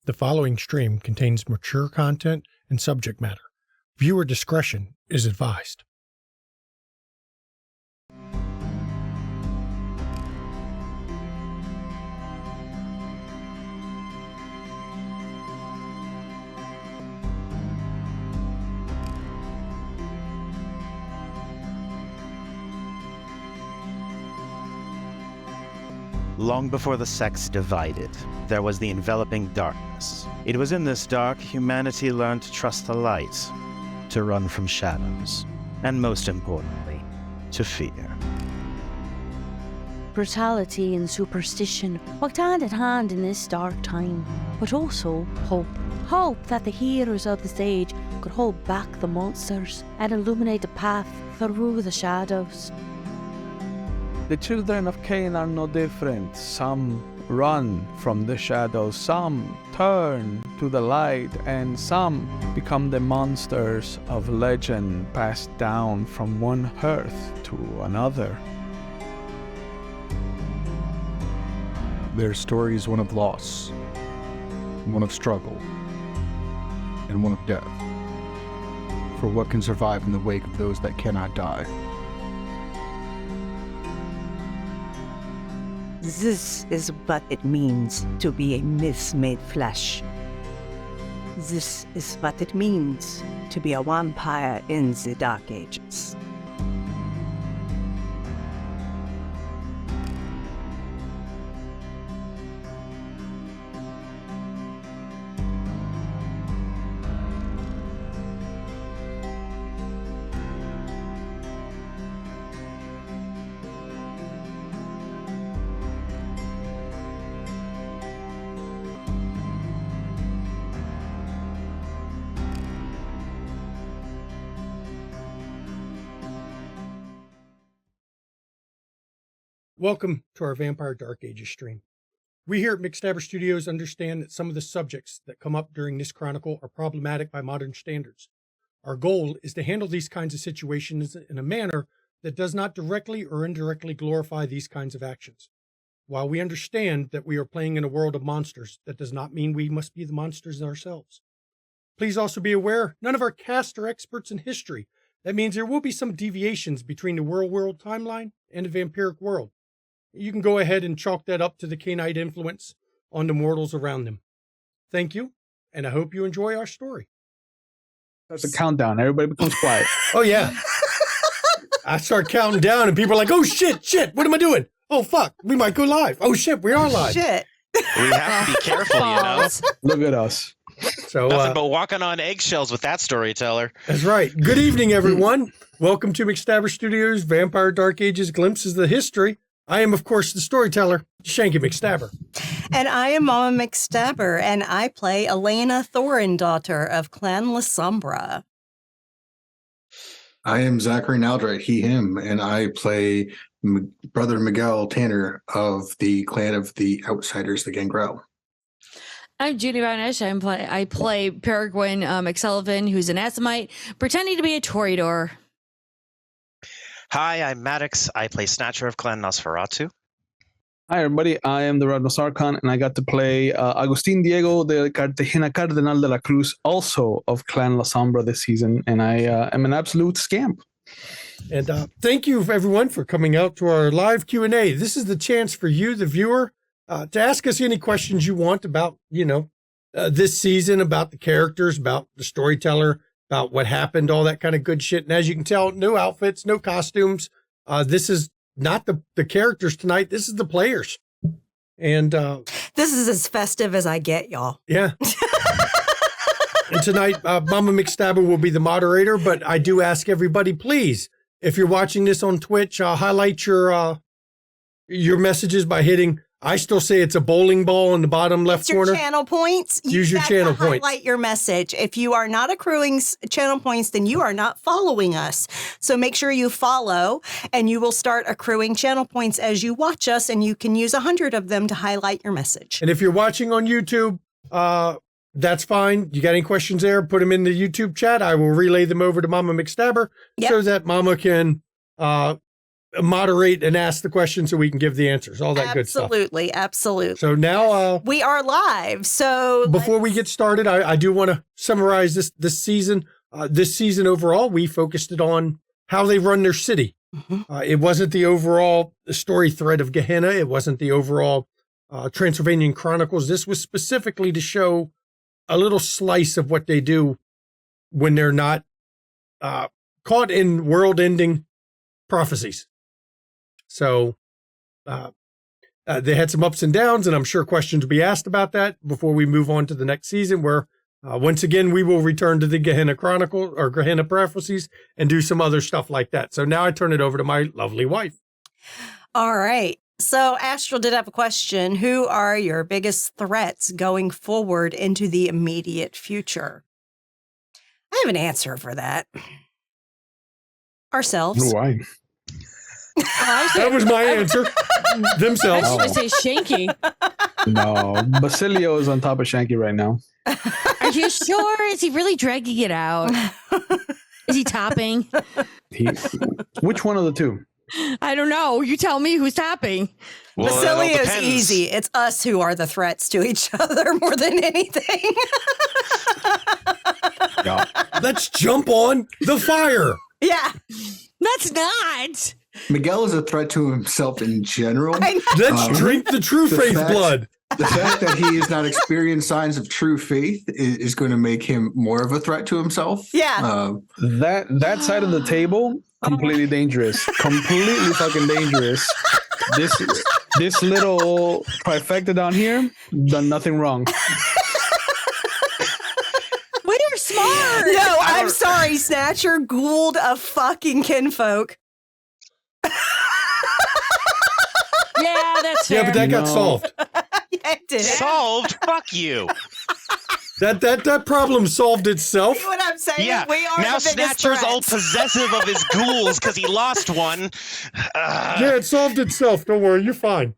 The following stream contains mature content and subject matter. Viewer discretion is advised. Long before the sects divided, there was the enveloping darkness. It was in this dark humanity learned to trust the light, to run from shadows, and most importantly, to fear. Brutality and superstition walked hand in hand in this dark time, but also hope. Hope that the heroes of this age could hold back the monsters and illuminate the path through the shadows. The children of Cain are no different. Some run from the shadows, some turn to the light, and some become the monsters of legend passed down from one hearth to another. Their story is one of loss, one of struggle, and one of death. For what can survive in the wake of those that cannot die? This is what it means to be a myth made flesh. This is what it means to be a vampire in the Dark Ages. Welcome to our Vampire Dark Ages stream. We here at McStabber Studios understand that some of the subjects that come up during this chronicle are problematic by modern standards. Our goal is to handle these kinds of situations in a manner that does not directly or indirectly glorify these kinds of actions. While we understand that we are playing in a world of monsters, that does not mean we must be the monsters ourselves. Please also be aware, none of our cast are experts in history. That means there will be some deviations between the world timeline and the vampiric world. You can go ahead and chalk that up to the Cainite influence on the mortals around them. Thank you, and I hope you enjoy our story. There's a countdown. Everybody becomes quiet. Oh, yeah. I start counting down, and people are like, oh, shit, what am I doing? Oh, fuck, we might go live. Oh, shit, we are live. Shit. We have to be careful, you know. Look at us. So, Nothing but walking on eggshells with that storyteller. That's right. Good evening, everyone. Welcome to McStabber Studios, Vampire Dark Ages, Glimpses of the History. I am, of course, the storyteller, Shanky McStabber. And I am Mama McStabber, and I play Elena Thorin, daughter of Clan La Sombra. I am Zachary Naldright, he, him, and I play Brother Miguel Tanner of the clan of the Outsiders, the Gangrel. I'm Judy Varnish. I play Peregrine McSullivan, who's an Assamite, pretending to be a Toreador. Hi, I'm Maddox. I play Snatcher of Clan Nosferatu. Hi, everybody. I am the Red Archon, and I got to play Agustin Diego de Cartagena Cardenal de la Cruz, also of Clan La Sombra this season, and I am an absolute scamp. And thank you, everyone, for coming out to our live Q&A. This is the chance for you, the viewer, to ask us any questions you want about, this season, about the characters, about the storyteller, about what happened, all that kind of good shit. And as you can tell, no outfits, no costumes. This is not the characters tonight. This is the players. And This is as festive as I get, y'all. yeah. And tonight, Mama McStabber will be the moderator, but I do ask everybody, please, if you're watching this on Twitch, highlight your messages by hitting, I still say it's a bowling ball in the bottom left It's your corner. channel points. Use your channel points. Highlight your message. If you are not accruing channel points, then you are not following us. So make sure you follow, and you will start accruing channel points as you watch us, and you can use 100 of them to highlight your message. And if you're watching on YouTube, that's fine. You got any questions there? Put them in the YouTube chat. I will relay them over to Mama McStabber so that Mama can moderate and ask the questions so we can give the answers, all that good stuff. Absolutely, absolutely. So now, We are live. So before we get started, I do want to summarize this season. This season overall, we focused it on how they run their city. It wasn't the overall story thread of Gehenna. It wasn't the overall Transylvanian Chronicles. This was specifically to show a little slice of what they do when they're not caught in world-ending prophecies. So they had some ups and downs, and I'm sure questions will be asked about that before we move on to the next season, where once again we will return to the Gehenna Chronicle or Gehenna prophecies and do some other stuff like that. So now I turn it over to my lovely wife. all right. So Astral did have a question. Who are your biggest threats going forward into the immediate future? I have an answer for that. Ourselves. Why? That was my answer. I Themselves. was going to say Shanky. No, Basilio is on top of Shanky right now. Are you sure? Is he really dragging it out? Is he topping? Which one of the two? I don't know. You tell me who's topping. Well, it all Basilia's depends. easy. It's us who are the threats to each other more than anything. Yeah. Let's jump on the fire. Yeah. That's not. Miguel is a threat to himself in general. I know. Let's drink the true the faith fact- blood. The fact that he has not experienced signs of true faith is going to make him more of a threat to himself. Yeah. That side of the table, completely dangerous. Completely fucking dangerous. This little trifecta down here, done nothing wrong. We were smart. No, I'm sorry, Snatcher ghouled a fucking kinfolk. Yeah, that's fair. Yeah, but that got No. solved. Yeah, it did. Solved. Fuck you. That problem solved itself. See what I'm saying? Yeah. We are Now the biggest Snatcher's all threats. possessive of his ghouls because he lost one. Yeah, it solved itself. Don't worry, you're fine.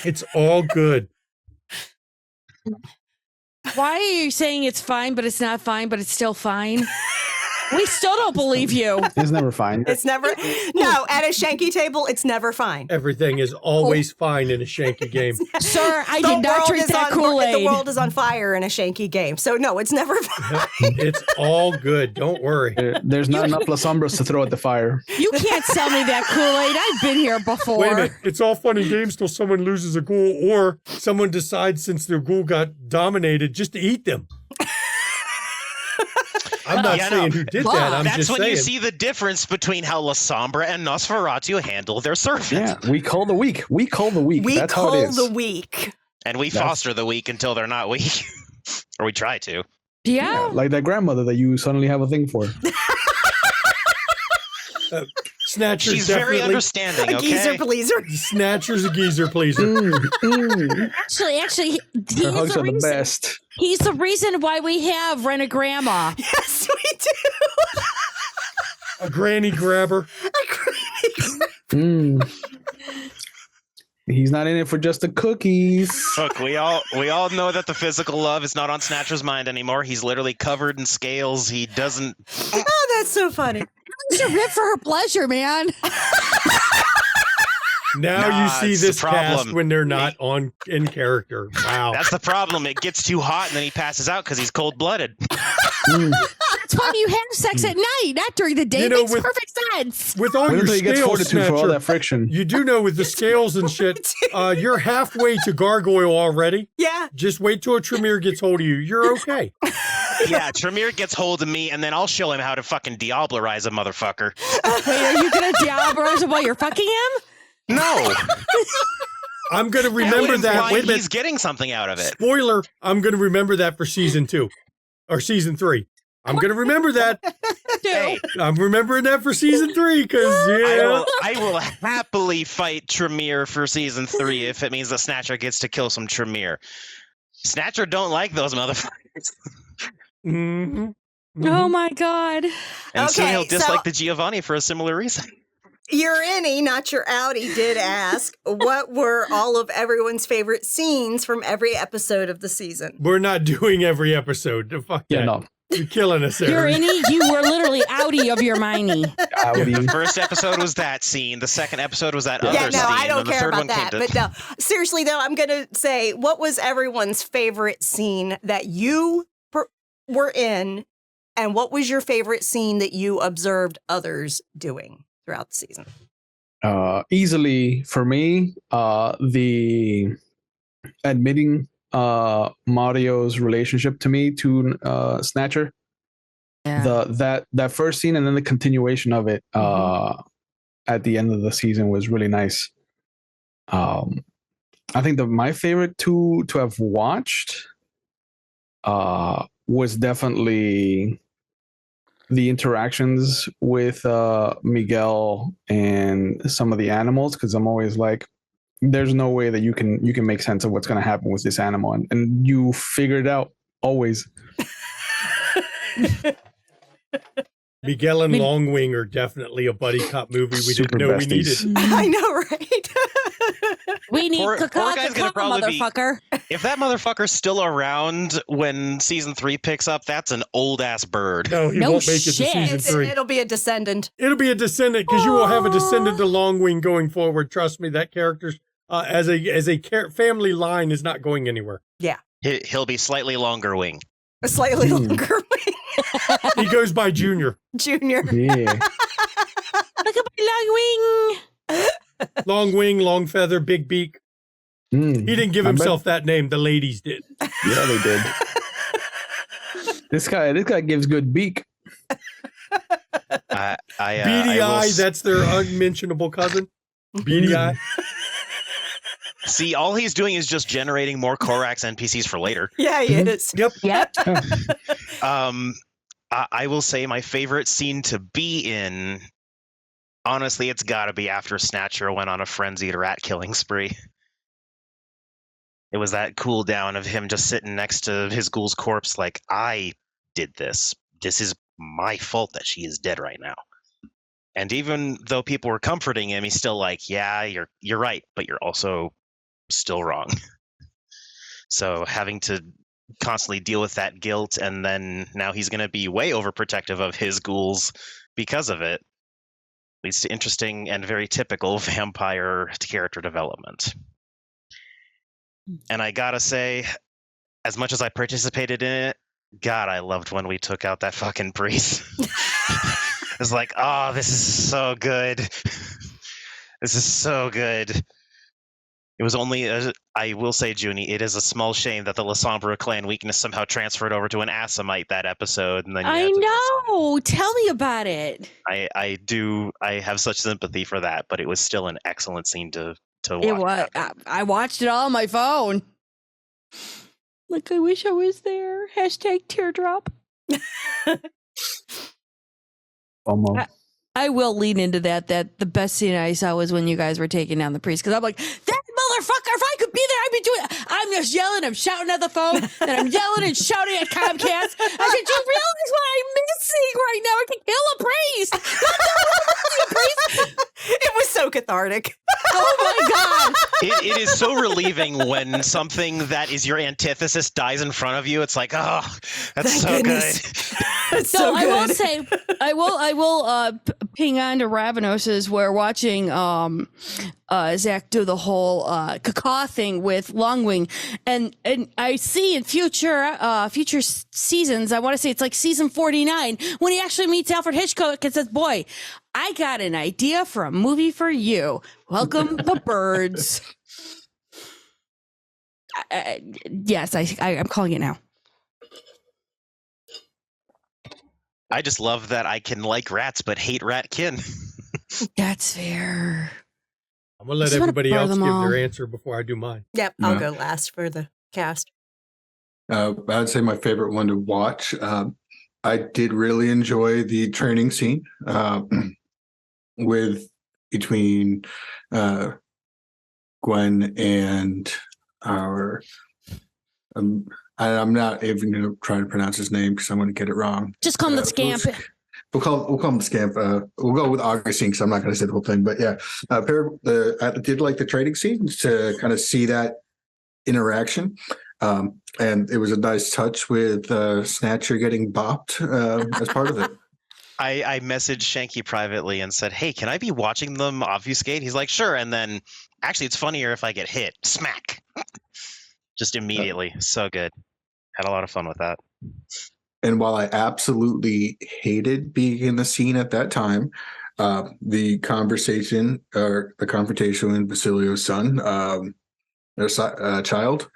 It's all good. Why are you saying it's fine, but it's not fine, but it's still fine? We still don't believe you. It's never fine. It's never, no, at a Shanky table, it's never fine. Everything is always fine in a Shanky game. Sir, I The did not world drink is that on- Kool-Aid. The world is on fire in a Shanky game. So, no, it's never fine. It's all good. Don't worry. There's not enough La Sombras to throw at the fire. You can't sell me that Kool-Aid. I've been here before. Wait a minute. It's all fun and games till someone loses a ghoul or someone decides since their ghoul got dominated just to eat them. I'm not Yeah, saying no. who did that. I'm That's just when saying. you see the difference between how La Sombra and Nosferatu handle their servant. Yeah, we call the weak. We call the weak. We That's how it call is. the weak. And we foster the weak until they're not weak. Or we try to. Yeah. Like that grandmother that you suddenly have a thing for. Snatcher's She's very definitely. understanding, A geezer okay? pleaser. Snatcher's a geezer pleaser. Actually, Her hugs are the best. he's the reason why we have Rent-A-Grandma. Yes, we do. A granny grabber. He's not in it for just the cookies. Look, we all know that the physical love is not on Snatcher's mind anymore. He's literally covered in scales. He doesn't. Oh, that's so funny. She's a rip for her pleasure, man. Now Nah, you see it's the this cast problem. when they're not on in character. Wow. That's the problem. It gets too hot and then he passes out because he's cold-blooded. That's why you have sex at night, not during the day. You know, Makes with- perfect sense. With all Wait your until he gets scales, fortitude for all Snatcher, that friction. you do know with the scales and shit, you're halfway to gargoyle already. Yeah. Just wait till a Tremere gets hold of you. You're okay. Yeah, Tremere gets hold of me and then I'll show him how to fucking Diablerize a motherfucker. Wait, are you going to diabolize him while you're fucking him? No. I'm going to remember would that. imply Wait a minute. He's getting something out of it. Spoiler. I'm going to remember that for season 2 or season 3. I'm going to remember that. Hey, I'm remembering that for season 3 because, I will happily fight Tremere for season 3 if it means the Snatcher gets to kill some Tremere. Snatcher don't like those motherfuckers. Oh my God. And soon Okay, he'll dislike so- the Giovanni for a similar reason. Your innie, not your outie, did ask what were all of everyone's favorite scenes from every episode of the season. We're not doing every episode. Fuck Yeah, that. no. You're killing us, You're Aaron. any. You were literally outie of your miney. The first episode was that scene. The second episode was that other Yeah, no, scene. I and don't the care third about one came that. to- But no, seriously though, I'm gonna say, what was everyone's favorite scene that you were in, and what was your favorite scene that you observed others doing throughout the season? Easily for me, the admitting Mario's relationship to me to Snatcher. Yeah. That first scene and then the continuation of it at the end of the season was really nice. I think my favorite to have watched was definitely the interactions with Miguel and some of the animals, because I'm always like, there's no way that you can make sense of what's going to happen with this animal, and you figure it out always. Miguel and Longwing are definitely a buddy cop movie we Super didn't know we besties. needed. I know, right? We need Poor caca, guy's gonna caca, probably be- motherfucker. If that motherfucker's still around when season 3 picks up, that's an old ass bird. No, he No won't make it to shit. season 3. It'll be a descendant. It'll be a descendant because you will have a descendant to Longwing going forward. Trust me, that character's as a family line is not going anywhere. He'll be slightly longer wing. A slightly longer wing. He goes by Junior. Junior. Yeah. Look at my long wing. Long wing, long feather, big beak. Mm. He didn't give I bet- himself that name. The ladies did. Yeah, they did. This guy gives good beak. Beady Eye, that's their unmentionable cousin. Beady Eye. See, all he's doing is just generating more Korax NPCs for later. Yeah, he is. Yep. Yep. I will say my favorite scene to be in, honestly, it's got to be after Snatcher went on a frenzied rat killing spree. It was that cool down of him just sitting next to his ghoul's corpse like, I did this. This is my fault that she is dead right now. And even though people were comforting him, he's still like, yeah, you're right, but you're also still wrong. So having to constantly deal with that guilt, and then now he's going to be way overprotective of his ghouls because of it, leads to interesting and very typical vampire character development. And I gotta say, as much as I participated in it, God, I loved when we took out that fucking priest. It's like, oh, this is so good. This is so good. It was only, I will say, Junie, it is a small shame that the Lasombra clan weakness somehow transferred over to an Assamite that episode. And then you I had to- know. Tell me about it. I have such sympathy for that, but it was still an excellent scene to watch. It was. I watched it all on my phone. Like, I wish I was there. Hashtag teardrop. Almost. I will lean into that the best scene I saw was when you guys were taking down the priest, because I'm like, that motherfucker, if I could be there, I'd be doing it. I'm just yelling, I'm shouting at the phone, and I'm yelling and shouting at Comcast. I said, do you realize what I'm missing right now? I can kill a priest. It was so cathartic. Oh my God. It is so relieving when something that is your antithesis dies in front of you. It's like, oh, that's Thank so goodness. good. It's So so I will good. say, I will ping on to Ravenos's. We're watching Zach do the whole caca thing with Longwing, and I see in future seasons, I want to say it's like season 49, when he actually meets Alfred Hitchcock and says, "Boy, I got an idea for a movie for you. Welcome the birds." Yes, I'm calling it now. I just love that I can like rats but hate ratkin. That's fair. I'm going to let Just wanna everybody burn else them give all. their answer before I do mine. Yep, I'll No. go last for the cast. I'd say my favorite one to watch. I did really enjoy the training scene between Gwen and our. I'm not even going to try to pronounce his name because I'm going to get it wrong. Just call him the scamp. We'll call him the scamp. We'll go with Augustine because I'm not going to say the whole thing. But yeah, I did like the trading scene to kind of see that interaction. And it was a nice touch with Snatcher getting bopped as part of it. I messaged Shanky privately and said, "Hey, can I be watching them obfuscate?" He's like, "Sure." And then, actually, it's funnier if I get hit. Smack. Just immediately. So good. Had a lot of fun with that. And while I absolutely hated being in the scene at that time, the conversation or the confrontation with Basilio's son, their child,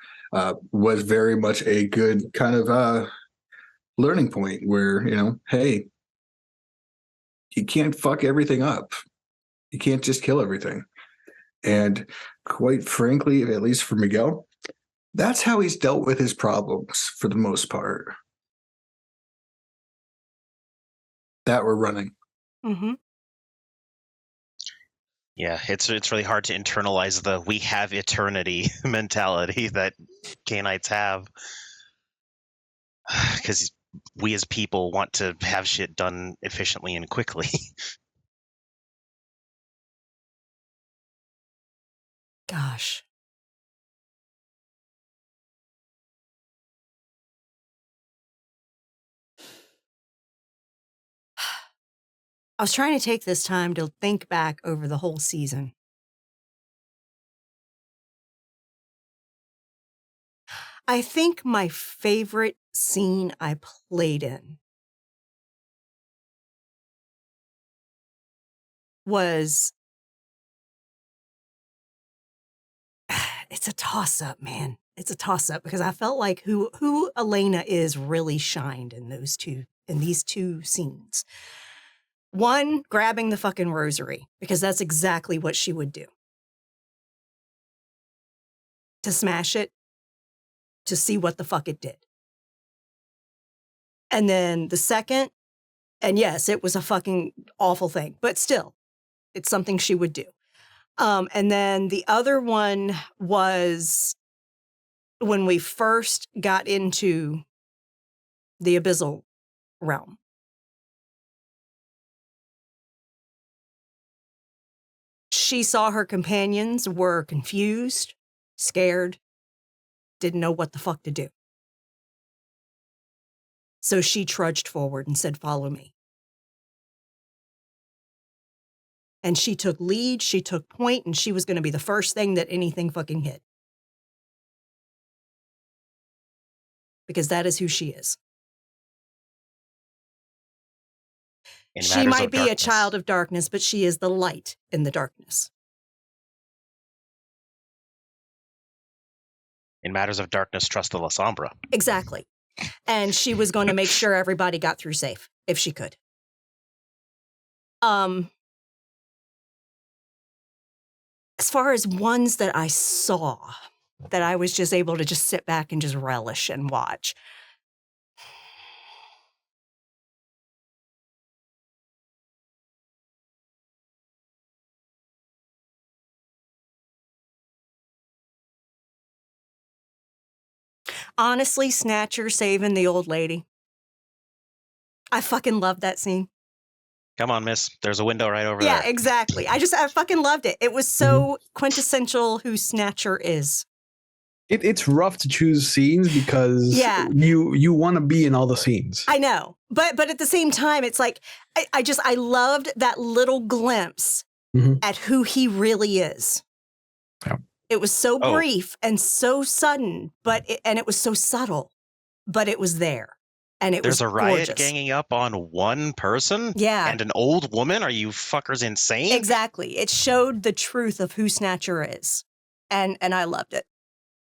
was very much a good kind of learning point where, hey, you can't fuck everything up. You can't just kill everything. And quite frankly, at least for Miguel, that's how he's dealt with his problems for the most part. That we're running. Mm-hmm. Yeah, it's really hard to internalize the "we have eternity" mentality that Cainites have, because we as people want to have shit done efficiently and quickly. Gosh. I was trying to take this time to think back over the whole season. I think my favorite scene I played in was, it's a toss-up, man. It's a toss-up because I felt like who Elena is really shined in these two scenes. One, grabbing the fucking rosary, because that's exactly what she would do. To smash it, to see what the fuck it did. And then the second, and yes, it was a fucking awful thing, but still, it's something she would do. And then the other one was when we first got into the abyssal realm. She saw her companions were confused, scared, didn't know what the fuck to do. So she trudged forward and said, "Follow me." And she took lead, she took point, and she was going to be the first thing that anything fucking hit. Because that is who she is. She might be a child of darkness, but she is the light in the darkness. In matters of darkness, trust the La Sombra. Exactly. And she was going to make sure everybody got through safe, if she could. As far as ones that I saw, that I was just able to just sit back and just relish and watch. Honestly, Snatcher saving the old lady. I fucking loved that scene. Come on, miss. There's a window right over there. Yeah, exactly. I fucking loved it. It was so quintessential who Snatcher is. It's rough to choose scenes because you want to be in all the scenes. I know. But at the same time, it's like, I loved that little glimpse at who he really is. Yeah. It was so brief and so sudden, and it was so subtle, but it was there. And There's a riot gorgeous. ganging up on one person? Yeah. And an old woman? Are you fuckers insane? Exactly. It showed the truth of who Snatcher is. And I loved it.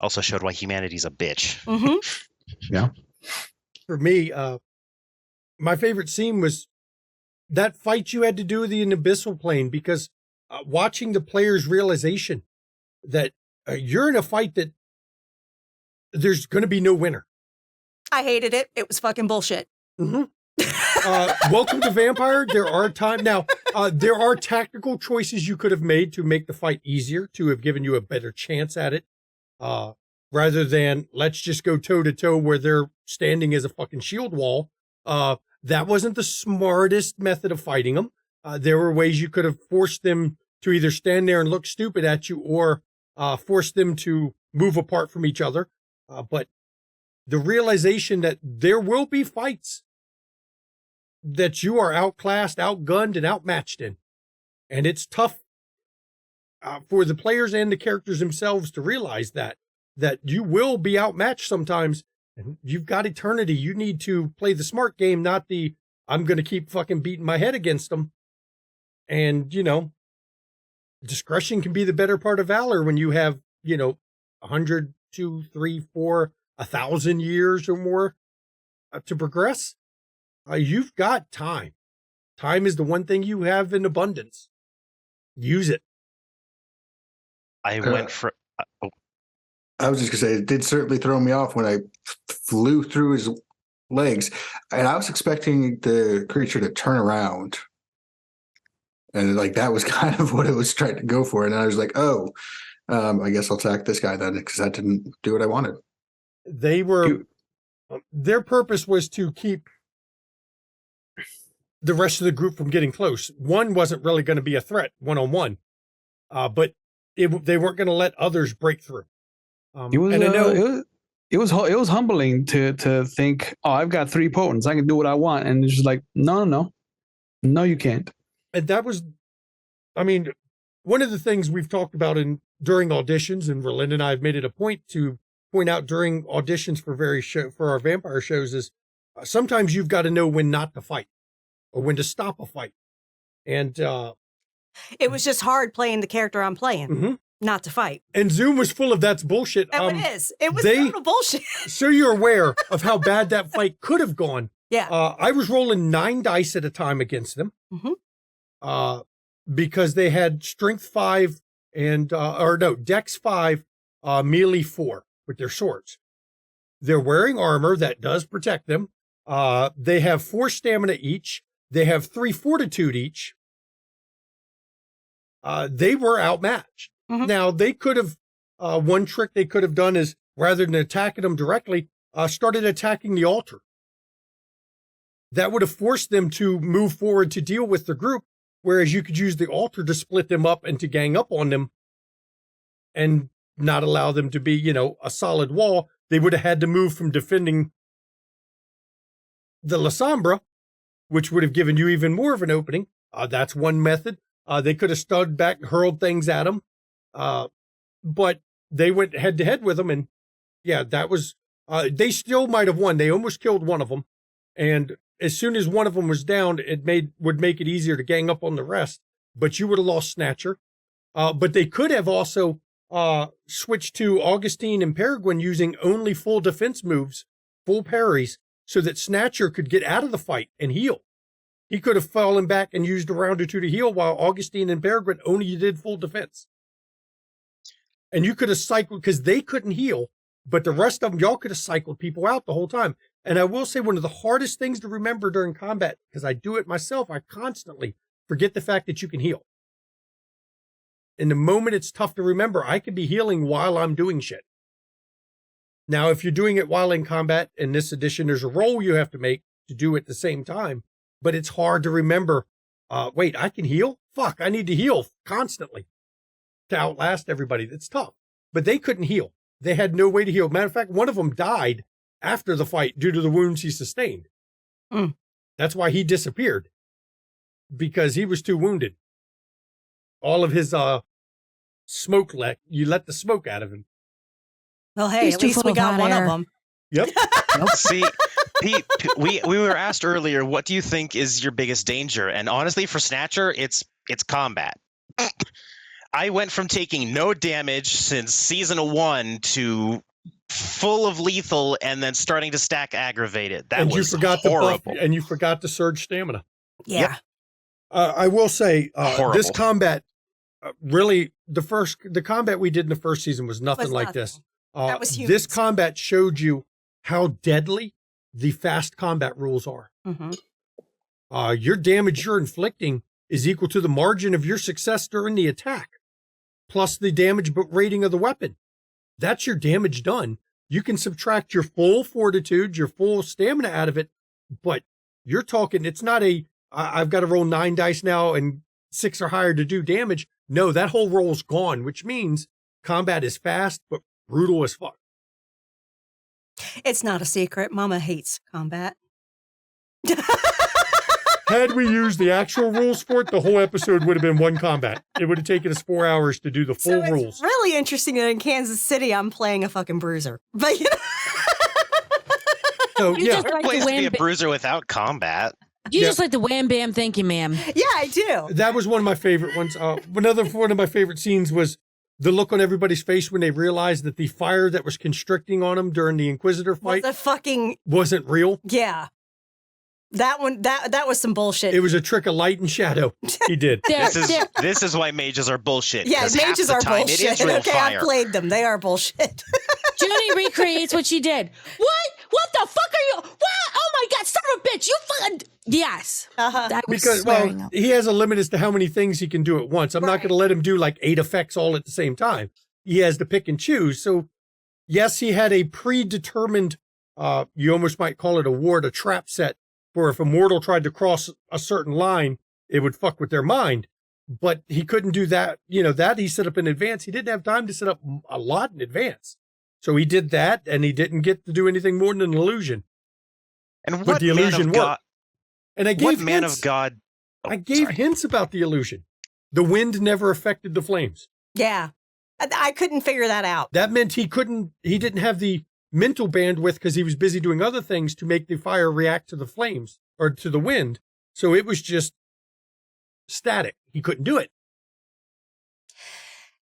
Also showed why humanity's a bitch. Mm-hmm. Yeah. For me, my favorite scene was that fight you had to do in the abyssal plane, because watching the player's realization that you're in a fight that there's going to be no winner. I hated it. It was fucking bullshit. Mm-hmm. Welcome to Vampire. There are there are tactical choices you could have made to make the fight easier, to have given you a better chance at it, rather than let's just go toe to toe where they're standing as a fucking shield wall. That wasn't the smartest method of fighting them. There were ways you could have forced them to either stand there and look stupid at you, or force them to move apart from each other. But the realization that there will be fights that you are outclassed, outgunned, and outmatched in. And it's tough for the players and the characters themselves to realize that you will be outmatched sometimes. And you've got eternity. You need to play the smart game, not the I'm going to keep fucking beating my head against them. And, discretion can be the better part of valor when you have, 100, 2, 3, 4, 1,000 years or more to progress. You've got time. Time is the one thing you have in abundance. Use it. I went for. I was just going to say, it did certainly throw me off when I flew through his legs. And I was expecting the creature to turn around. And that was kind of what it was trying to go for. And I was like, I guess I'll attack this guy then, because that didn't do what I wanted. Their purpose was to keep the rest of the group from getting close. One wasn't really going to be a threat one-on-one, but they weren't going to let others break through. It was humbling to think, I've got 3 potents, I can do what I want, and it's just like, no, you can't. And that was, one of the things we've talked about during auditions, and Verlin and I have made it a point to point out during auditions for our vampire shows, is sometimes you've got to know when not to fight or when to stop a fight. And it was just hard playing the character I'm playing, not to fight. And Zoom was full of that's bullshit. It is. It was total bullshit. So you're aware of how bad that fight could have gone. Yeah. I was rolling 9 dice at a time against them. Because they had strength 5 and dex 5, melee 4 with their swords. They're wearing armor that does protect them. They have 4 stamina each. They have 3 fortitude each. They were outmatched. Now they could have, one trick they could have done is, rather than attacking them directly, started attacking the altar. That would have forced them to move forward to deal with the group. Whereas you could use the altar to split them up and to gang up on them and not allow them to be, a solid wall. They would have had to move from defending the La Sombra, which would have given you even more of an opening. That's one method. They could have stood back and hurled things at them. But they went head to head with them. And yeah, that was, they still might have won. They almost killed one of them. And as soon as one of them was down, would make it easier to gang up on the rest, but you would have lost Snatcher. But they could have also switched to Augustine and Peregrine using only full defense moves, full parries, so that Snatcher could get out of the fight and heal. He could have fallen back and used a round or 2 to heal, while Augustine and Peregrine only did full defense. And you could have cycled, because they couldn't heal, but the rest of them, y'all could have cycled people out the whole time. And I will say, one of the hardest things to remember during combat, because I do it myself, I constantly forget the fact that you can heal. In the moment, it's tough to remember. I could be healing while I'm doing shit. Now, if you're doing it while in combat, in this edition, there's a roll you have to make to do it at the same time. But it's hard to remember, wait, I can heal? Fuck, I need to heal constantly to outlast everybody. It's tough. But they couldn't heal. They had no way to heal. Matter of fact, one of them died after the fight due to the wounds he sustained. That's why he disappeared, because he was too wounded. All of his smoke you let the smoke out of him. Well, hey, at least we got one of them. Yep. See, Pete, we were asked earlier, what do you think is your biggest danger? And honestly, for Snatcher, it's combat. I went from taking no damage since season 1 to full of lethal, and then starting to stack aggravated. That was horrible. And you forgot the surge stamina. Yeah. Yep. I will say, Horrible. This combat, really, the combat we did in the first season was nothing like this. That was huge. This combat showed you how deadly the fast combat rules are. Your damage you're inflicting is equal to the margin of your success during the attack, plus the damage rating of the weapon. That's your damage done. You can subtract your full fortitude, your full stamina out of it, but you're talking, it's not I've got to roll 9 dice now and 6 or higher to do damage. No, that whole roll's gone, which means combat is fast, but brutal as fuck. It's not a secret. Mama hates combat. Had we used the actual rules for it, the whole episode would have been one combat. It would have taken us 4 hours to do the full So rules. it's really interesting that in Kansas City, I'm playing a fucking bruiser. But you know. So, You yeah, just like Ways the to be a wham. bruiser without combat. You Yeah. just like the wham bam. Thank you, ma'am. Yeah, I do. that was one of my favorite ones. Another one of my favorite scenes was the look on everybody's face when they realized that the fire that was constricting on them during the Inquisitor fight The fucking, wasn't real. yeah. That one, that was some bullshit. It was a trick of light and shadow. He did. There, This is there, this is why mages are bullshit. yeah, 'cause half mages the are time bullshit. It is real Okay, fire. I played them. They are bullshit. Judy recreates what she did. What? What the fuck are you? What? Oh my god, son of a bitch! You fucking yes. Uh-huh. That was Because, swearing. well, he has a limit as to how many things he can do at once. I'm not Right. going to let him do like 8 effects all at the same time. He has to pick and choose. So, yes, he had a predetermined, you almost might call it a ward, a trap set, for if a mortal tried to cross a certain line, it would fuck with their mind. But he couldn't do that. You know, that he set up in advance. He didn't have time to set up a lot in advance. So he did that, and he didn't get to do anything more than an illusion. And But what the man illusion of God? worked. And I What gave man hints. of God? Oh, I gave sorry. hints about the illusion. The wind never affected the flames. Yeah. I couldn't figure that out. That meant he didn't have the mental bandwidth because he was busy doing other things to make the fire react to the flames or to the wind. So it was just static. He couldn't do it.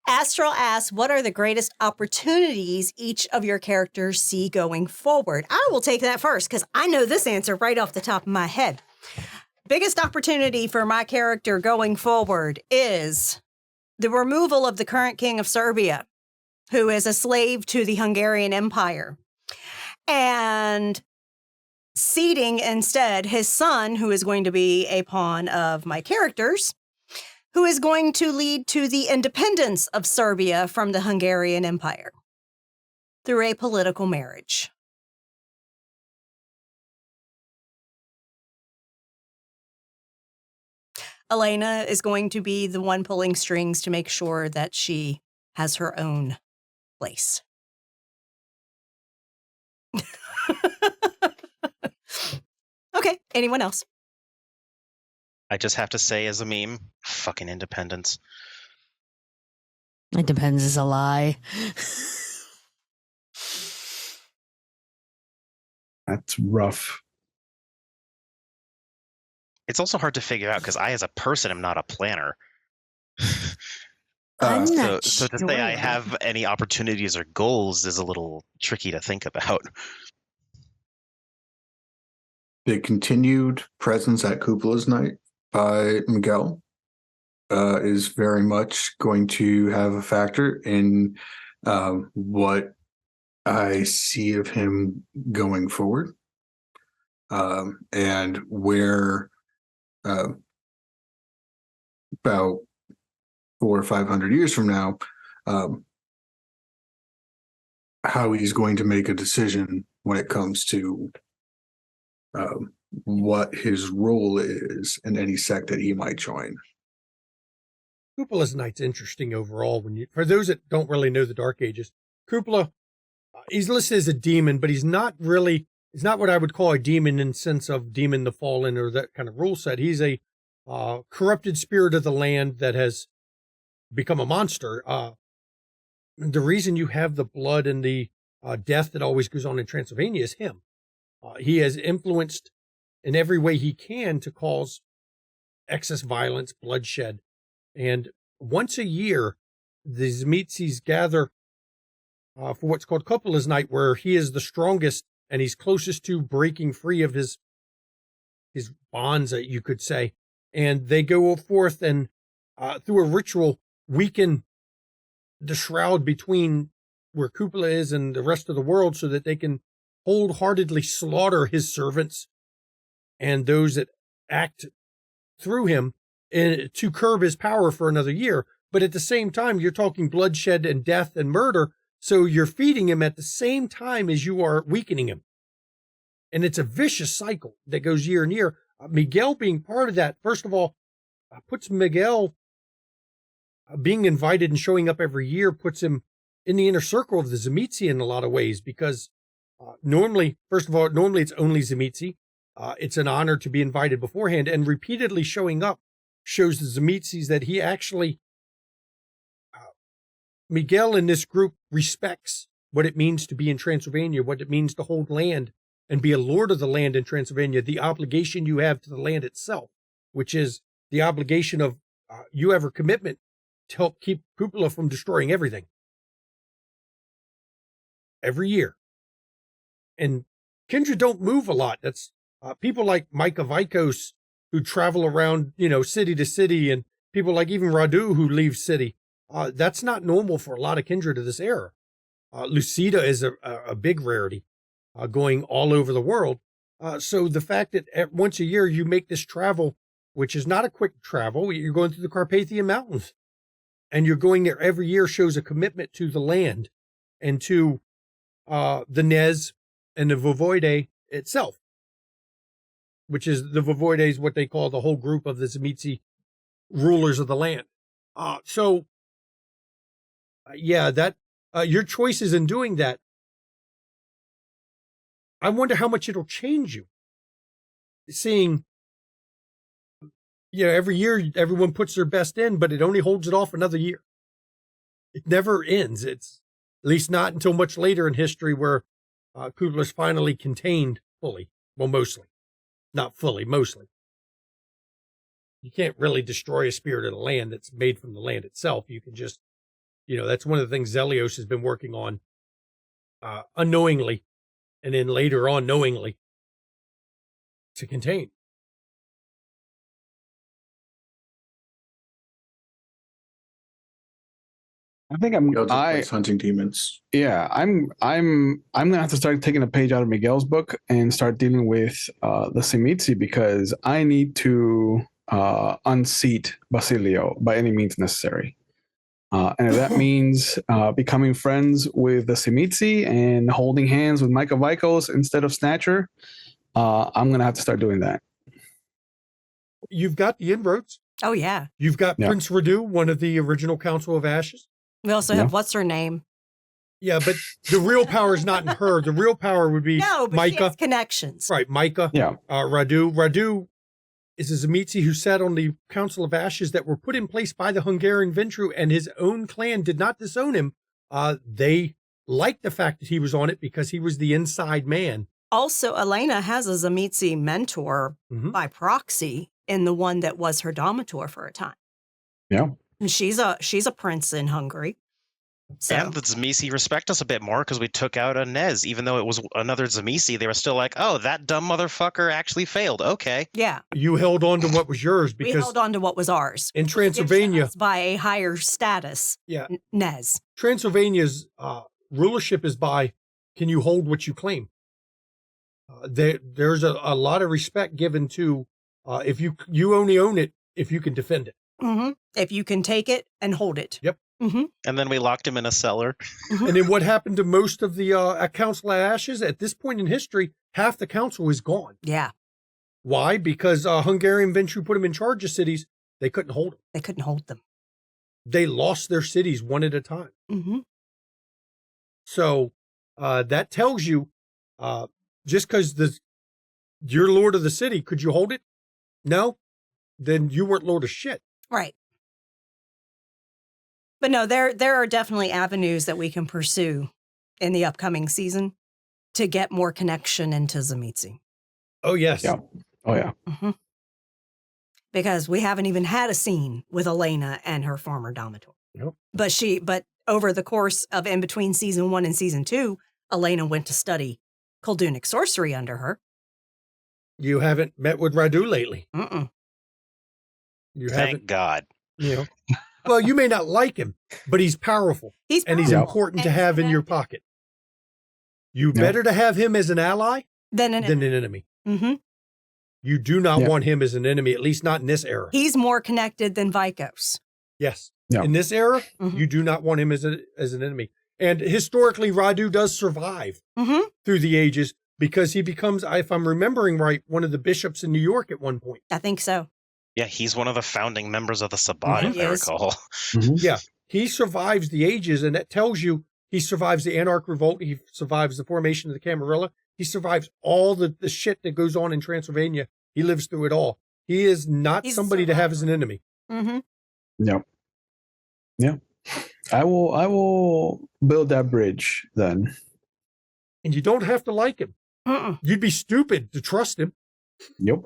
Astral asks, what are the greatest opportunities each of your characters see going forward? I will take that first because I know this answer right off the top of my head. Biggest opportunity for my character going forward is the removal of the current king of Serbia, who is a slave to the Hungarian Empire, and seating instead his son, who is going to be a pawn of my characters, who is going to lead to the independence of Serbia from the Hungarian Empire through a political marriage. Elena is going to be the one pulling strings to make sure that she has her own place. Okay, anyone else? I just have to say, as a meme, fucking independence. It depends is a lie. That's rough. It's also hard to figure out because I, as a person, am not a planner. I'm So, not so to say I sure. have any opportunities or goals is a little tricky to think about. The continued presence at Cupola's Night by Miguel is very much going to have a factor in what I see of him going forward, and where about 400 or 500 years from now, how he's going to make a decision when it comes to what his role is in any sect that he might join. Cupola's Night's interesting overall. For those that don't really know the Dark Ages, Cupola, he's listed as a demon, but he's not what I would call a demon in the sense of Demon the Fallen or that kind of rule set. He's a corrupted spirit of the land that has become a monster. The reason you have the blood and the death that always goes on in Transylvania is him. He has influenced in every way he can to cause excess violence, bloodshed. And once a year, the Zemizis gather for what's called Cupola's Night, where he is the strongest and he's closest to breaking free of his bonds, you could say. And they go forth and through a ritual weaken the shroud between where Cupola is and the rest of the world so that they can wholeheartedly slaughter his servants and those that act through him to curb his power for another year. But at the same time, you're talking bloodshed and death and murder. So you're feeding him at the same time as you are weakening him. And it's a vicious cycle that goes year and year. Miguel being part of that, first of all, puts Miguel being invited and showing up every year, puts him in the inner circle of the Zemizzi in a lot of ways, because Normally, first of all, it's only Tzimisce. It's an honor to be invited beforehand, and repeatedly showing up shows the Tzimisces that he actually, Miguel and this group respects what it means to be in Transylvania, what it means to hold land and be a lord of the land in Transylvania, the obligation you have to the land itself, which is the obligation of you have a commitment to help keep Cupola from destroying everything every year. And Kindred don't move a lot. That's people like Micah Vikos who travel around, city to city, and people like even Radu who leave city. That's not normal for a lot of Kindred of this era. Lucida is a big rarity, going all over the world. So the fact that once a year you make this travel, which is not a quick travel, you're going through the Carpathian Mountains, and you're going there every year shows a commitment to the land and to the Nez and the Voivode itself, which is the Voivode is what they call the whole group of the Tzimisce rulers of the land. Your choices in doing that, I wonder how much it'll change you. Seeing, every year everyone puts their best in, but it only holds it off another year. It never ends. It's at least not until much later in history where Kupler's finally contained fully. Well, mostly. Not fully, mostly. You can't really destroy a spirit of the land that's made from the land itself. You can just, that's one of the things Zelios has been working on unknowingly, and then later on knowingly, to contain. I think I'm hunting demons. Yeah, I'm gonna have to start taking a page out of Miguel's book and start dealing with the Tzimisce, because I need to unseat Basilio by any means necessary. And if that means becoming friends with the Tzimisce and holding hands with Micah Vikos instead of Snatcher, I'm gonna have to start doing that. You've got the inroads. Oh yeah. You've got Prince Radu, one of the original Council of Ashes. We also have what's her name? Yeah, but the real power is not in her. The real power would be Micah. She has connections. Right, Micah. Yeah. Radu. Radu is a Tzimisce who sat on the Council of Ashes that were put in place by the Hungarian Ventru, and his own clan did not disown him. They liked the fact that he was on it because he was the inside man. Also, Elena has a Tzimisce mentor by proxy in the one that was her domator for a time. Yeah. And she's a prince in Hungary. So. And the Tzimisce respect us a bit more because we took out a Nez. Even though it was another Tzimisce, they were still like, oh, that dumb motherfucker actually failed. Okay. Yeah. You held on to what was yours because... We held on to what was ours. In Transylvania... By a higher status. Yeah. Nez. Transylvania's rulership is by, can you hold what you claim? There's a lot of respect given to, if you only own it if you can defend it. Mm-hmm. If you can take it and hold it. Yep. Mm-hmm. And then we locked him in a cellar. And then what happened to most of the Council of Ashes? At this point in history, half the council is gone. Yeah. Why? Because Hungarian Ventru put them in charge of cities. They couldn't hold them. They couldn't hold them. They lost their cities one at a time. Mm-hmm. So that tells you, just because you're lord of the city, could you hold it? No? Then you weren't lord of shit. Right. But no, there are definitely avenues that we can pursue in the upcoming season to get more connection into Tzimisce. Oh, yes. Yeah. Oh, yeah. Mm-hmm. Because we haven't even had a scene with Elena and her former domator. Nope. But over the course of in between season 1 and season 2, Elena went to study Koldunic sorcery under her. You haven't met with Radu lately. Mm-mm. Thank God. Well, you may not like him, but he's powerful. He's important to have in your pocket. You better to have him as an ally than an enemy. Mm-hmm. You do not want him as an enemy, at least not in this era. He's more connected than Vikos. Yes. Yeah. In this era, you do not want him as an enemy. And historically, Radu does survive through the ages because he becomes, if I'm remembering right, one of the bishops in New York at one point. I think so. Yeah, he's one of the founding members of the Sabbat, if I recall. Yeah, he survives the ages, and that tells you He survives the Anarch Revolt. He survives the formation of the Camarilla. He survives all the shit that goes on in Transylvania. He lives through it all. He is not somebody to have as an enemy. Mm-hmm. Yep. Yeah. I will build that bridge then. And you don't have to like him. You'd be stupid to trust him. Yep.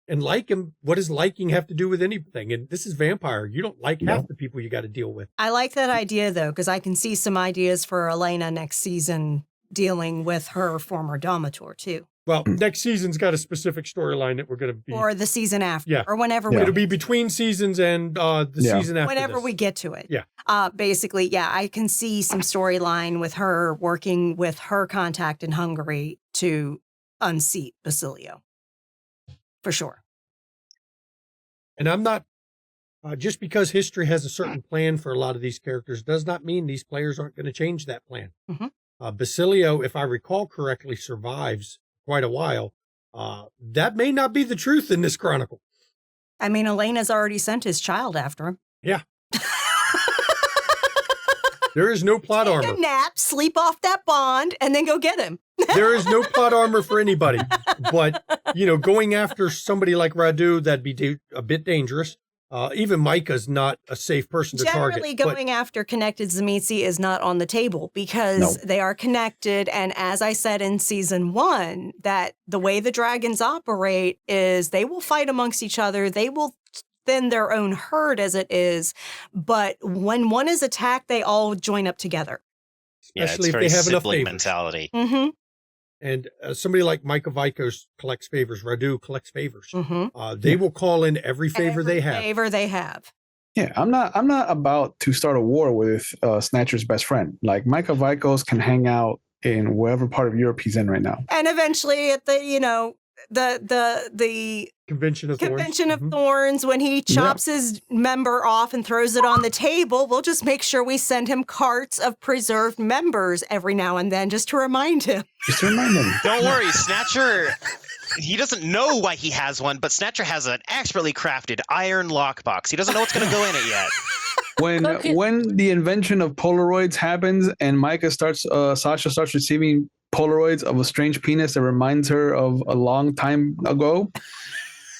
And like him, what does liking have to do with anything? And this is Vampire. You don't like half the people you got to deal with. I like that idea, though, because I can see some ideas for Elena next season dealing with her former Domitor, too. Well, next season's got a specific storyline that we're going to be... Or the season after. Yeah. Or whenever It'll be between seasons and the season after whenever this. we get to it. Yeah. Basically, yeah, I can see some storyline with her working with her contact in Hungary to unseat Basilio. For sure. And I'm not... just because history has a certain plan for a lot of these characters does not mean these players aren't going to change that plan. Basilio, if I recall correctly, survives quite a while. That may not be the truth in this chronicle. I mean, Elena's already sent his child after him. Yeah. There is no plot armor. Take a nap, sleep off that bond, and then go get him. There is no plot armor for anybody. But, going after somebody like Radu, that'd be a bit dangerous. Even Micah's not a safe person to target. Generally, going after connected Tzimisce is not on the table because they are connected. And as I said in season 1, that the way the dragons operate is they will fight amongst each other. They will thin their own herd as it is. But when one is attacked, they all join up together. Especially it's if they have enough sibling favors. mentality. Mm-hmm. And somebody like Micah Vikos collects favors. Radu collects favors. They will call in every favor they have. Yeah, I'm not about to start a war with Snatcher's best friend. Like Micah Vikos can hang out in wherever part of Europe he's in right now. And eventually at the the Convention of Thorns, when he chops his member off and throws it on the table, we'll just make sure we send him carts of preserved members every now and then just to remind him. Don't worry, Snatcher, he doesn't know why he has one, but Snatcher has an expertly crafted iron lockbox. He doesn't know what's going to go in it yet. When the invention of Polaroids happens and Sasha starts receiving Polaroids of a strange penis that reminds her of a long time ago,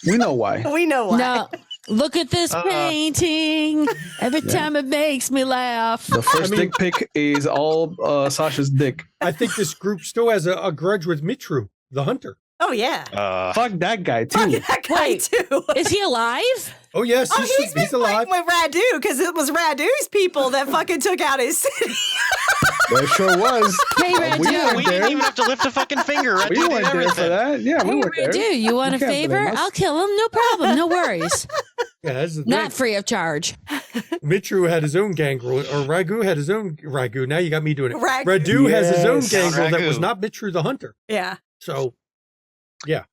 we know why. We know why. No, look at this painting. Every time it makes me laugh. The first dick pic is all Sasha's dick. I think this group still has a grudge with Mitru, the hunter. Oh, yeah. Fuck that guy, too. Fuck that guy, too. Is he alive? Oh, yes. He's been alive. fighting with Radu because it was Radu's people that fucking took out his city. There sure was. Hey, Radu. We didn't even have to lift a fucking finger. We weren't there for that. Yeah, we weren't there. Radu, you want a can't blame favor? us. I'll kill him. No problem. No worries. Yeah, that's the Not thing. free of charge. Mitru had his own gangrel, or Ragu had his own Ragu. Now you got me doing it. Radu has his own Yes. gangrel that was Ragu. not Mitru the hunter. Yeah. So, yeah.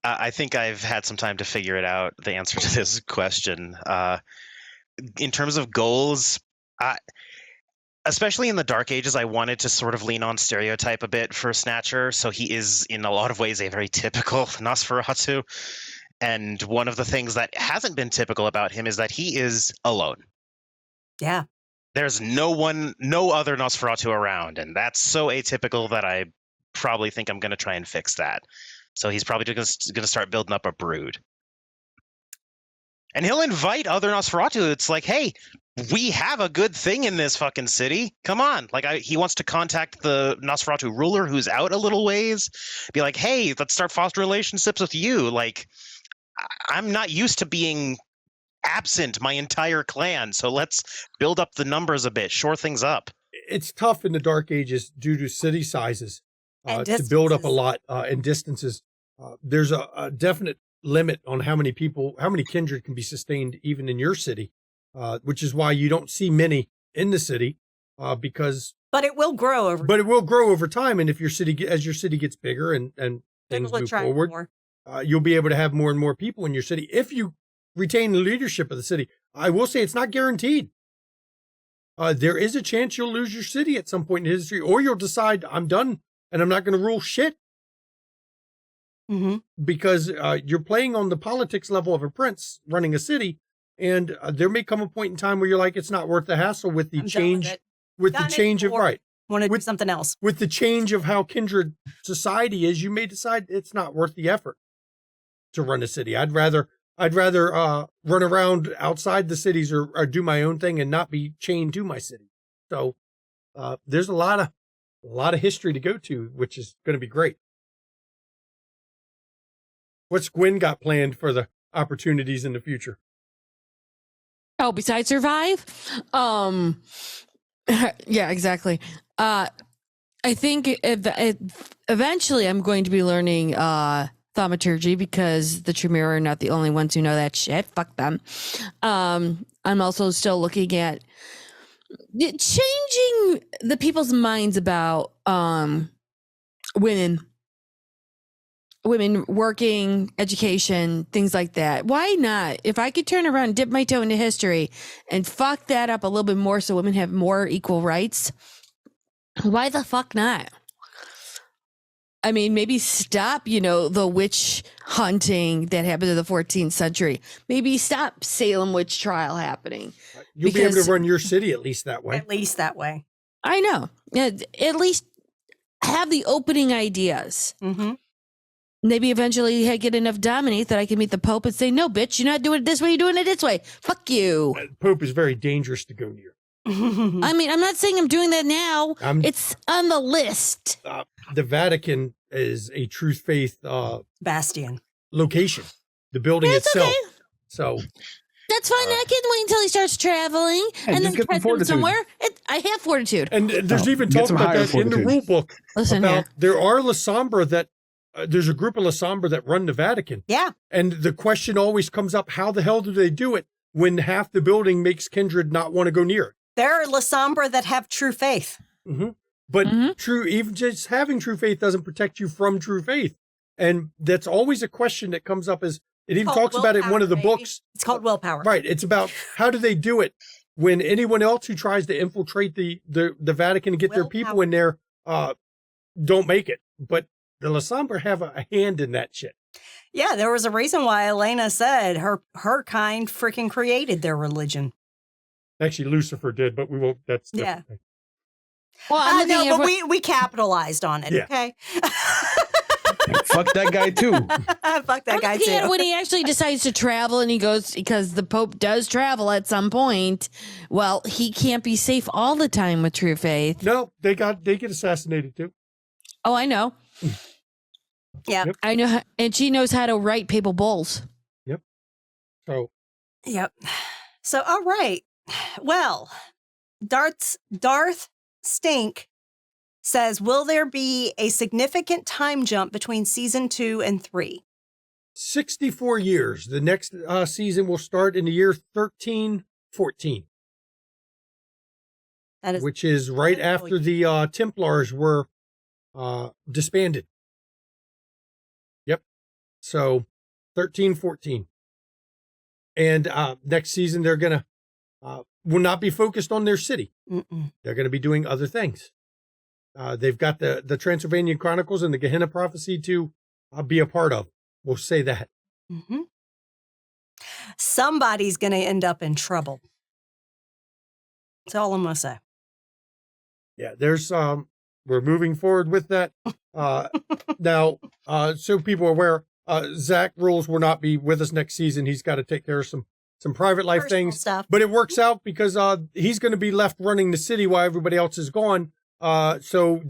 I think I've had some time to figure it out, the answer to this question. In terms of goals, especially in the Dark Ages, I wanted to sort of lean on stereotype a bit for Snatcher. So he is, in a lot of ways, a very typical Nosferatu. And one of the things that hasn't been typical about him is that he is alone. Yeah. There's no other Nosferatu around. And that's so atypical that I probably think I'm going to try and fix that. So he's probably just going to start building up a brood. And he'll invite other Nosferatu. It's like, hey, we have a good thing in this fucking city. Come on. Like, he wants to contact the Nosferatu ruler who's out a little ways. Be like, hey, let's start fostering relationships with you. Like, I'm not used to being absent my entire clan. So let's build up the numbers a bit, shore things up. It's tough in the Dark Ages due to city sizes And to build up a lot and distances. There's a definite limit on how many kindred can be sustained even in your city, which is why you don't see many in the city because. But it will grow over. But it will grow over time, and if your city gets bigger and things will move attract forward, more. You'll be able to have more and more people in your city if you retain the leadership of the city. I will say it's not guaranteed. There is a chance you'll lose your city at some point in history, or you'll decide I'm done and I'm not going to rule shit. Mm-hmm. Because you're playing on the politics level of a prince running a city, and there may come a point in time where you're like, it's not worth the hassle with the I'm done with change it. with the done it change of or right, want to do with- something else. with the change of how kindred society is, you may decide it's not worth the effort to run a city. I'd rather run around outside the cities or do my own thing and not be chained to my city. So there's a lot of history to go to, which is going to be great. What's Gwen got planned for the opportunities in the future? Oh, besides survive? Yeah, exactly. I think eventually I'm going to be learning thaumaturgy because the Tremere are not the only ones who know that shit. Fuck them. I'm also still looking at changing the people's minds about women working, education, things like that. Why not? If I could turn around and dip my toe into history and fuck that up a little bit more so women have more equal rights, why the fuck not? I mean, maybe stop, the witch hunting that happened in the 14th century. Maybe stop Salem witch trial happening. You'll be able to run your city at least that way. At least that way. I know. At least have the opening ideas. Mm-hmm. Maybe eventually I get enough dominate that I can meet the Pope and say, no, bitch, you're not doing it this way, you're doing it this way. Fuck you. Pope is very dangerous to go near. I mean, I'm not saying I'm doing that now. It's on the list. The Vatican is a true faith Bastion location, the building itself. Okay. So that's fine. I can wait until he starts traveling and then just get some catch him fortitude. somewhere. I have fortitude. and there's even get talk some about higher that in the fortitude. rule book. Listen about here. there are La Sombra that there's a group of La Sombra that run the Vatican. Yeah. And the question always comes up, how the hell do they do it when half the building makes kindred not want to go near it? There are La Sombra that have true faith. Mm-hmm. But even just having true faith doesn't protect you from true faith. And that's always a question that comes up as it even talks about it in one of the books. It's called willpower. Right. It's about how do they do it when anyone else who tries to infiltrate the Vatican and get their people in there don't make it. But the La Sombra have a hand in that shit. Yeah, there was a reason why Elena said her kind freaking created their religion. Actually, Lucifer did, but we won't. That's Yeah. Well, I'm No, looking but at we capitalized on it. Yeah. Okay. Fuck that guy too. Fuck that guy looking at too. when he actually decides to travel and he goes because the Pope does travel at some point. Well, he can't be safe all the time with true faith. No, they get assassinated too. Oh, I know. Yeah. Yep. I know. And she knows how to write papal bulls. Yep. So Yep. So all right. Well, Darth Stink says, will there be a significant time jump between season 2 and 3? 64 years. The next season will start in the year 1314, That is which is right after the Templars were disbanded. Yep. So 1314. And next season, they're going to will not be focused on their city. Mm-mm. They're going to be doing other things. They've got the Transylvanian Chronicles and the Gehenna Prophecy to be a part of. We'll say that. Mm-hmm. Somebody's going to end up in trouble. That's all I'm going to say. Yeah, there's we're moving forward with that. Now, so people are aware, Zach Rules will not be with us next season. He's got to take care of some private life Personal things. stuff. But it works out because he's going to be left running the city while everybody else is gone. So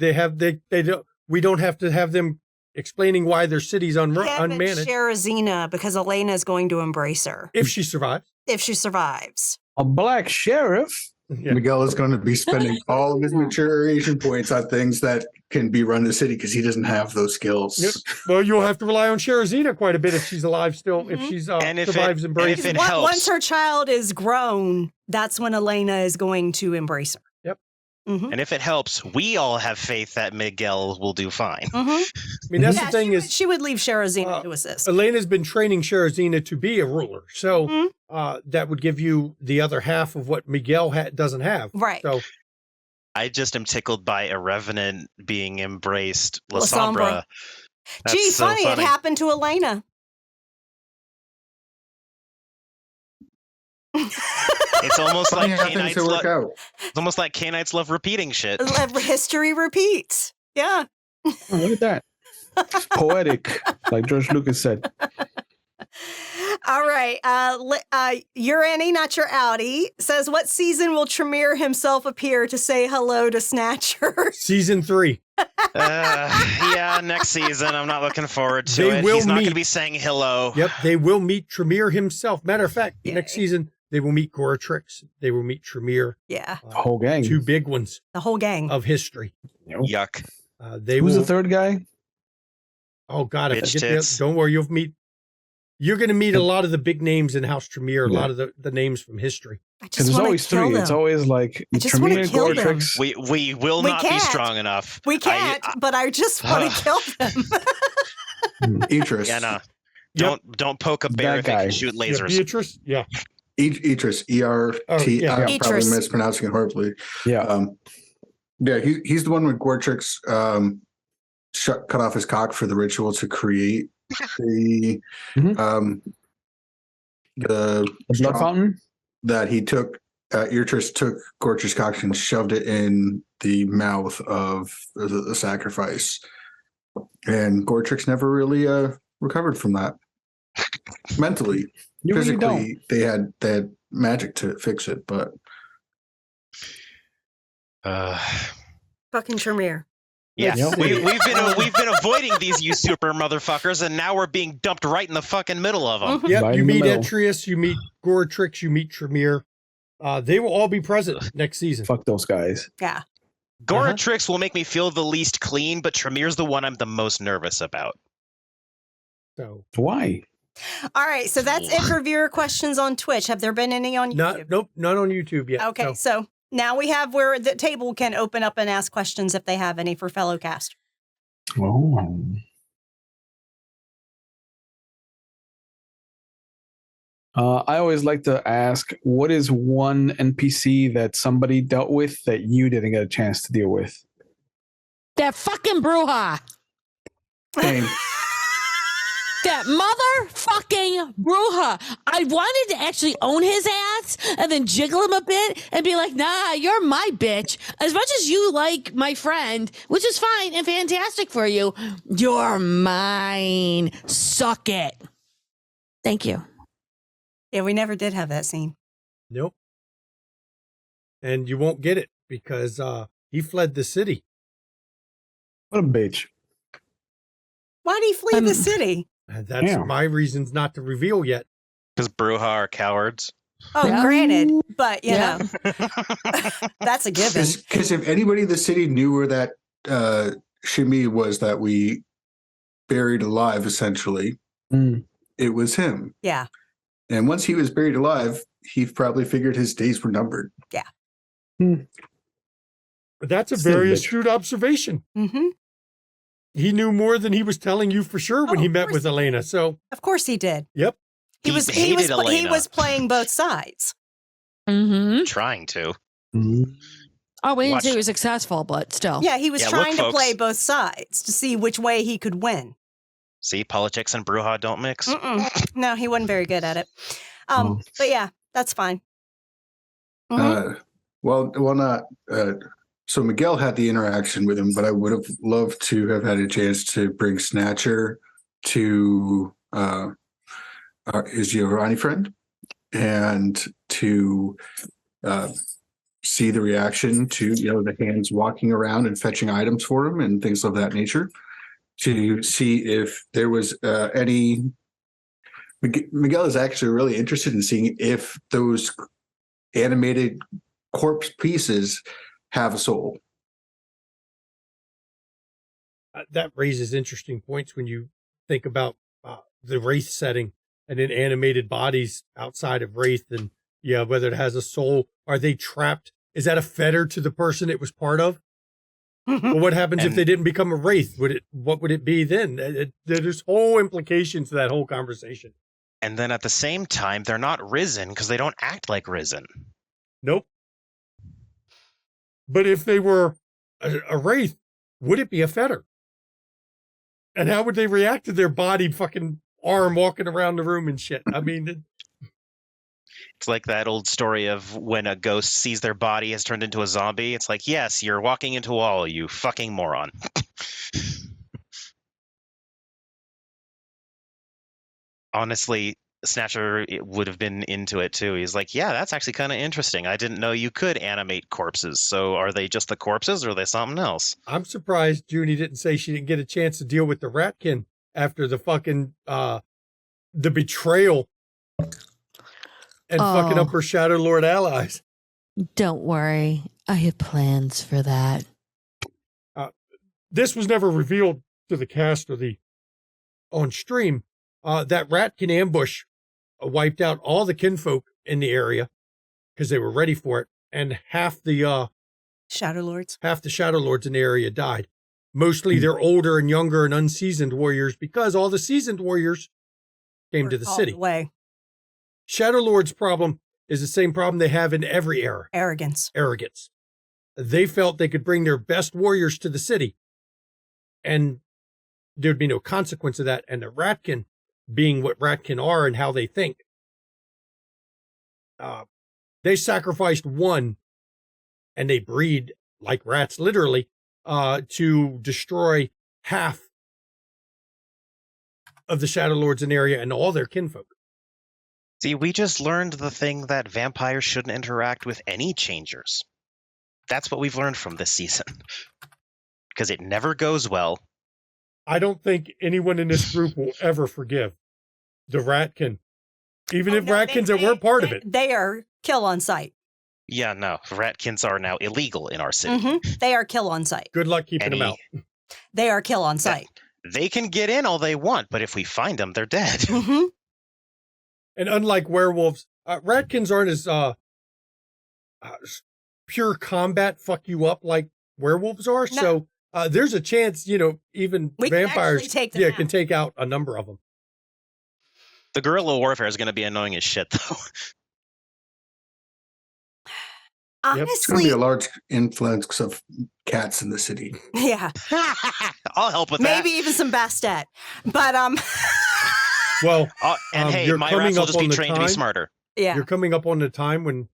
we don't have to have them explaining why their city's unmanaged. Sherazina, because Elena is going to embrace her If she survives. if she survives. A black sheriff? Yeah. Miguel is going to be spending all of his maturation points on things that can be run the city because he doesn't have those skills. Yep. Well, you'll have to rely on Sherazina quite a bit if she's alive still, if she's And if survives it- embrace. and if it helps. Once her child is grown, that's when Elena is going to embrace her. Yep. Mm-hmm. And if it helps, we all have faith that Miguel will do fine. Mm-hmm. I mean, that's Yeah, the thing is, she would leave Sherazina to assist. Elena's been training Sherazina to be a ruler. So Mhm. that would give you the other half of what Miguel doesn't have. Right. So I just am tickled by a revenant being embraced. La La Sombra. Sombra. That's Gee, so funny, it happened to Elena. It's almost like Funny how things will work out. It's almost like Canaanites love repeating shit. History repeats. Yeah. Oh, look at that. It's poetic, like George Lucas said. All right. Your Annie, not your Outie, says, what season will Tremere himself appear to say hello to Snatcher? Season 3. Yeah, next season. I'm not looking forward to They it. will He's not going meet. to be saying hello. Yep, they will meet Tremere himself. Matter of fact, next season, they will meet Goratrix. They will meet Tremere. Yeah. The whole gang. Two big ones The whole gang. of history. Yuck. They Who's will, the third guy? Oh, God, I Bitch forget tits. don't worry, you're going to meet a lot of the big names in House Tremere, a lot of the names from history. I Because just there's want always to kill three. them. It's always like I just wanna Tremere, kill them. Goratrix. We will We not be can't. strong enough. We can't, but I just want to kill them. Idris. Yeah, no. Don't poke a bear That if it guy. can shoot Yeah, lasers. Beatrice? Yeah. Idris. ERT. Oh, yeah. I'm probably Idris. mispronouncing it horribly. Yeah. Yeah, he's the one with Gortrix cut off his cock for the ritual to create the Mhm. the The blood fountain? that he took. Eartris took Gortrix cock and shoved it in the mouth of the sacrifice, and Gortrix never really recovered from that. Mentally, You really physically, don't. they had magic to fix it, but Fucking Tremere. Yeah, Yep. we've been avoiding these you super motherfuckers, and now we're being dumped right in the fucking middle of them. Mhm. Yep, Right you in the meet middle. Etrius, you meet Goratrix, you meet Tremere. They will all be present next season. Fuck those guys. Yeah. Goratrix will make me feel the least clean, but Tremere's the one I'm the most nervous about. So Why? All right. So that's it for viewer questions on Twitch. Have there been any on YouTube? not on YouTube yet. Okay. No. So now we have where the table can open up and ask questions if they have any for fellow cast. Oh. I always like to ask, what is one NPC that somebody dealt with that you didn't get a chance to deal with? That fucking Bruja. Same. That motherfucking Bruja. I wanted to actually own his ass and then jiggle him a bit and be like, nah, you're my bitch. As much as you like my friend, which is fine and fantastic for you, you're mine. Suck it. Thank you. Yeah, we never did have that scene. Nope. And you won't get it because he fled the city. What a bitch. Why'd he flee the city? And that's Yeah. my reasons not to reveal yet. Because Bruja are cowards. Oh, Yeah. granted, but you Yeah. know, that's a given. Because if anybody in the city knew where that shimmy was that we buried alive, essentially, Mm. it was him. Yeah. And once he was buried alive, he probably figured his days were numbered. But that's a Still very bitch. astute observation. Mm-hmm. He knew more than he was telling you for sure when Oh, he of met course. with Elena. So, Of course he did. yep. He He was hated Elena. playing both sides. Mm-hmm. Trying to. Mm. Oh, we didn't Watch- say he was successful, but still. Yeah, he was Yeah, trying look, to play folks. both sides to see which way he could win. See, politics and Bruja don't mix. Mm-mm. No, he wasn't very good at it. Oh. But yeah, that's fine. Mhm. Well, not. So Miguel had the interaction with him, but I would have loved to have had a chance to bring Snatcher to his Giovanni friend and to see the reaction to, the hands walking around and fetching items for him and things of that nature, to see if there was any. Miguel is actually really interested in seeing if those animated corpse pieces have a soul. That raises interesting points when you think about the Wraith setting and in animated bodies outside of Wraith, and whether it has a soul. Are they trapped? Is that a fetter to the person it was part of? Well, what happens if And- they didn't become a Wraith? What would it be then? There's whole implications to that whole conversation. And then at the same time, they're not risen because they don't act like risen. Nope. But if they were a Wraith, would it be a fetter? And how would they react to their body fucking arm walking around the room and shit? I mean, It's like that old story of when a ghost sees their body has turned into a zombie. It's like, yes, you're walking into a wall, you fucking moron. Honestly, Snatcher would have been into it too. He's like, yeah, that's actually kind of interesting. I didn't know you could animate corpses. So are they just the corpses or are they something else? I'm surprised Junie didn't say she didn't get a chance to deal with the Ratkin after the fucking the betrayal and fucking up her Shadow Lord allies. Don't worry. I have plans for that. This was never revealed to the cast or the on stream. That Ratkin ambush wiped out all the kinfolk in the area because they were ready for it, and half the Shadow Lords. Half the Shadow Lords in the area died. Mostly they're older and younger and unseasoned warriors because all the seasoned warriors came to the city. Way. Shadow Lord's problem is the same problem they have in every era. Arrogance. They felt they could bring their best warriors to the city and there'd be no consequence of that. And the Ratkin, being what Ratkin are and how they think, they sacrificed one and they breed like rats, literally, to destroy half of the Shadow Lords in the area and all their kinfolk. See, we just learned the thing that vampires shouldn't interact with any changers. That's what we've learned from this season. Because it never goes well. I don't think anyone in this group will ever forgive the Ratkin. Even if Ratkins that weren't part of it. They are kill on sight. Yeah, no. Ratkins are now illegal in our city. Mm-hmm. They are kill on sight. Good luck keeping them out. They are kill on sight. They can get in all they want, but if we find them, they're dead. Mm-hmm. And unlike werewolves, Ratkins aren't as pure combat fuck you up like werewolves are. No. So there's a chance, even vampires can take out a number of them. The guerrilla warfare is going to be annoying as shit, though. Honestly, it's going to be a large influx of cats in the city. Yeah. I'll help with that. Maybe even some Bastet. But well, and hey, my rats will just be trained to be smarter. Yeah. You're coming up on the time when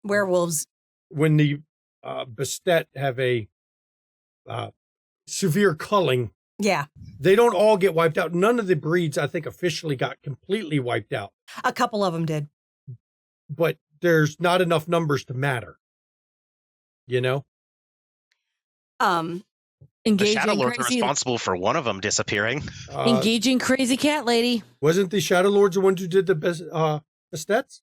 werewolves, when the Bastet have a severe culling. Yeah. They don't all get wiped out. None of the breeds, I think, officially got completely wiped out. A couple of them did. But there's not enough numbers to matter. The Shadow Lords are responsible for one of them disappearing. Engaging crazy cat lady. Wasn't the Shadow Lords the ones who did the Bastets?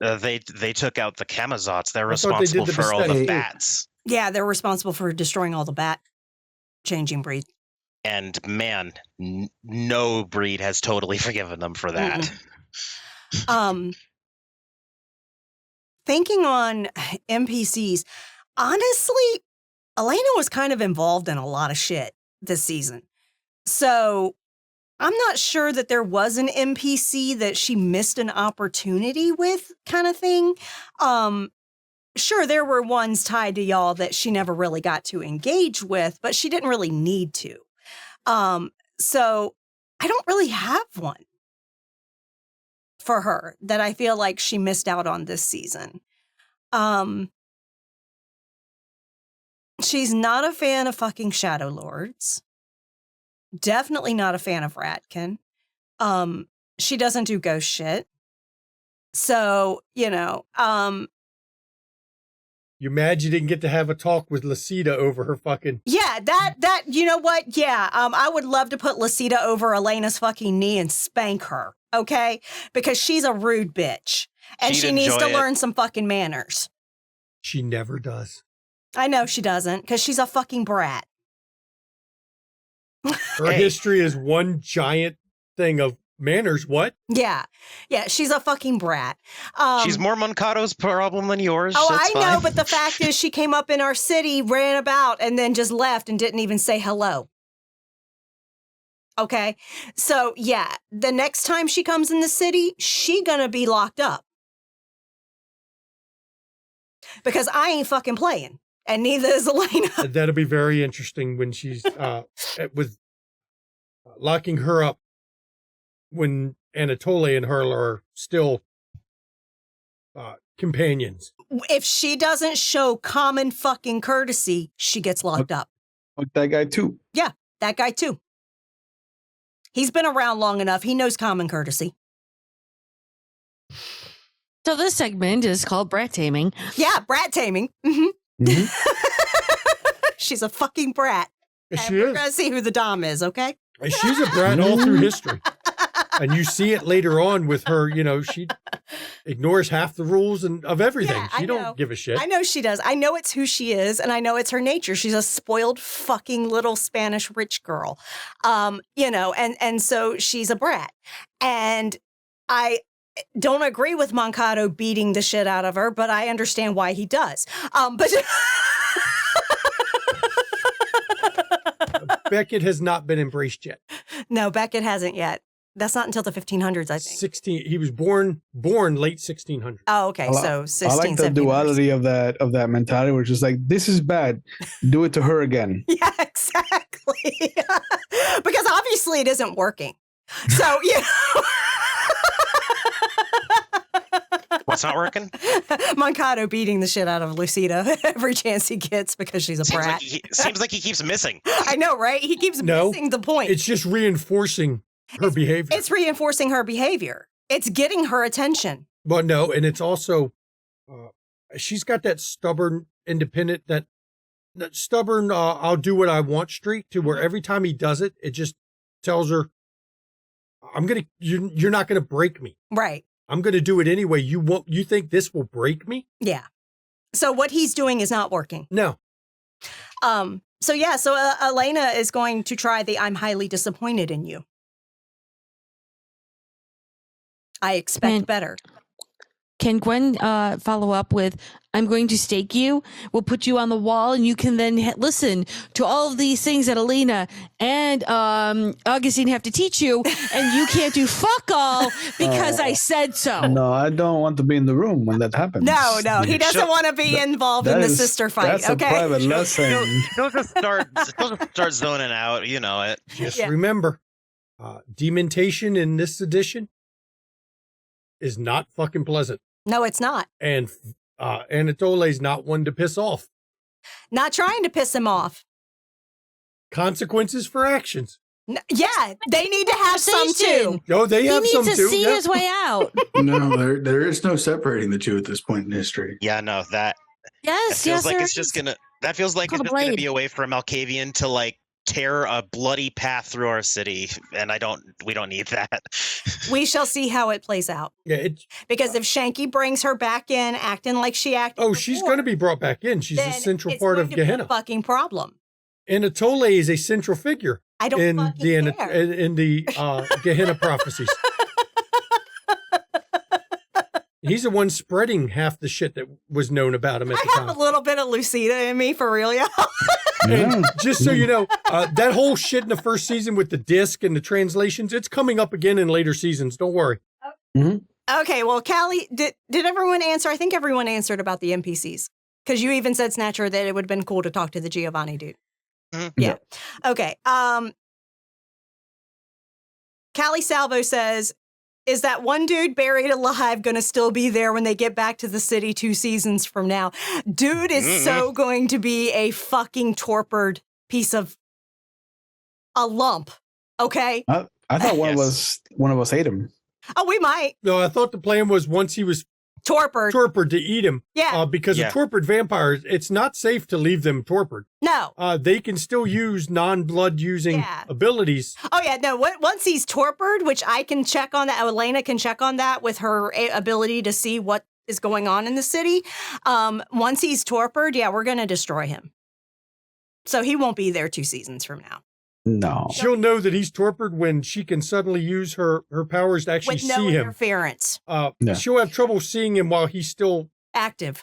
They took out the Kamazots. They're responsible for all the bats. Yeah, they're responsible for destroying all the bat changing breeds. And man, no breed has totally forgiven them for that. Thinking on NPCs, honestly, Elena was kind of involved in a lot of shit this season. So I'm not sure that there was an NPC that she missed an opportunity with, kind of thing. Sure, there were ones tied to y'all that she never really got to engage with, but she didn't really need to. So I don't really have one for her that I feel like she missed out on this season. She's not a fan of fucking Shadow Lords. Definitely not a fan of Ratkin. She doesn't do ghost shit. So, You mad you didn't get to have a talk with Lacita over her fucking... Yeah, that, you know what? Yeah, I would love to put Lacita over Elena's fucking knee and spank her, okay? Because she's a rude bitch. And she needs to learn some fucking manners. She never does. I know she doesn't, because she's a fucking brat. Her history is one giant thing of manners, what? Yeah, she's a fucking brat. She's more Moncato's problem than yours. Oh, I know, but the fact is she came up in our city, ran about, and then just left and didn't even say hello. Okay? So, yeah, the next time she comes in the city, she gonna be locked up. Because I ain't fucking playing, and neither is Elena. That'll be very interesting when she's with locking her up when Anatole and her are still companions. If she doesn't show common fucking courtesy, she gets locked up. Like that guy too. Yeah, that guy too. He's been around long enough. He knows common courtesy. So this segment is called brat taming. Yeah, brat taming. Mm-hmm. She's a fucking brat. Yes, And she we're is. going to see who the dom is, okay? And she's a brat all through history. And you see it later on with her, she ignores half the rules of everything. Yeah, She I don't know. give a shit. I know she does. I know it's who she is, and I know it's her nature. She's a spoiled fucking little Spanish rich girl. And so she's a brat. And I don't agree with Moncado beating the shit out of her, but I understand why he does. But Beckett has not been embraced yet. no, Beckett hasn't yet. That's not until the 1500s, I think. 16. He was born late 1600s. Oh, okay. So 16, I like the 17 years. duality of that mentality, which is like, this is bad. Do it to her again. Yeah, exactly. Because obviously it isn't working. So, What's not working? Moncado beating the shit out of Lucida every chance he gets because she's a brat. Seems like he keeps missing. I know, right? He keeps missing the point. It's just reinforcing her behavior. It's reinforcing her behavior. It's getting her attention. Well, no, and it's also, she's got that stubborn, independent, that stubborn, I'll do what I want streak to where every time he does it, it just tells her, you're not going to break me. Right. I'm going to do it anyway. You think this will break me? Yeah. So what he's doing is not working. No. So Elena is going to try the I'm highly disappointed in you. I expect better. Can Gwen follow up with, I'm going to stake you, we'll put you on the wall, and you can then listen to all of these things that Alina and Augustine have to teach you, and you can't do fuck all because I said so. No, I don't want to be in the room when that happens. No, he doesn't want to be involved in the sister fight. That's Okay. a private lesson. He'll just start zoning out. You know it. Just remember, dementation in this edition is not fucking pleasant. No, it's not. And Anatole's not one to piss off. Not trying to piss him off. Consequences for actions. Yeah, they need to have some too. Oh, they have some too. He needs to see Yep. his way out. No, there is no separating the two at this point in history. Yeah, no, that Yes, feels like there it's just is. gonna. That feels like Called it's a just gonna blade. be a way for Malkavian to like tear a bloody path through our city, and we don't need that. We shall see how it plays out. Yeah, Because if Shanky brings her back in, acting like she acted, she's going to be brought back in. She's a then central it's part going of to be a Gehenna. fucking problem. Anatole is a central figure I don't in fucking the care. in the Gehenna prophecies. He's the one spreading half the shit that was known about him at the I have a time. little bit of Lucida in me, for real, y'all. And just so you know, that whole shit in the first season with the disc and the translations, it's coming up again in later seasons. Don't worry. Okay, well, Callie, did everyone answer? I think everyone answered about the NPCs. Because you even said, Snatcher, that it would have been cool to talk to the Giovanni dude. Mm-hmm. Yeah. Okay. Callie Salvo says, is that one dude buried alive going to still be there when they get back to the city 2 seasons from now? Dude is so going to be a fucking torpid piece of a lump. Okay. I thought one of us ate him. Oh, we might. No, I thought the plan was once he was Torpid. torpid to eat him. Yeah. Because of torpid vampires, it's not safe to leave them torpid. No. They can still use non-blood using abilities. Oh, yeah. No, once he's torpid, which I can check on that, Elena can check on that with her ability to see what is going on in the city. Once he's torpid, we're going to destroy him. So he won't be there 2 seasons from now. No. She'll know that he's torpid when she can suddenly use her powers to actually With no see him. interference. She'll have trouble seeing him while he's still active.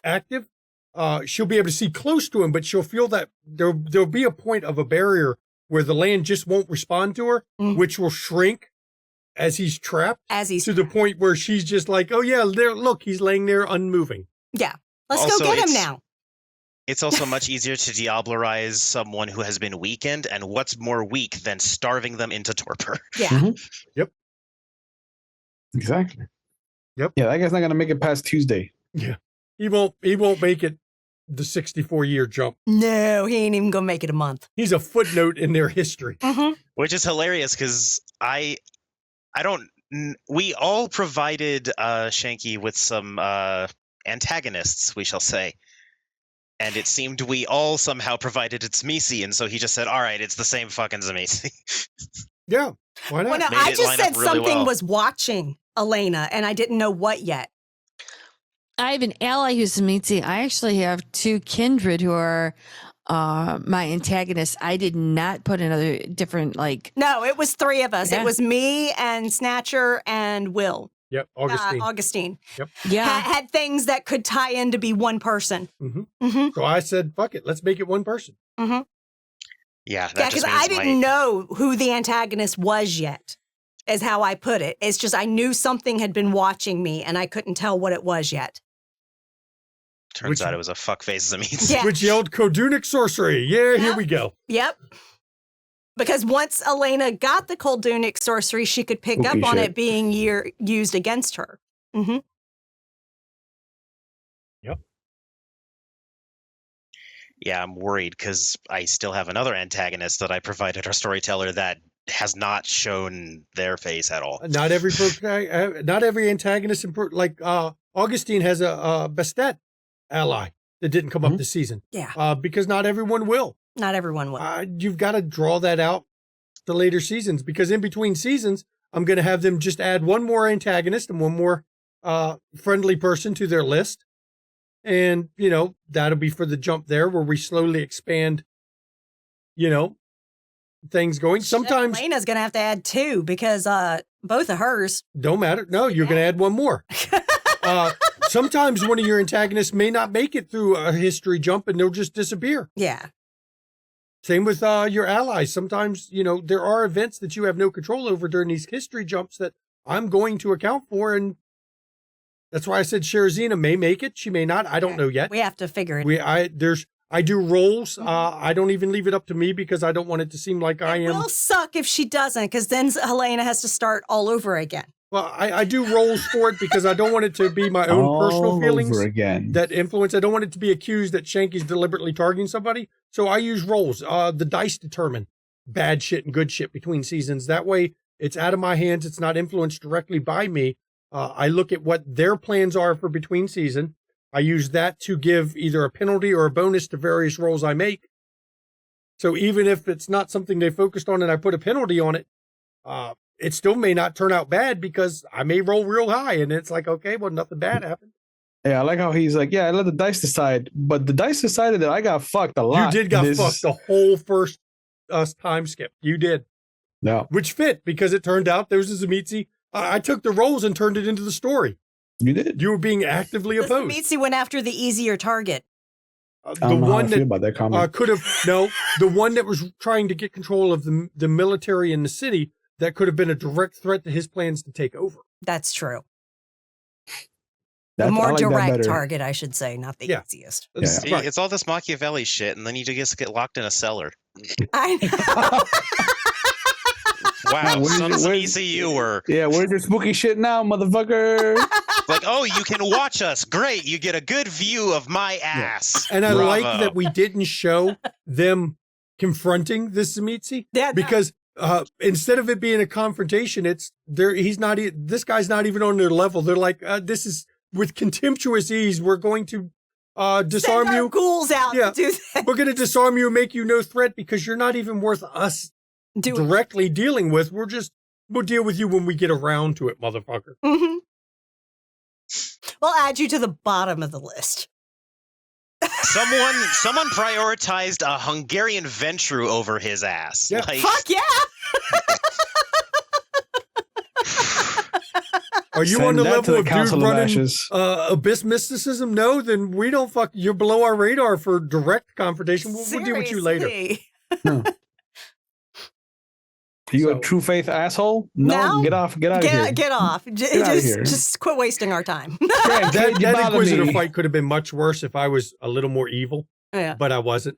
She'll be able to see close to him, but she'll feel that there'll be a point of a barrier where the land just won't respond to her, which will shrink as he's trapped. The point where she's just like, oh yeah, there, look, he's laying there unmoving. Yeah. Let's Also, go get him now. It's also much easier to diablerize someone who has been weakened, and what's more weak than starving them into torpor? Yeah. Yep. Exactly. Yep. Yeah, that guy's not gonna make it past Tuesday. Yeah. He won't make it the 64-year jump. No, he ain't even gonna make it a month. He's a footnote in their history. Mm-hmm. Which is hilarious because I don't. We all provided Shanky with some antagonists, we shall say, and it seemed we all somehow provided it Zamisi, and so he just said, "All right, it's the same fucking Zamisi." Yeah. Why not? Well, no, Made I it just line up said really something well. was watching Elena, and I didn't know what yet. I have an ally who's Mitzi. I actually have two kindred who are my antagonists. I did not put another different like. No, it was three of us. Yeah. It was me and Snatcher and Will. Yep. Augustine. Augustine. Yeah, Had things that could tie in to be one person. hmm Mm-hmm. So I said, fuck it. Let's make it one person. Mm-hmm. Yeah, that Yeah, just because means I didn't know who the antagonist was yet, is how I put it. It's just I knew something had been watching me, and I couldn't tell what it was yet. Turns out it was a fuckface Zamisi. Yeah. Which yelled Kodunic sorcery. Yeah, here we go. Yep. Because once Elena got the Koldunic sorcery, she could pick Spooky up on shit. it being used against her. Mm-hmm. Yeah, I'm worried because I still have another antagonist that I provided our storyteller that has not shown their face at all. Not every antagonist, like Augustine has a Bastet ally that didn't come up this season. Yeah. Because not everyone will. Not everyone will. You've got to draw that out to later seasons, because in between seasons, I'm going to have them just add one more antagonist and one more friendly person to their list. And, that'll be for the jump there where we slowly expand, things going. Sometimes Elena's going to have to add two because both of hers. don't matter. No, you're going to add one more. Sometimes one of your antagonists may not make it through a history jump and they'll just disappear. Yeah. Same with your allies. Sometimes, there are events that you have no control over during these history jumps that I'm going to account for. And that's why I said Sherazina may make it. She may not. I don't know yet. We have to figure it out. I do rolls. I don't even leave it up to me because I don't want it to seem like I It am. will suck if she doesn't, because then Helena has to start all over again. Well, I do rolls for it because I don't want it to be my own personal feelings over again. that influence. I don't want it to be accused that Shanky's deliberately targeting somebody. So I use rolls. The dice determine bad shit and good shit between seasons. That way it's out of my hands. It's not influenced directly by me. I look at what their plans are for between season. I use that to give either a penalty or a bonus to various rolls I make. So even if it's not something they focused on and I put a penalty on it, it still may not turn out bad because I may roll real high and it's like, okay, well, nothing bad happened. Yeah, I like how he's like, yeah, I let the dice decide, but the dice decided that I got fucked a lot. You did got fucked the whole first time skip. You did. Yeah. Which fit because it turned out there was a Zamitzi. I took the rolls and turned it into the story. You did. You were being actively opposed. Mitzi went after the easier target. I The don't know how I one feel that about that comment. the one that was trying to get control of the military in the city that could have been a direct threat to his plans to take over. That's true. That- The I more like that direct better. target, I should say, not the Yeah. easiest. Yeah. See, Right. it's all this Machiavelli shit, and then you just get locked in a cellar. I know. Wow, Where's some your- where's- ECU were Yeah, where's your spooky shit now, motherfucker? like, oh, you can watch us. Great, you get a good view of my ass. And I Bravo. like that we didn't show them confronting this Zamitzi Yeah, no. because instead of it being a confrontation, it's there. This guy's not even on their level. They're like, this is with contemptuous ease. We're going to disarm Send our you. ghouls out Yeah. to do that. We're going to disarm you and make you no threat because you're not even worth us directly dealing with. We'll deal with you when we get around to it, motherfucker. Mm-hmm. We'll add you to the bottom of the list. Someone prioritized a Hungarian Ventru over his ass. Yeah. Like, Fuck yeah! Are you Send on the that to level the of dude Council of running Ashes. abyss mysticism? No, then we don't fuck. You're below our radar for direct confrontation. We'll deal with you later. Seriously. You So- a true faith asshole? No, No. get out of here. Get off. Get outta here. Just quit wasting our time. Greg, That you bother Inquisitor me. fight could have been much worse if I was a little more evil, Yeah. but I wasn't.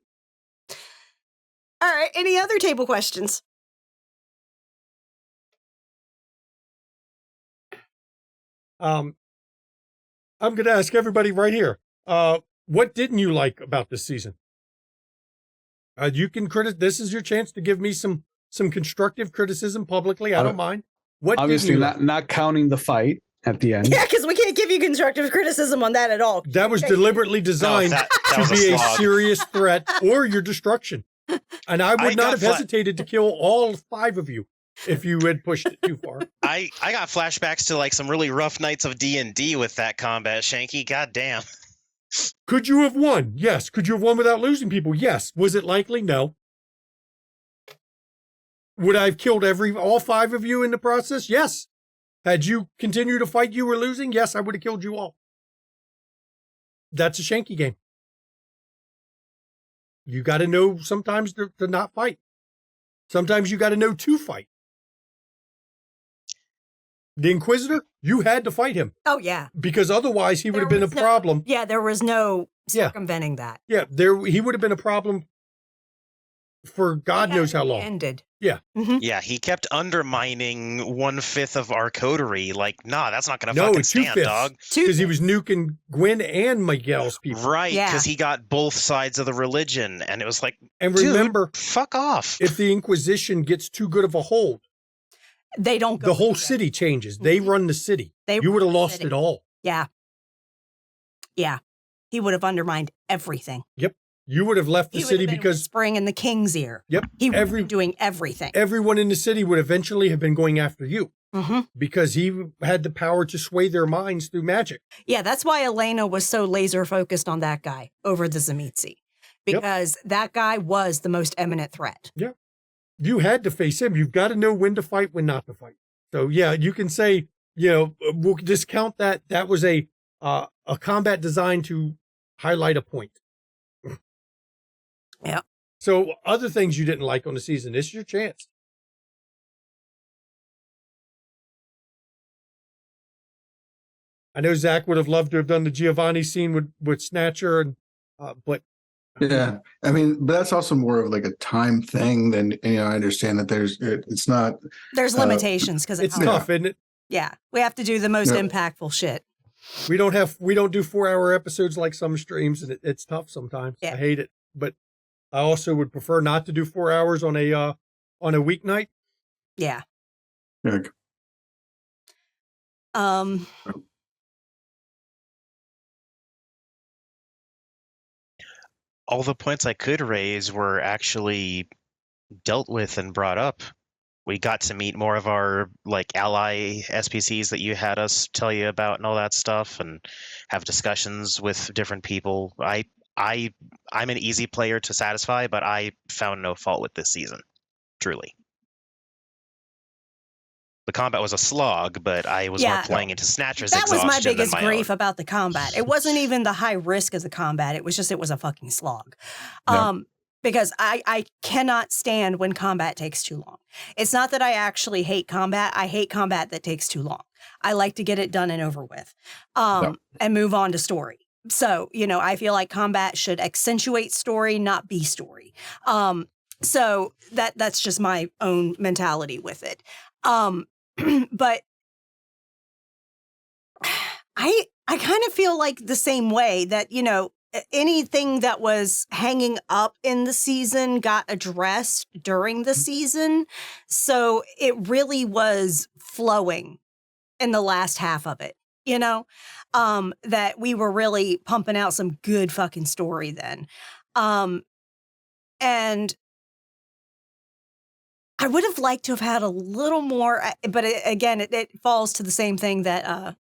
All right. Any other table questions? I'm going to ask everybody right here. What didn't you like about this season? You can this is your chance to give me some constructive criticism publicly. I don't mind. What Obviously, didn't you like? not counting the fight at the end. Yeah, because we can't give you constructive criticism on that at all. That was deliberately designed that to was a be a slog. serious threat or your destruction. And I would not have hesitated to kill all 5 of you if you had pushed it too far. I got flashbacks to like some really rough nights of D&D with that combat, Shanky. God damn. Could you have won? Yes. Could you have won without losing people? Yes. Was it likely? No. Would I have killed all 5 of you in the process? Yes. Had you continued to fight you were losing? Yes, I would have killed you all. That's a Shanky game. You got to know sometimes to not fight. Sometimes you got to know to fight. The Inquisitor, you had to fight him. Oh, yeah. Because otherwise he would have been a problem. Yeah, there was no circumventing that. Yeah, he would have been a problem for God knows how long. Ended. Yeah. Mm-hmm. Yeah, he kept undermining 1/5 of our coterie. Like, nah, that's not going to No, fucking stand, 2/5. dog. Because he was nuking Gwen and Miguel's people. Right, Yeah. because he got both sides of the religion. And it was like, And dude, remember, fuck off. if the Inquisition gets too good of a hold, They don't go the whole with it. city changes. They run the city. They You would have run the lost city. it all. Yeah. Yeah. He would have undermined everything. Yep. You would have left the He would city have been because whispering in the king's ear. Yep. He would have been doing everything. everyone in the city would eventually have been going after you Mm-hmm. because he had the power to sway their minds through magic. Yeah, that's why Elena was so laser focused on that guy over the Zemitzi. Because that guy was the most eminent threat. You had to face him. You've got to know when to fight, when not to fight. So yeah, you can say, we'll discount that. That was a combat designed to highlight a point. Yeah. So other things you didn't like on the season, this is your chance. I know Zach would have loved to have done the Giovanni scene with Snatcher, and but Yeah, I mean, but that's also more of like a time thing than, I understand that it's not. There's limitations because it's tough, isn't it? Yeah, we have to do the most Yeah. impactful shit. We don't do 4-hour episodes like some streams, and it's tough sometimes. Yeah. I hate it, but I also would prefer not to do 4 hours on a weeknight. Yeah. Like, All the points I could raise were actually dealt with and brought up. We got to meet more of our like ally SPCs that you had us tell you about and all that stuff, and have discussions with different people. I'm an easy player to satisfy, but I found no fault with this season. Truly. The combat was a slog, but I was more playing into Snatcher's that was exhaustion my biggest than my grief own. about the combat. It wasn't even the high risk of the combat. It was a fucking slog. Yeah. Because I cannot stand when combat takes too long. It's not that I actually hate combat. I hate combat that takes too long. I like to get it done and over with, and move on to story. So, I feel like combat should accentuate story, not be story. So that's just my own mentality with it. But I kind of feel like the same way that, anything that was hanging up in the season got addressed during the season. So it really was flowing in the last half of it, that we were really pumping out some good fucking story then. And I would have liked to have had a little more, but again, it falls to the same thing that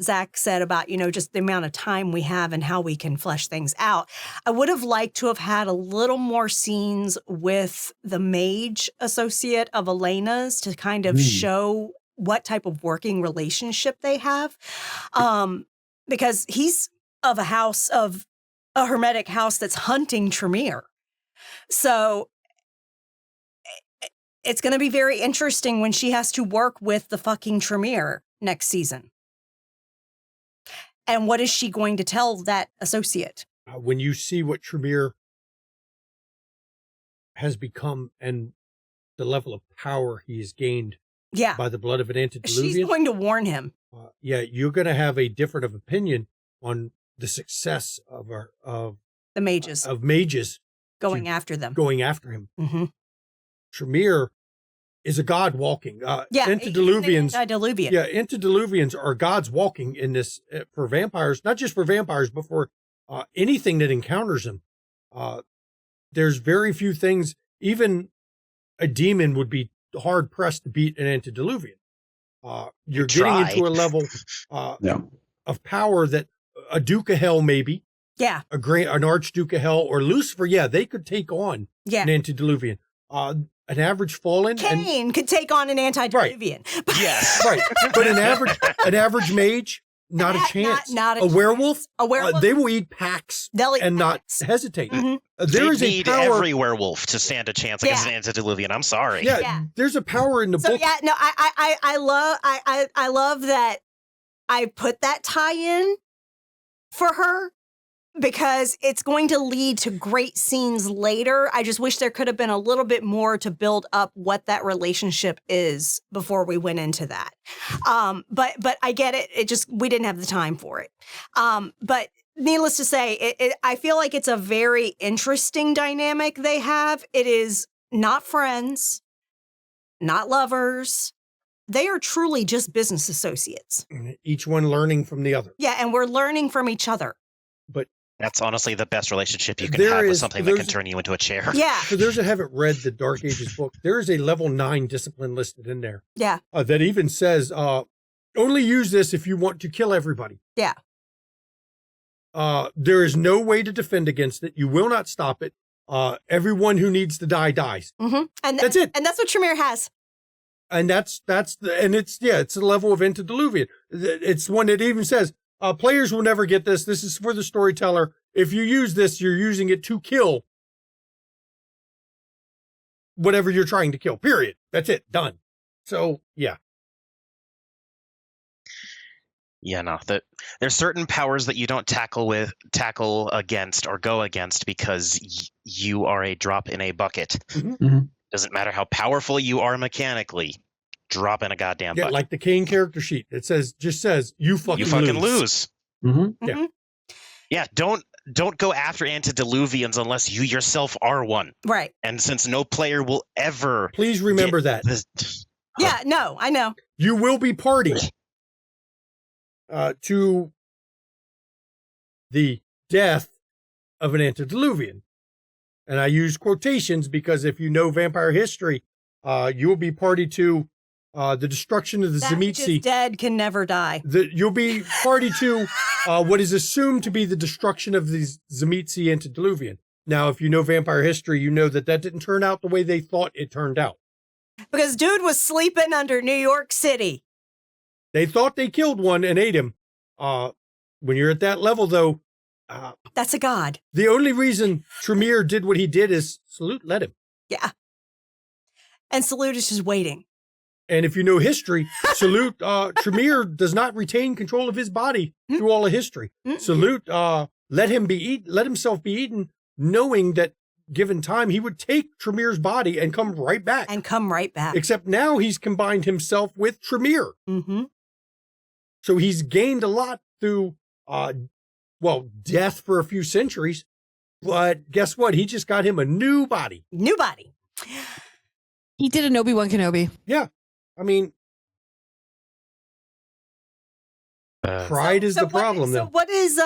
Zach said about, just the amount of time we have and how we can flesh things out. I would have liked to have had a little more scenes with the mage associate of Elena's to kind of show what type of working relationship they have. Because he's of a hermetic house that's hunting Tremere. So it's going to be very interesting when she has to work with the fucking Tremere next season. And what is she going to tell that associate? When you see what Tremere has become and the level of power he has gained Yeah. by the blood of an She's antediluvian, going to warn him. yeah, you're going to have a different of opinion on the success of The mages mages going after them. going after him. Mm-hmm. Tremere is a god walking. Yeah, Antediluvians. Antediluvian. Yeah, antediluvians are gods walking in this for vampires, not just for vampires, but for anything that encounters them. There's very few things, even a demon would be hard pressed to beat an antediluvian. You're getting into a level of power that a Duke of Hell, maybe. Yeah. An Archduke of Hell or Lucifer, yeah, they could take on an antediluvian. An average fallen. Cain could take on an antediluvian. Right. Yes. Right. But an average mage, not a chance. Not a werewolf, werewolf, they will eat packs and not hesitate. Mm-hmm. There is need a power. every werewolf to stand a chance against an antediluvian. I'm sorry. Yeah, there's a power in the book. Yeah, no, I love that I put that tie-in for her because it's going to lead to great scenes later. I just wish there could have been a little bit more to build up what that relationship is before we went into that. But I get it. We didn't have the time for it. But needless to say, I feel like it's a very interesting dynamic they have. It is not friends, not lovers. They are truly just business associates. Each one learning from the other. Yeah, and we're learning from each other. But that's honestly the best relationship you can have with something that can turn you into a chair. Yeah. For those that haven't read the Dark Ages book, there is a level 9 discipline listed in there. Yeah. That even says, only use this if you want to kill everybody. Yeah. There is no way to defend against it. You will not stop it. Everyone who needs to die dies. Mm-hmm. And that's it. And that's what Tremere has. And it's a level of antediluvian. It's one that even says, players will never get this. This is for the storyteller. If you use this, you're using it to kill whatever you're trying to kill, period. That's it. Done. So, yeah. Yeah, no. There's certain powers that you don't tackle against or go against because you are a drop in a bucket. Mm-hmm. Mm-hmm. Doesn't matter how powerful you are mechanically, drop in a goddamn bucket. Like the Kane character sheet. It says you fucking lose. Mm-hmm. Mm-hmm. Yeah, don't go after antediluvians unless you yourself are one. Right. And since no player will ever please remember that. Yeah, no, I know. You will be party to the death of an antediluvian. And I use quotations because if you know vampire history, you will be party to the destruction of the that which Tzimisce. Is dead can never die. You'll be party to what is assumed to be the destruction of the Tzimisce antediluvian. Now, if you know vampire history, you know that didn't turn out the way they thought it turned out. Because dude was sleeping under New York City. They thought they killed one and ate him. When you're at that level, though, that's a god. The only reason Tremere did what he did is Salute let him. Yeah. And Salute is just waiting. And if you know history, Salute, Tremere does not retain control of his body through all of history. Mm-hmm. Salute let himself be eaten, knowing that given time, he would take Tremere's body and come right back. Except now he's combined himself with Tremere. Mm-hmm. So he's gained a lot through, death for a few centuries. But guess what? He just got him a new body. New body. He did an Obi-Wan Kenobi. Yeah. I mean, pride is the problem, though. So what is,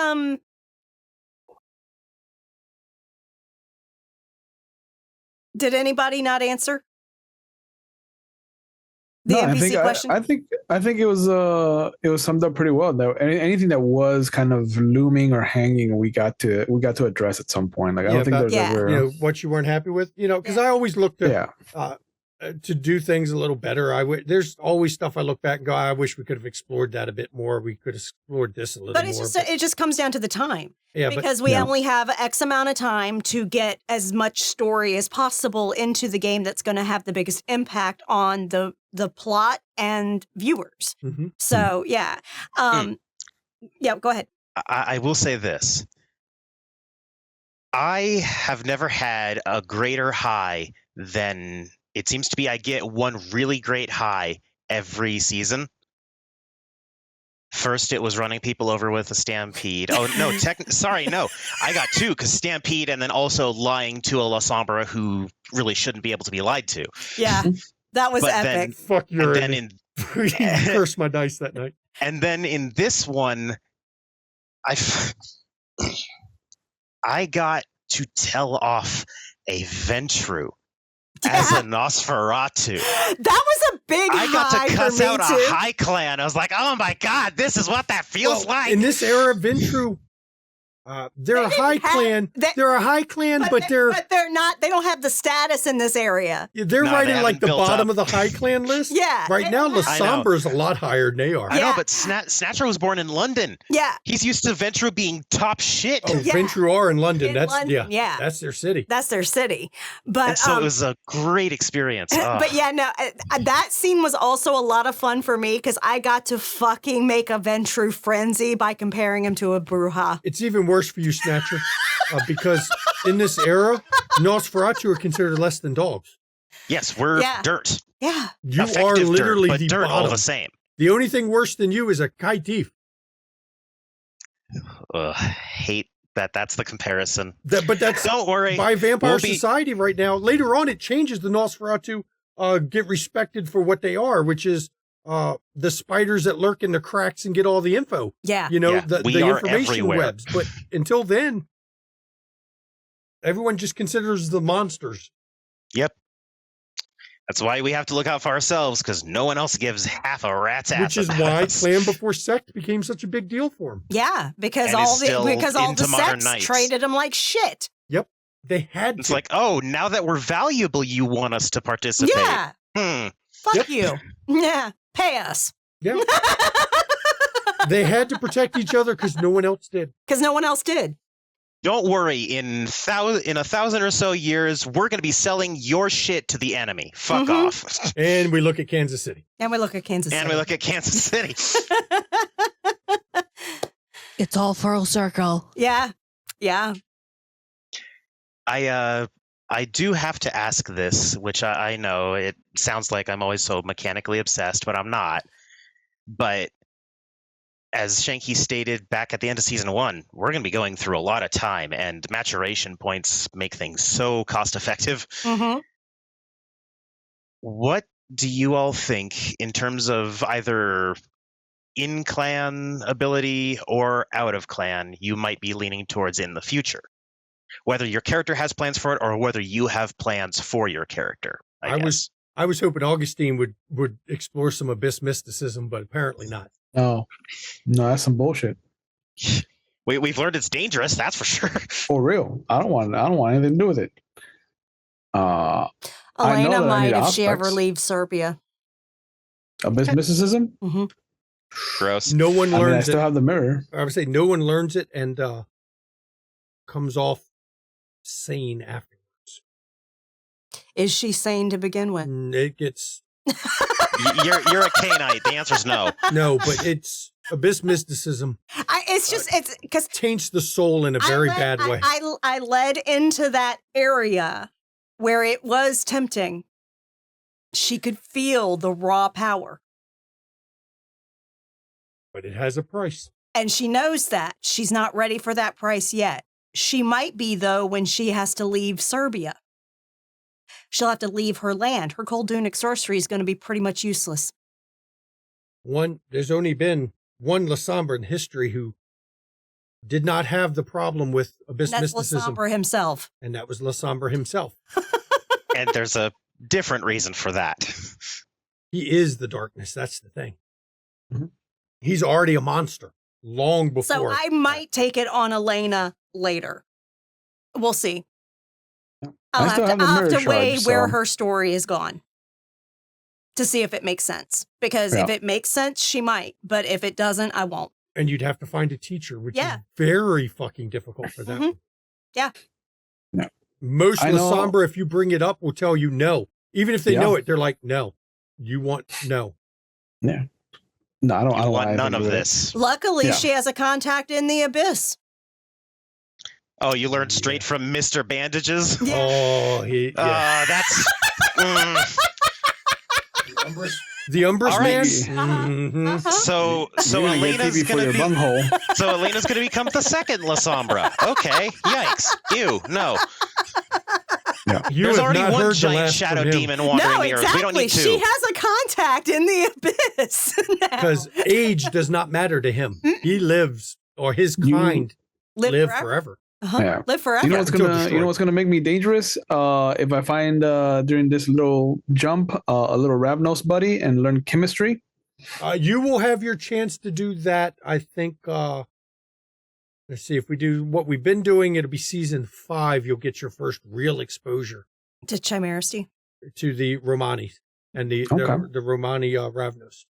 did anybody not answer? The NPC question? I think it was summed up pretty well. That anything that was kind of looming or hanging, we got to address at some point. Like I don't think there's ever what you weren't happy with. Because I always looked to do things a little better. There's always stuff I look back and go, I wish we could have explored that a bit more. We could have explored this a little more. But it just comes down to the time. Yeah, because we only have X amount of time to get as much story as possible into the game that's going to have the biggest impact on the plot and viewers. Mm-hmm. So, yeah. Yeah, go ahead. I will say this. I have never had a greater high than it seems to be. I get one really great high every season. First, it was running people over with a stampede. Oh no, no. I got 2 because stampede, and then also lying to a La Sombra who really shouldn't be able to be lied to. Yeah, that was But epic. Fuck your. And then You cursed my dice that night. And then in this one, I got to tell off a Ventru as a Nosferatu. That was a big I got high to cuss for me out too. a high clan. I was like, oh my god, this is what that feels Well, like. in this era, Ventru, they're a high clan. They're a high clan, but they're not. They don't have the status in this area. they're No, right they in like haven't the built bottom up. of the high clan list. Yeah, Right they now, don't La have- Sombra is a lot higher than they are. I know, Yeah. but Snatcher was born in London. Yeah, He's used to Ventru being top shit. Oh, Yeah. Ventru are in London. In That's London, yeah. That's their city. that's their city. But And so it was a great experience. but yeah, no, that scene was also a lot of fun for me because I got to fucking make a Ventru frenzy by comparing him to a Bruja. It's even worse for you, Snatcher, because in this era, Nosferatu are considered less than dogs. Yes, we're Yeah. dirt. Yeah, You Effective are literally dirt, but the dirt all bottom. the same. The only thing worse than you is a Kaitif. Hate that. That's the comparison. But that's Don't worry. by Vampire We'll be- Society right now. Later on, it changes. The Nosferatu get respected for what they are, which is the spiders that lurk in the cracks and get all the info. yeah. You know, Yeah, the we are information everywhere. webs. But until then, everyone just considers the monsters. Yep. That's why we have to look out for ourselves, because no one else gives half a rat's ass. Which is about why us. Clan Before Sect became such a big deal for them. Yeah, because And all is still the into modern sects nights. traded them like shit. They had It's to. like, oh, now that we're valuable, you want us to participate. Yeah, fuck Yep. you. Yeah, pay us. Yeah. They had to protect each other because no one else did. Because no one else did. Don't worry. In 1,000 or so years, we're going to be selling your shit to the enemy. Fuck Mhm. off. And we look at Kansas City. And we look at Kansas And City. we look at Kansas City. It's all full circle. Yeah, yeah. I do have to ask this, which I know it sounds like I'm always so mechanically obsessed, but I'm not. But as Shanky stated back at the end of season 1, we're going to be going through a lot of time, and maturation points make things so cost effective. Mm-hmm. What do you all think in terms of either in clan ability or out of clan you might be leaning towards in the future? Whether your character has plans for it or whether you have plans for your character. I guess. I was hoping Augustine would explore some abyss mysticism, but apparently not. No, that's some bullshit. We've learned it's dangerous, that's for sure. For real. I don't want anything to do with it. I know Elena that I might need if she ever aspects. leaves Serbia. Abyss mysticism? Mm-hmm. Gross. No one I mean, I learns still it. have the mirror. I would say no one learns it and comes off sane afterwards. Is she sane to begin with? It gets You're a Cainite. The answer's no. no, but it's abyss mysticism It's because taints the soul in a very bad way. I led into that area where it was tempting. She could feel the raw power. But it has a price. And she knows that. She's not ready for that price yet. She might be, though, when she has to leave Serbia. She'll have to leave her land. Her cold Dunic sorcery is going to be pretty much useless. There's only been one La Sombra in history who did not have the problem with abyss That's mysticism. Lasombra himself. And that was La Sombra himself. And there's a different reason for that. He is the darkness. That's the thing. Mhm. He's already a monster long before. So I might take it on Elena later. We'll see. I still have the I'll have mirror to weigh shard, where so- her story is gone to see if it makes sense. Because if Yeah. it makes sense, she might. But if it doesn't, I won't. And you'd have to find a teacher, which Yeah. is very fucking difficult for that. Mhm. one. Yeah. No. Most I La know- Sombra, if you bring it up, will tell you no. Even if they Yeah. know it, they're like, no. You want no. Yeah. No, I don't. I You don't want anything none to of do with it. this. Luckily, Yeah. she has a contact in the abyss. Oh, you learned straight from Mr. Bandages? Yeah. Oh, yeah. That's... The Umbrous All right. Man. Mhm. So You're gonna get Elena's TV for gonna your be bunghole. so Elena's gonna become the second La Sombra. Okay, yikes, ew, no. You There's have already not one heard the giant last shadow from him. demon wandering No, the earth. We don't exactly. need two. She has a contact in the abyss now. Because age does not matter to him. He lives, or his You- kind Live live forever. forever. Uh-huh. Yeah. Live forever. You know what's Until gonna destroyed. make me dangerous? If I find during this little jump a little Ravnos buddy and learn chemistry. You will have your chance to do that. I think. Let's see, if we do what we've been doing, it'll be season 5. You'll get your first real exposure To Chimeristy. to the Romani and the Romani Ravnos.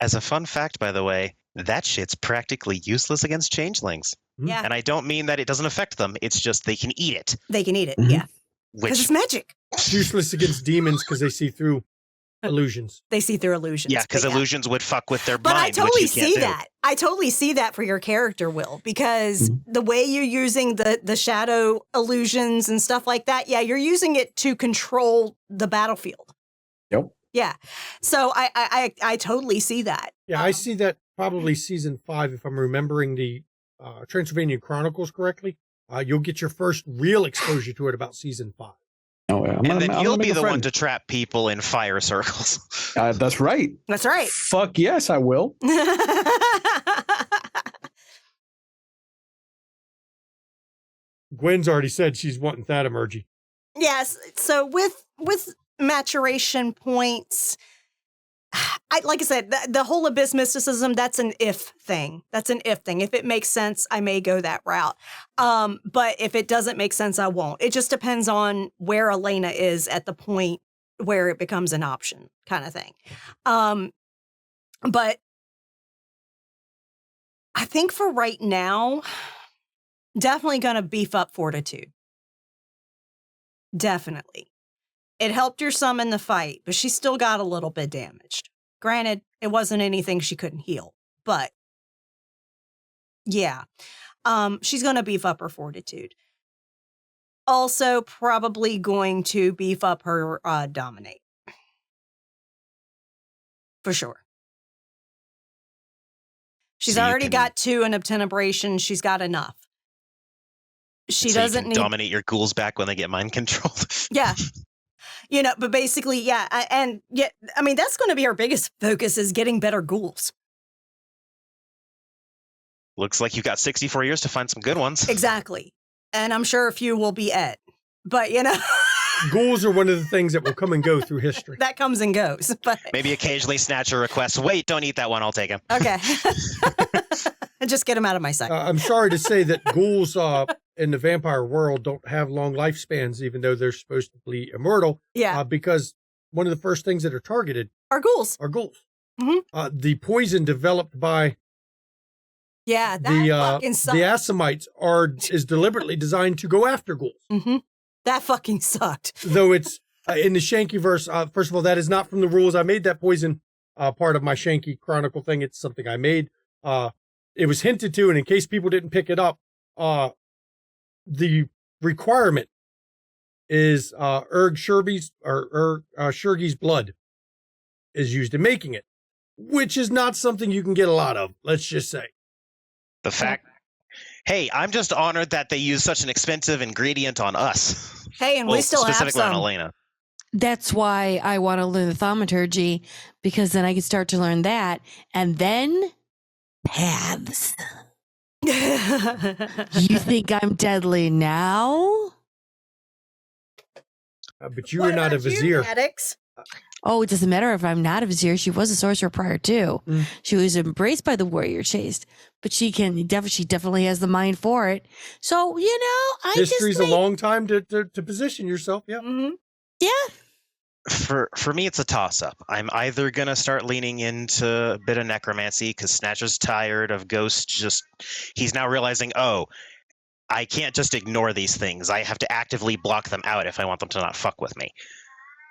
As a fun fact, by the way, that shit's practically useless against changelings. Yeah, And I don't mean that it doesn't affect them. It's just they can eat it. they can eat it. Mhm. Yeah, because Which it's magic. It's useless against demons because they see through illusions. They see through illusions. yeah, because but illusions would fuck with their But I mind. totally which you can't see do. that. I totally see that for your character, Will, because the way you're using the shadow illusions and stuff like that, yeah, you're using it to control the battlefield. Yep. Yeah. So I totally see that. Yeah, I see that probably season 5, if I'm remembering the Transylvanian Chronicles correctly. You'll get your first real exposure to it about season 5. Oh yeah. And then you'll be the one to trap people in fire circles. That's right. That's right. Fuck yes, I will. Gwen's already said she's wanting that emoji. Yes. So with maturation points, like I said, the whole abyss mysticism, that's an if thing. That's an if thing. If it makes sense, I may go that route. But if it doesn't make sense, I won't. It just depends on where Elena is at the point where it becomes an option, kind of thing. But I think for right now, definitely going to beef up fortitude. Definitely. It helped her some in the fight, but she still got a little bit damaged. Granted, it wasn't anything she couldn't heal, but yeah, she's going to beef up her fortitude. Also, probably going to beef up her dominate. For sure. She's So you already can- got 2 in obtenebration. She's got enough. She so doesn't you can need dominate your ghouls back when they get mind controlled. Yeah. You know, but basically, yeah. And yeah, I mean, that's going to be our biggest focus is getting better ghouls. Looks like you've got 64 years to find some good ones. Exactly. And I'm sure a few will be Ed. But, you know, Ghouls are one of the things that will come and go through history. that comes and goes. But Maybe occasionally snatch a request. Wait, don't eat that one. I'll take him. okay. Just get them out of my sight. I'm sorry to say that ghouls in the vampire world don't have long lifespans, even though they're supposed to be immortal, Yeah. because one of the first things that are targeted Our ghouls. are ghouls. Mhm. The poison developed by Yeah. That the fucking sucks. Assamites is deliberately designed to go after ghouls. Mm-hmm. That fucking sucked. Though it's in the Shankyverse, first of all, that is not from the rules. I made that poison part of my Shanky Chronicle thing. It's something I made. It was hinted to, and in case people didn't pick it up, the requirement is Shurgi's blood is used in making it, which is not something you can get a lot of, let's just say. The fact. Hey, I'm just honored that they use such an expensive ingredient on us. Hey, and we still have specifically on some. Elena. That's why I want to learn the thaumaturgy, because then I can start to learn that. And then paths. You think I'm deadly now? But you are not a vizier. Maddox? Oh, it doesn't matter if I'm not a vizier. She was a sorcerer prior too. Mm. She was embraced by the warrior chaste, but she definitely has the mind for it. So, you know, I History's just a long time to position yourself. Yeah. Mm-hmm. yeah. For me, it's a toss-up. I'm either going to start leaning into a bit of necromancy because Snatcher's tired of ghosts. He's now realizing, oh, I can't just ignore these things. I have to actively block them out if I want them to not fuck with me.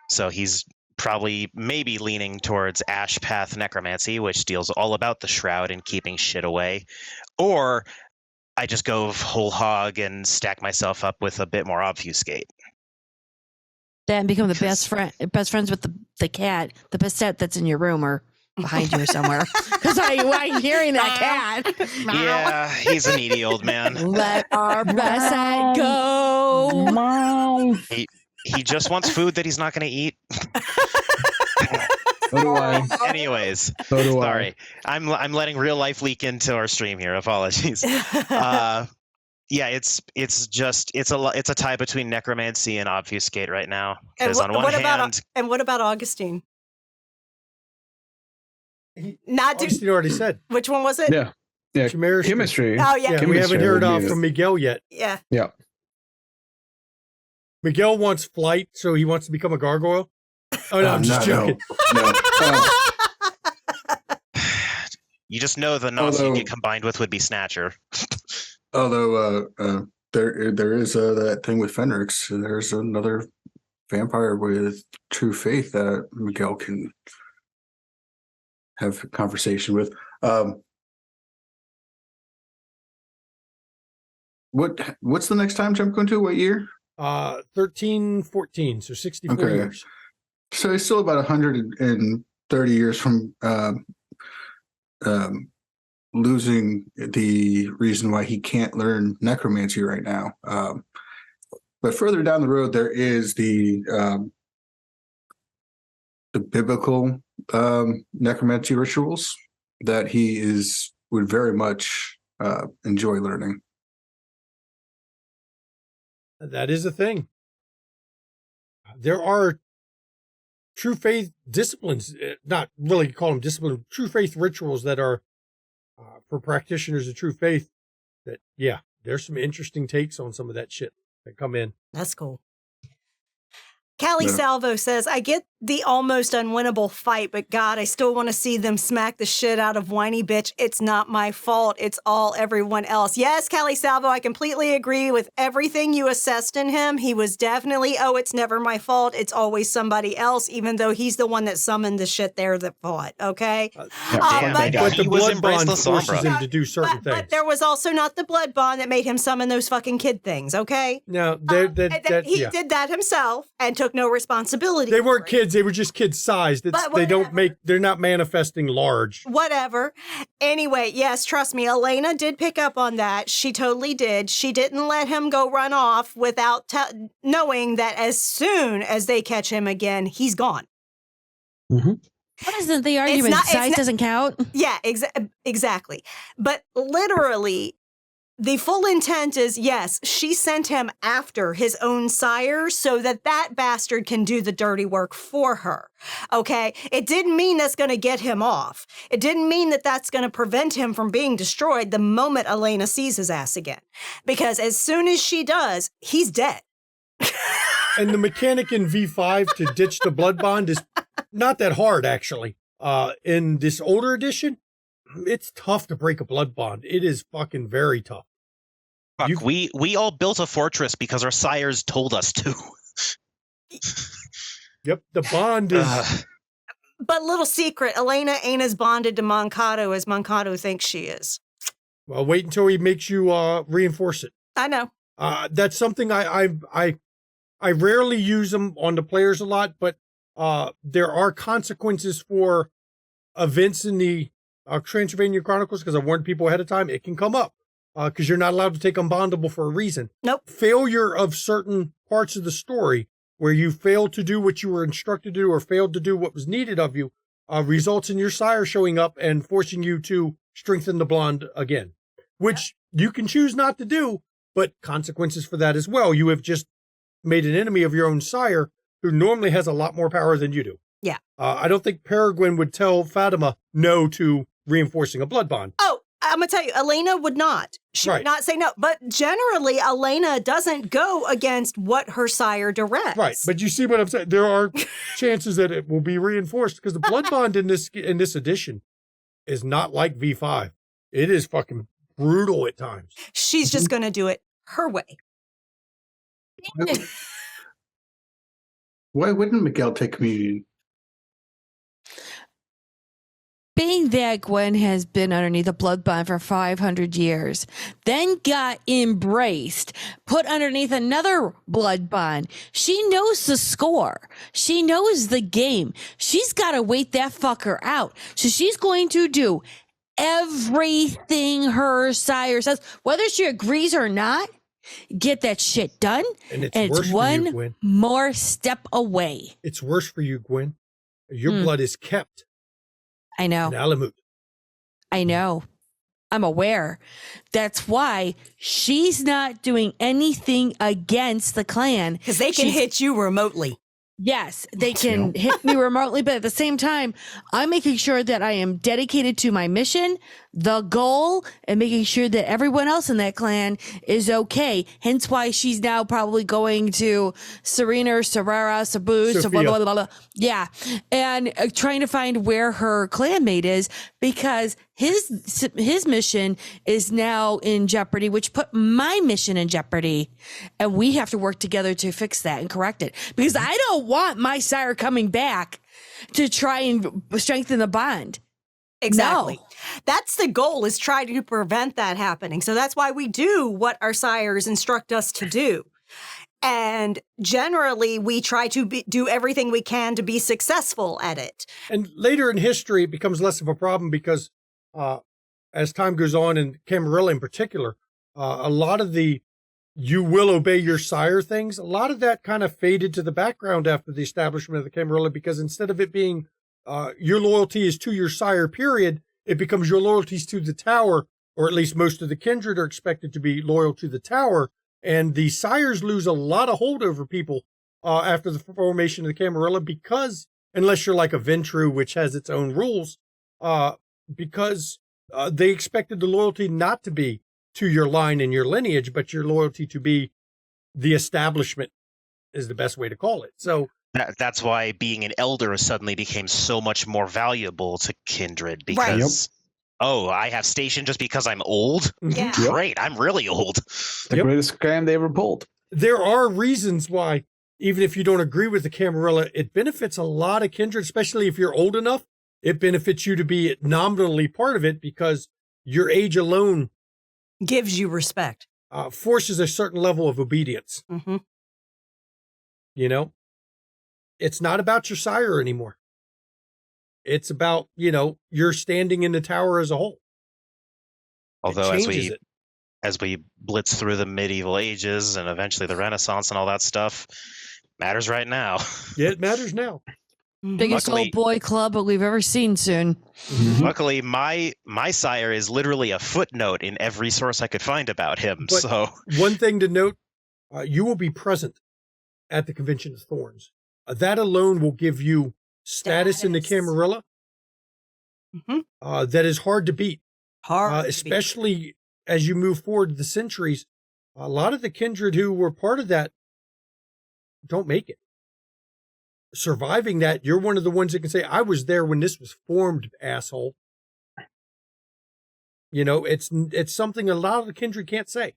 So he's probably maybe leaning towards Ash Path Necromancy, which deals all about the shroud and keeping shit away. Or I just go whole hog and stack myself up with a bit more obfuscate. That and become the best friends with the cat, the pet that's in your room or behind you or somewhere. Because I'm hearing that cat. Yeah, he's a needy old man. Let our best side go. He just wants food that he's not going to eat. So do I. Anyways, So do sorry, I'm letting real life leak into our stream here. Apologies. Yeah, it's a tie between necromancy and obfuscate right now. Because on one hand, what about Augustine? Augustine already said. Which one was it? Yeah. Yeah. Chemistry. Oh yeah. Yeah, we haven't heard from Miguel yet. Yeah. Yeah. Miguel wants flight, so he wants to become a gargoyle. Oh no, I'm just joking. No. you just know the Nos you get combined with would be Snatcher. Although there is that thing with Fenrix. There's another vampire with true faith that Miguel can have a conversation with. What's the next time jump going to? What year? 1314, so 64 years. So he's still about 130 years from losing the reason why he can't learn necromancy right now. But further down the road, there is the biblical necromancy rituals that he would very much enjoy learning. That is a thing. There are true faith disciplines, not really call them disciplines, true faith rituals that are for practitioners of true faith that, yeah, there's some interesting takes on some of that shit that come in. That's cool. Callie Salvo says, I get the almost unwinnable fight, but God, I still want to see them smack the shit out of whiny bitch. It's not my fault. It's all everyone else. Yes, Callie Salvo, I completely agree with everything you assessed in him. He was definitely, it's never my fault. It's always somebody else, even though he's the one that summoned the shit there that fought. Okay? But the blood bond forces him to do certain things. But there was also not the blood bond that made him summon those fucking kid things. Okay? No, he did that himself and took no responsibility. They weren't kids. They were just kid-sized. They're not manifesting large. Whatever. Anyway, yes, trust me, Elena did pick up on that. She totally did. She didn't let him go run off without knowing that as soon as they catch him again, he's gone. Mm-hmm. What isn't the argument? Size doesn't count? Yeah, exactly. But literally, the full intent is, yes, she sent him after his own sire so that bastard can do the dirty work for her. Okay? It didn't mean that's going to get him off. It didn't mean that that's going to prevent him from being destroyed the moment Elena sees his ass again. Because as soon as she does, he's dead. And the mechanic in V5 to ditch the blood bond is not that hard, actually. In this older edition, it's tough to break a blood bond. It is fucking very tough. Fuck, we all built a fortress because our sires told us to. Yep, the bond is... But little secret, Elena ain't as bonded to Mankato as Mankato thinks she is. Well, wait until he makes you reinforce it. I know. That's something I rarely use them on the players a lot, but there are consequences for events in the Transylvania Chronicles, because I warned people ahead of time. It can come up because you're not allowed to take unbondable for a reason. Nope. Failure of certain parts of the story where you failed to do what you were instructed to do or failed to do what was needed of you results in your sire showing up and forcing you to strengthen the bond again, which you can choose not to do, but consequences for that as well. You have just made an enemy of your own sire who normally has a lot more power than you do. Yeah. I don't think Peregrine would tell Fatima no to reinforcing a blood bond. Oh, I'm going to tell you, Elena would not. She would not say no. But generally, Elena doesn't go against what her sire directs. Right. But you see what I'm saying? There are chances that it will be reinforced because the blood bond in this edition is not like V5. It is fucking brutal at times. She's just going to do it her way. Why wouldn't Miguel take communion? Being knowing that Gwen has been underneath a blood bond for 500 years, then got embraced, put underneath another blood bond, she knows the score. She knows the game. She's got to wait that fucker out. So she's going to do everything her sire says, whether she agrees or not. Get that shit done. And it's and worse it's for one you, Gwen. more step away. It's worse for you, Gwen. Your blood is kept I know. in Alamut. I know. I'm aware. That's why she's not doing anything against the clan. Because they can hit you remotely. Yes, they can hit me remotely, but at the same time, I'm making sure that I am dedicated to my mission, the goal, and making sure that everyone else in that clan is okay. Hence why she's now probably going to Serena, Serrara, Sabu, blah, blah, blah, blah. Yeah. And trying to find where her clanmate is, because his mission is now in jeopardy, which put my mission in jeopardy. And we have to work together to fix that and correct it. Because I don't want my sire coming back to try and strengthen the bond. Exactly. No. That's the goal, is try to prevent that happening. So that's why we do what our sires instruct us to do. And generally, we try to do everything we can to be successful at it. And later in history, it becomes less of a problem because as time goes on, and Camarilla in particular, a lot of the you will obey your sire things, a lot of that kind of faded to the background after the establishment of the Camarilla, because instead of it being your loyalty is to your sire, period, it becomes your loyalties to the tower, or at least most of the kindred are expected to be loyal to the tower. And the sires lose a lot of hold over people after the formation of the Camarilla, because unless you're like a Ventru, which has its own rules, because they expected the loyalty not to be to your line and your lineage, but your loyalty to be the establishment is the best way to call it. So That's why being an elder suddenly became so much more valuable to kindred, because, oh, I have station just because I'm old? Yeah. Great, I'm really old. The greatest scam they ever pulled. there are reasons why, even if you don't agree with the Camarilla, it benefits a lot of kindred, especially if you're old enough. It benefits you to be nominally part of it, because your age alone Gives you respect. Forces a certain level of obedience. Mm-hmm. You know, it's not about your sire anymore. It's about, your standing in the tower as a whole. Although It as we blitz through the medieval ages and eventually the Renaissance and all that stuff, matters right now. Yeah, it matters now. Biggest Luckily- old boy club that we've ever seen soon. Luckily, my sire is literally a footnote in every source I could find about him. But- So One thing to note, you will be present at the Convention of Thorns. That alone will give you status in the Status. Camarilla that is hard to beat. Hard. to beat. Especially as you move forward the centuries. A lot of the kindred who were part of that don't make it. Surviving that, you're one of the ones that can say, I was there when this was formed, asshole. It's something a lot of the kindred can't say.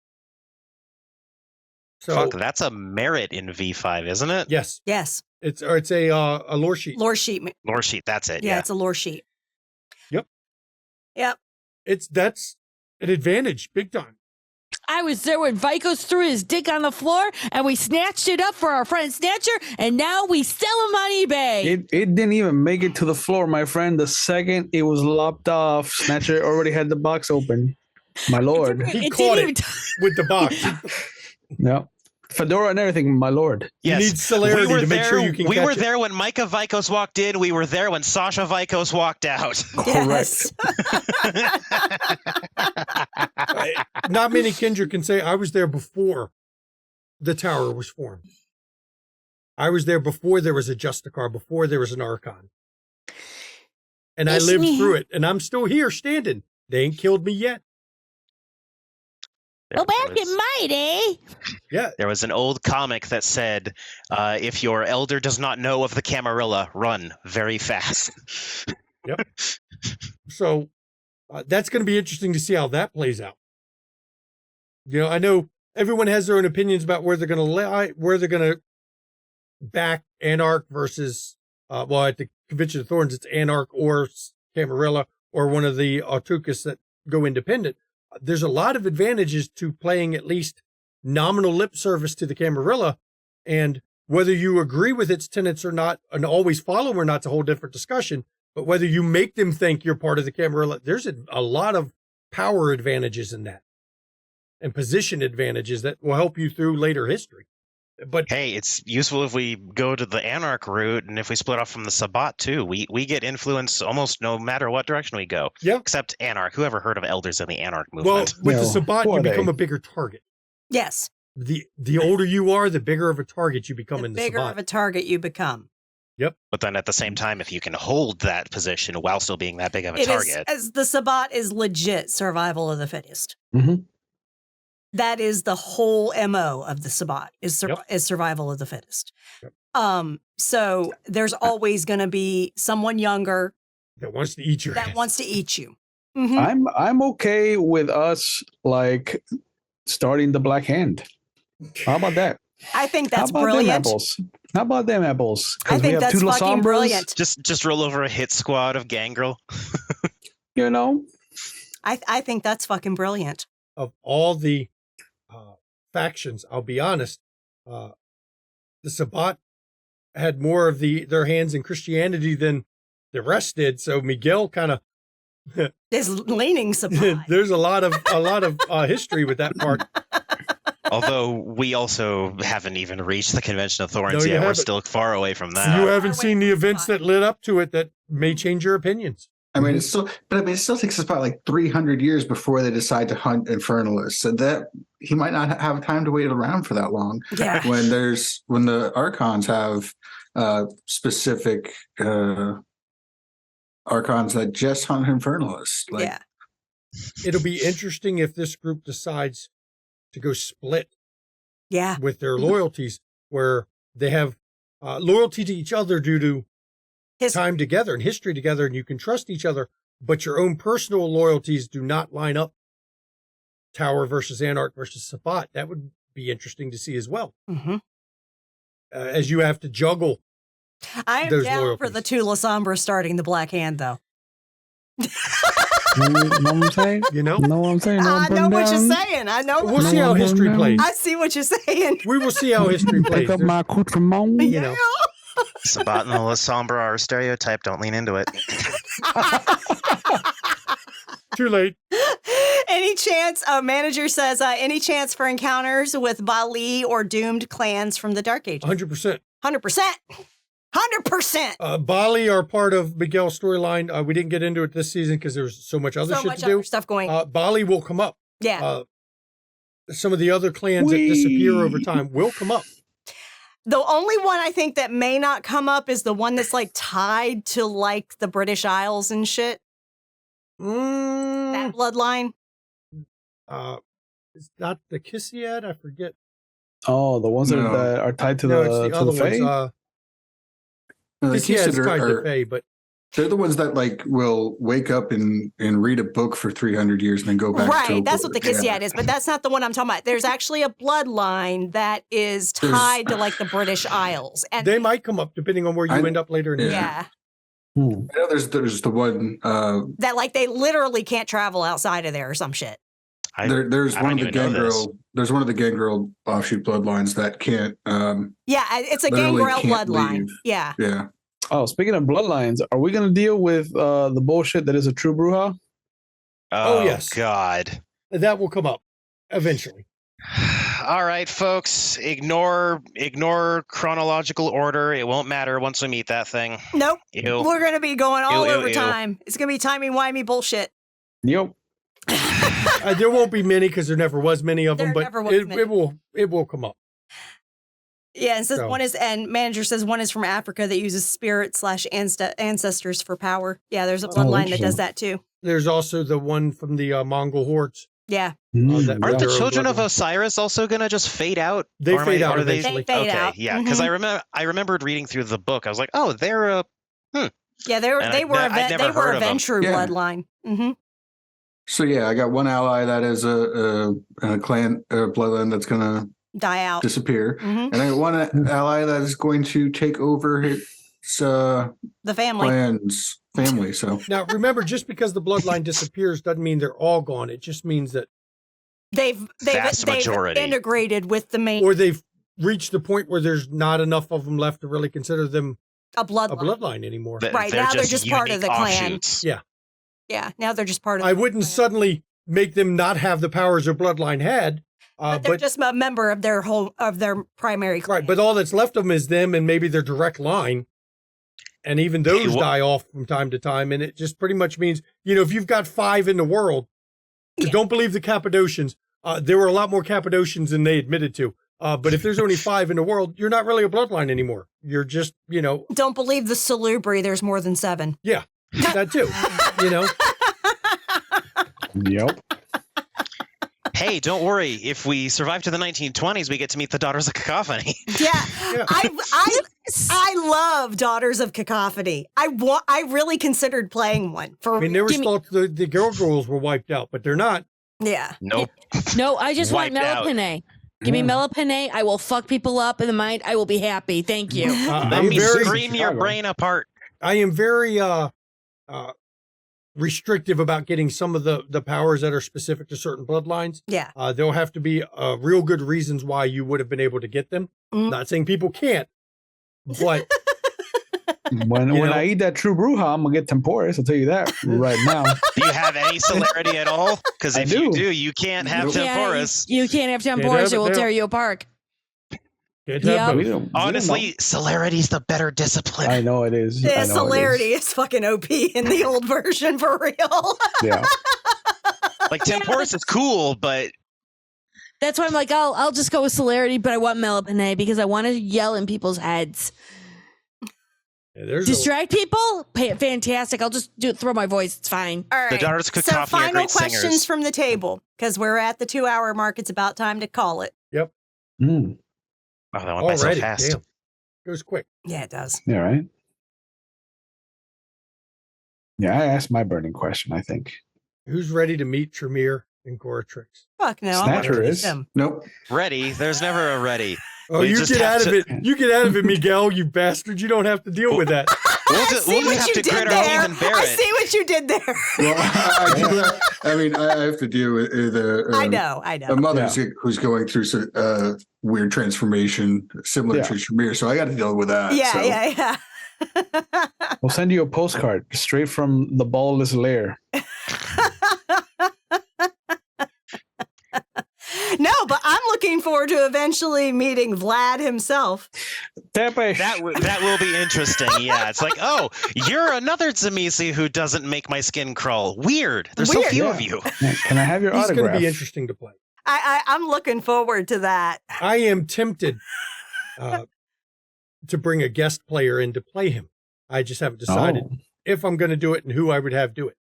So fuck, that's a merit in V5, isn't it? yes, Yes. it's a lore sheet. Lore sheet. Lore sheet, that's it. Yeah, Yeah. it's a lore sheet. Yep. Yep. That's an advantage, big time. I was there when Vikos threw his dick on the floor and we snatched it up for our friend Snatcher, and now we sell him on eBay. It didn't even make it to the floor, my friend. The second it was lopped off, Snatcher already had the box open. My lord. He It caught didn't it with the box. Yeah. Fedora and everything, my lord. You need celerity to make sure you can We catch were it. there when Micah Vikos walked in. We were there when Sasha Vikos walked out. Yes. Not many kindred can say I was there before the tower was formed. I was there before there was a Justicar, before there was an Archon. And I lived through it, and I'm still here standing. They ain't killed me yet. Well, back it might, eh? Yeah. There was an old comic that said, if your elder does not know of the Camarilla, run very fast. So that's going to be interesting to see how that plays out. I know everyone has their own opinions about where they're going to lie, where they're going to back Anarch versus, at the Convention of Thorns, it's Anarch or Camarilla, or one of the Autukas that go independent, there's a lot of advantages to playing at least nominal lip service to the Camarilla, and whether you agree with its tenets or not, and always follow or not's a whole different discussion. But whether you make them think you're part of the Camarilla, there's a lot of power advantages in that, and position advantages that will help you through later history. But hey, it's useful if we go to the Anarch route, and if we split off from the Sabbat too, we get influence almost no matter what direction we go. Yeah. Except Anarch. Who ever heard of Elders in the Anarch well, movement? with the No, Sabbat, who you are become they? a bigger target. Yes. The older you are, the bigger of a target you become The in the bigger Sabbat. of a target you become. But then at the same time, if you can hold that position while still being that big of a It is, target, as the Sabbat is legit survival of the fittest. Mhm. That is the whole MO of the Sabbat is survival of the fittest. Yep. So there's always going to be someone younger that wants to eat your that ass. wants to eat you. Mhm. I'm okay with us like starting the Black Hand. How about that? I think How that's about them brilliant. apples? How about them apples? I think that's fucking brilliant. just roll over a hit squad of Gangrel. You know, I think that's fucking brilliant. Of all the factions, I'll be honest, the Sabbat had more of their hands in Christianity than the rest did. So Miguel kind of Is leaning Sabbat. there's a lot of history with that part. Although we also haven't even reached the Convention of Thorns No, you yet. We're haven't. still far away from that. You haven't Away seen the from events Sabbat. that led up to it that may change your opinions. I mean, it still takes us about like 300 years before they decide to hunt Infernalists. So that he might not have time to wait around for that long. Yeah. When the Archons have specific Archons that just hunt Infernalists. Like, Yeah. It'll be interesting if this group decides to go split Yeah. with their loyalties, where they have loyalty to each other due to time together and history together, and you can trust each other, but your own personal loyalties do not line up. Tower versus Anarch versus Sabbat. That would be interesting to see as well, Mm-hmm. as you have to juggle. I am Those down for loyalties. the two La Sombra starting the Black Hand, though. know what I'm saying? You know, Know what I'm saying? I know what you're saying. I know. we'll see how history plays. I see what you're saying. We will see how history plays. Pick up There's- my accoutrement. you know. Sabbat and the La Sombra are a stereotype. Don't lean into it. Too late. Any chance? A manager says, any chance for encounters with Bali or doomed clans from the Dark Ages? 100%. 100%. 100%. Bali are part of Miguel's storyline. We didn't get into it this season because there was so much other So shit much to do. other stuff going. Bali will come up. Yeah. Some of the other clans that disappear over time will come up. The only one I think that may not come up is the one that's like tied to like the British Isles and shit. That bloodline. It's not the Kissiad. I forget. Oh, the ones No. that are tied to No, the it's the to other the ones. Fae? the Kissiad's Kissiad tied to are- Fae, but they're the ones that like will wake up and read a book for 300 years and then go back to Right. That's what the Kissiad yeah. is, but that's not the one I'm talking about. There's actually a bloodline that is tied to like the British Isles. And they might come up depending on where you I- end up later in the yeah. Hmm. I know there's the one That like they literally can't travel outside of there or some shit. there's I one of don't the even know this. there's one of the Gangrel offshoot bloodlines that can't Yeah, it's a Literally gangrel can't bloodline. leave. Yeah. yeah. Oh, speaking of bloodlines, are we going to deal with the bullshit that is a true Bruja? Oh, yes. God. That will come up eventually. All right, folks. Ignore chronological order. It won't matter once we meet that thing. Nope. Ew. We're gonna be going all Ew, ew, over ew. time. It's gonna be timey-wimey bullshit. Yep. There won't be many because there never was many of them, There but never was many. it will come up. Yeah, and says So- one is, and manager says one is from Africa that uses spirit/ancestors for power. Yeah, there's a bloodline that does interesting. that too. There's also the one from the Mongol hordes. Yeah, that- Aren't the their own children of bloodline. Osiris also going to just fade out? They Or fade out are they- eventually. They fade okay, out. yeah, because I remembered reading through the book. I was like, oh, they're a yeah, they And were I'd never they were heard a of 'em. Ventru Yeah. bloodline. Mm-hmm. So yeah, I got one ally that is a clan bloodline that's gonna Die out. disappear, Mm-hmm. and I got one ally that is going to take over its The family. clans family. So Now, remember, just because the bloodline disappears doesn't mean they're all gone. It just means that, They've majority. integrated with the main or they've reached the point where there's not enough of them left to really consider them a bloodline. a bloodline anymore. Right, now they're just part of the unique clan. offshoots. Yeah. Yeah, now they're just part of. I the wouldn't clan. suddenly make them not have the powers their bloodline had, But they're just a member of their primary clan. right. But all that's left of them is them and maybe their direct line. And even those die off from time to time. And it just pretty much means, if you've got 5 in the world, don't believe the Cappadocians. There were a lot more Cappadocians than they admitted to. But if there's only 5 in the world, you're not really a bloodline anymore. You're just, Don't believe the Salubri. There's more than 7. Yeah, that too. Yep. Hey, don't worry. If we survive to the 1920s, we get to meet the Daughters of Cacophony. Yeah, Yeah. I love Daughters of Cacophony. I really considered playing one. I mean, there was thought the girl rules were wiped out, but they're not. Yeah. Nope. No, I just want Wiped out. Melopene. Give me Melopene. I will fuck people up in the mind. I will be happy. Thank you. Let me scream your brain apart. I am very restrictive about getting some of the powers that are specific to certain bloodlines. Yeah. There'll have to be real good reasons why you would have been able to get them. Not saying people can't, but When I eat that true bruja, I'm gonna get temporis. I'll tell you that right now. Do you have any celerity at all? Because if you do, you can't have temporis. You can't have temporis. It will tear you apart. can't Yep. have We those. don't- we Honestly, celerity's the better discipline. I know it is. I Yeah, know it celerity is fucking OP in the old version for real. Yeah. Like temporis is cool, but That's why I'm like, I'll just go with celerity, but I want Melopene because I want to yell in people's heads. Yeah, there's Distract people? Fantastic. I'll just throw my voice. It's fine. All right. The Daughters of So Cacophony are final great questions singers. from the table because we're at the 2-hour mark. It's about time to call it. Mm. oh, that went by so already. fast. Damn. Goes quick. Yeah, it does. Yeah, right. Yeah, I asked my burning question, I think. Who's ready to meet Tremere and Coratrix? Fuck no. Snatcher I wanna is. meet them. nope. Ready? There's never a ready. Oh, We you just get have out of to- it. You get out of it, Miguel, you bastard. You don't have to deal with that. We'll I just, see we'll what just have you to did grit our teeth there. and bear I it. see what you did there. Well, I have to deal with I know. a mother who's going through some weird transformation similar Yeah. to Shamir, so I got to deal with that. Yeah, so. yeah. We'll send you a postcard straight from the ballless lair. No, but I'm looking forward to eventually meeting Vlad himself. Tepesh. That will be interesting. Yeah, it's like, oh, you're another Tsamisi who doesn't make my skin crawl. Weird. There's so Weird. few Yeah. of you. Can I have your He's going autograph? to be interesting to play. I'm looking forward to that. I am tempted to bring a guest player in to play him. I just haven't decided Oh, if I'm going to do it and who I would have do it.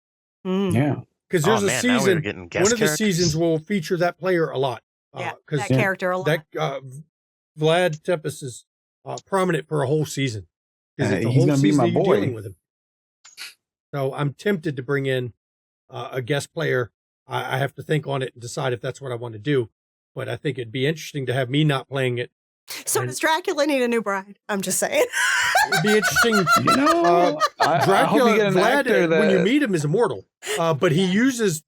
Mm. yeah. Because there's Oh, a man, now we're season, getting guest one of the characters. seasons will feature that player a lot. Yeah, Because that character a lot. Vlad Tepes is prominent for a whole season. 'Cause it's a He's whole gonna be season my that you're boy. dealing with him. So I'm tempted to bring in a guest player. I have to think on it and decide if that's what I want to do. But I think it'd be interesting to have me not playing it. So does Dracula need a new bride? I'm just saying. It'd be interesting. You know, I hope Dracula, you get an Vlad, actor that... when you meet him, is immortal, but he uses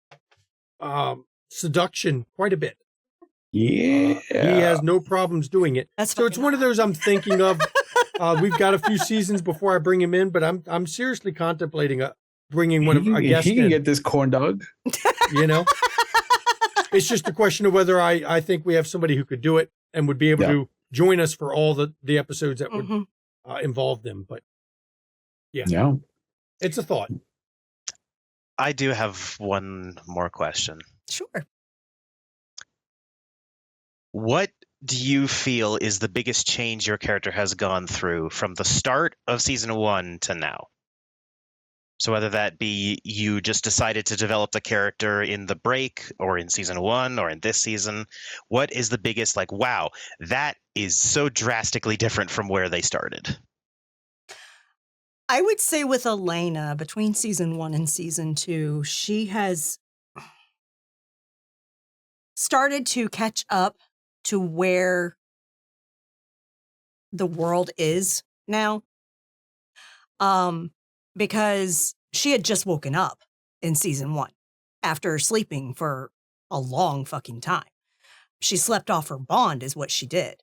seduction quite a bit. Yeah. He has no problems doing it. That's So it's fucking one of those I'm thinking of. We've got a few seasons before I bring him in, but I'm seriously contemplating bringing one of a guest He can in. get this corn dog. You know, it's just a question of whether I think we have somebody who could do it and would be able to join us for all the episodes that would Mhm. involve them. But Yeah. it's a thought. I do have one more question. Sure. What do you feel is the biggest change your character has gone through from the start of season 1 to now? So whether that be you just decided to develop the character in the break or in season 1 or in this season, what is the biggest, like, wow, that is so drastically different from where they started? I would say with Elena, between season 1 and season 2, she has started to catch up to where the world is now. because she had just woken up in season 1 after sleeping for a long fucking time. She slept off her bond is what she did.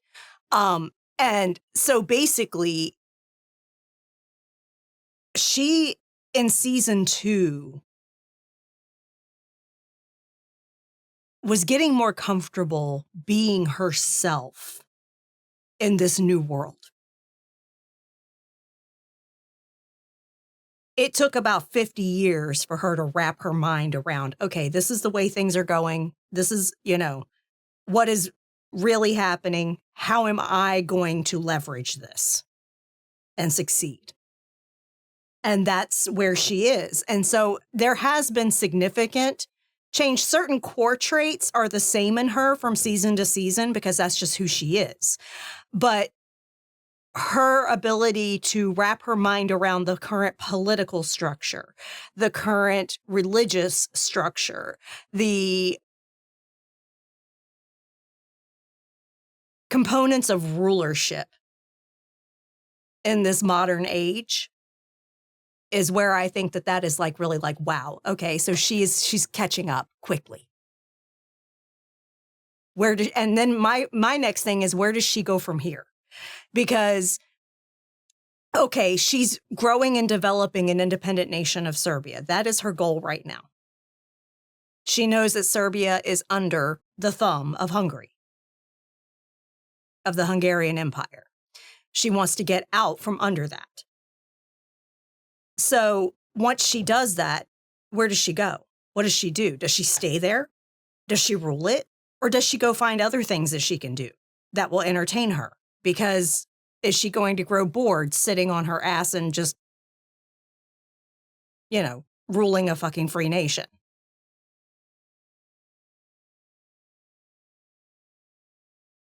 And so basically, she, in season 2, was getting more comfortable being herself in this new world. It took about 50 years for her to wrap her mind around, okay, this is the way things are going. This is, what is really happening. How am I going to leverage this and succeed? And that's where she is. And so there has been significant change. Certain core traits are the same in her from season to season because that's just who she is. But her ability to wrap her mind around the current political structure, the current religious structure, the components of rulership in this modern age is where I think that is like really like, wow, okay, so she's catching up quickly. And then my next thing is, where does she go from here? Because, okay, she's growing and developing an independent nation of Serbia. That is her goal right now. She knows that Serbia is under the thumb of Hungary, of the Hungarian Empire. She wants to get out from under that. So once she does that, where does she go? What does she do? Does she stay there? Does she rule it? Or does she go find other things that she can do that will entertain her? Because is she going to grow bored sitting on her ass and just, ruling a fucking free nation?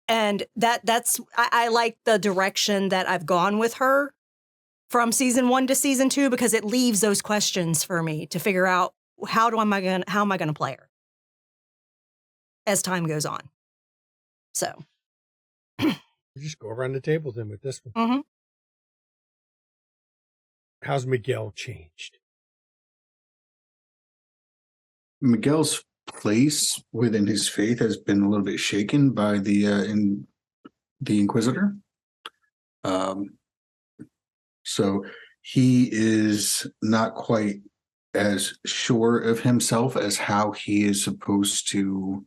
And I like the direction that I've gone with her from season 1 to season 2, because it leaves those questions for me to figure out how am I going to play her as time goes on. So just go around the table then with this one. Mm-hmm. How's Miguel changed? Miguel's place within his faith has been a little bit shaken by the Inquisitor. So he is not quite as sure of himself as how he is supposed to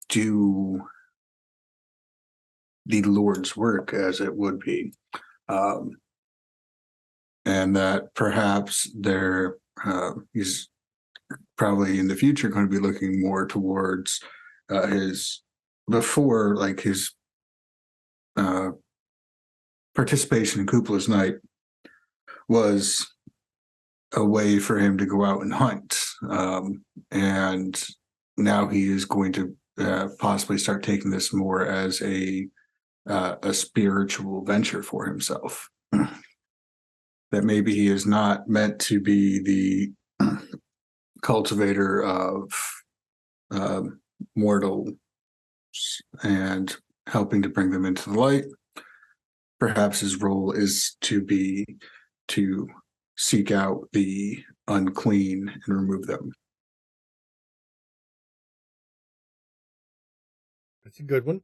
do the Lord's work, as it would be. And that perhaps he's probably in the future going to be looking more towards his participation in Kupla's Night was a way for him to go out and hunt. And now he is going to possibly start taking this more as a spiritual venture for himself. That maybe he is not meant to be the cultivator of mortals and helping to bring them into the light. Perhaps his role is to seek out the unclean and remove them. That's a good one.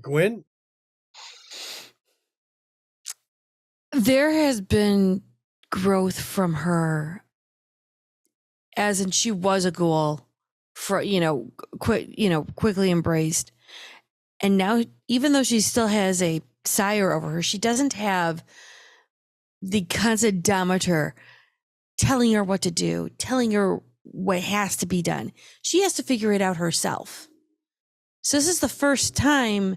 Gwen? There has been growth from her, as in she was a ghoul, quickly embraced. And now, even though she still has a sire over her, she doesn't have the constant Domitor telling her what to do, telling her what has to be done. She has to figure it out herself. So this is the first time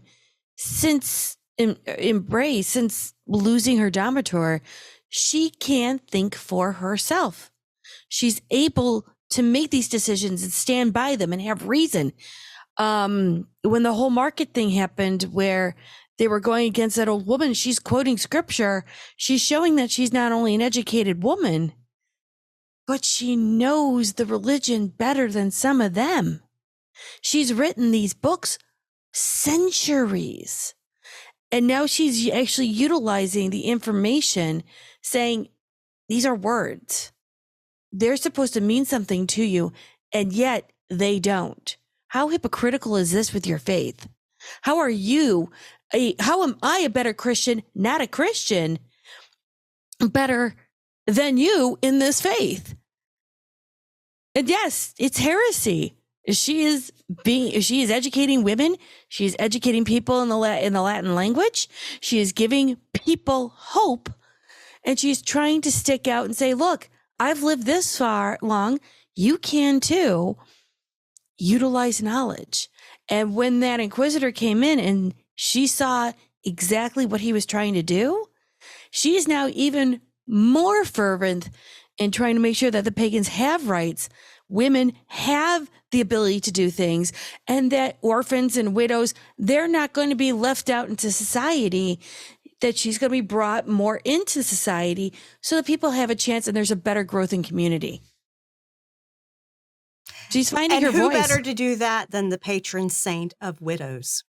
since since losing her Domitor, she can think for herself. She's able to make these decisions and stand by them and have reason. When the whole market thing happened, where they were going against that old woman, she's quoting scripture. She's showing that she's not only an educated woman, but she knows the religion better than some of them. She's written these books centuries. And now she's actually utilizing the information, saying, these are words. They're supposed to mean something to you, and yet they don't. How hypocritical is this with your faith? How are you, how am I a better Christian, not a Christian, better than you in this faith? And yes, it's heresy. She is educating women. She is educating people in the Latin language. She is giving people hope, and she's trying to stick out and say, look, I've lived this far long. You can too. Utilize knowledge. And when that inquisitor came in and she saw exactly what he was trying to do, she is now even more fervent in trying to make sure that the pagans have rights, women have the ability to do things, and that orphans and widows, they're not going to be left out into society, that she's going to be brought more into society so that people have a chance and there's a better growth in community. She's finding her voice. And who better to do that than the patron saint of widows?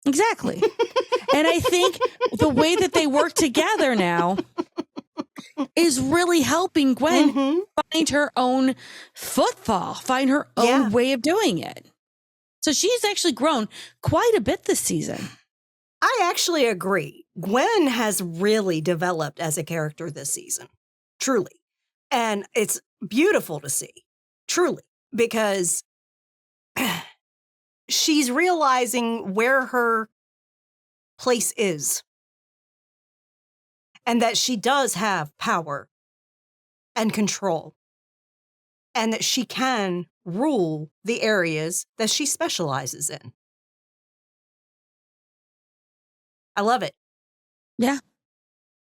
Exactly. And I think the way that they work together now is really helping Gwen find her own footfall, find her own way of doing it. So she's actually grown quite a bit this season. I actually agree. Gwen has really developed as a character this season, truly. And it's beautiful to see, truly, because she's realizing where her place is and that she does have power and control and that she can rule the areas that she specializes in. I love it. Yeah.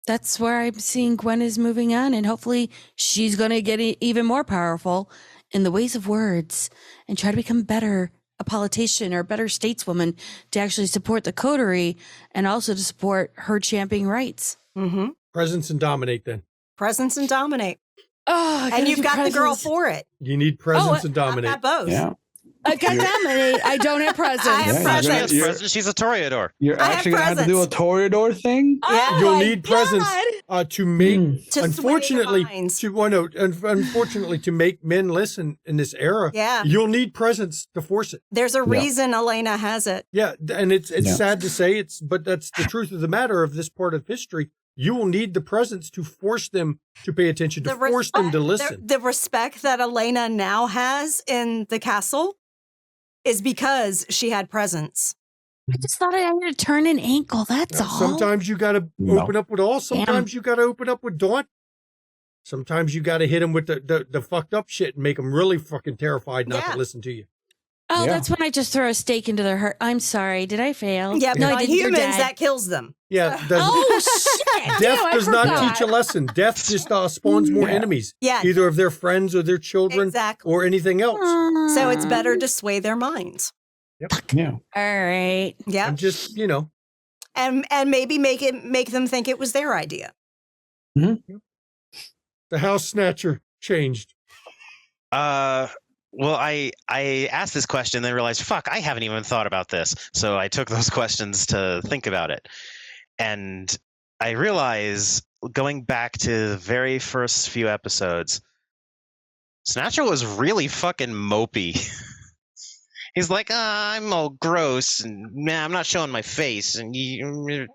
That's where I'm seeing Gwen is moving on, and hopefully she's going to get even more powerful in the ways of words and try to become better, a politician or a better stateswoman to actually support the coterie and also to support her championing rights. Mm-hmm. Presence and dominate then. Presence and dominate. Oh, and you've got the girl for it. You need presence and dominate. I've got both. Yeah. I got dominate. I don't have presence. I have presence. She's a Toreador. You're actually going to have to do a Toreador thing? Yeah. You'll need presence to make, To unfortunately, sway the minds. unfortunately, to make men listen in this era, Yeah. you'll need presence to force it. There's a reason Elena has it. Yeah, and it's sad to say, but that's the truth of the matter of this part of history. You will need the presence to force them to pay attention, to force them to listen. The respect that Elena now has in the castle is because she had presence. I just thought I had to turn an ankle. That's all. Sometimes you got to open up with all. Sometimes you got to open up with daunt. Sometimes you got to hit them with the fucked up shit and make them really fucking terrified not to listen to you. Oh, that's when I just throw a stake into their heart. I'm sorry. Did I fail? Yeah, no, but I on didn't. You're humans, dead. that kills them. Yeah. Oh, shit. Death Damn, does not teach a lesson. Death just spawns more enemies. Yeah. Either of their friends or their children or anything else. So it's better to sway their minds. Yep. Yeah. All right. Yeah. And just, And maybe make them think it was their idea. Mm-hmm. The house snatcher changed. Well, I asked this question, then realized, fuck, I haven't even thought about this. So I took those questions to think about it. And I realized, going back to the very first few episodes, Snatcher was really fucking mopey. He's like, I'm all gross, and nah, I'm not showing my face. And he was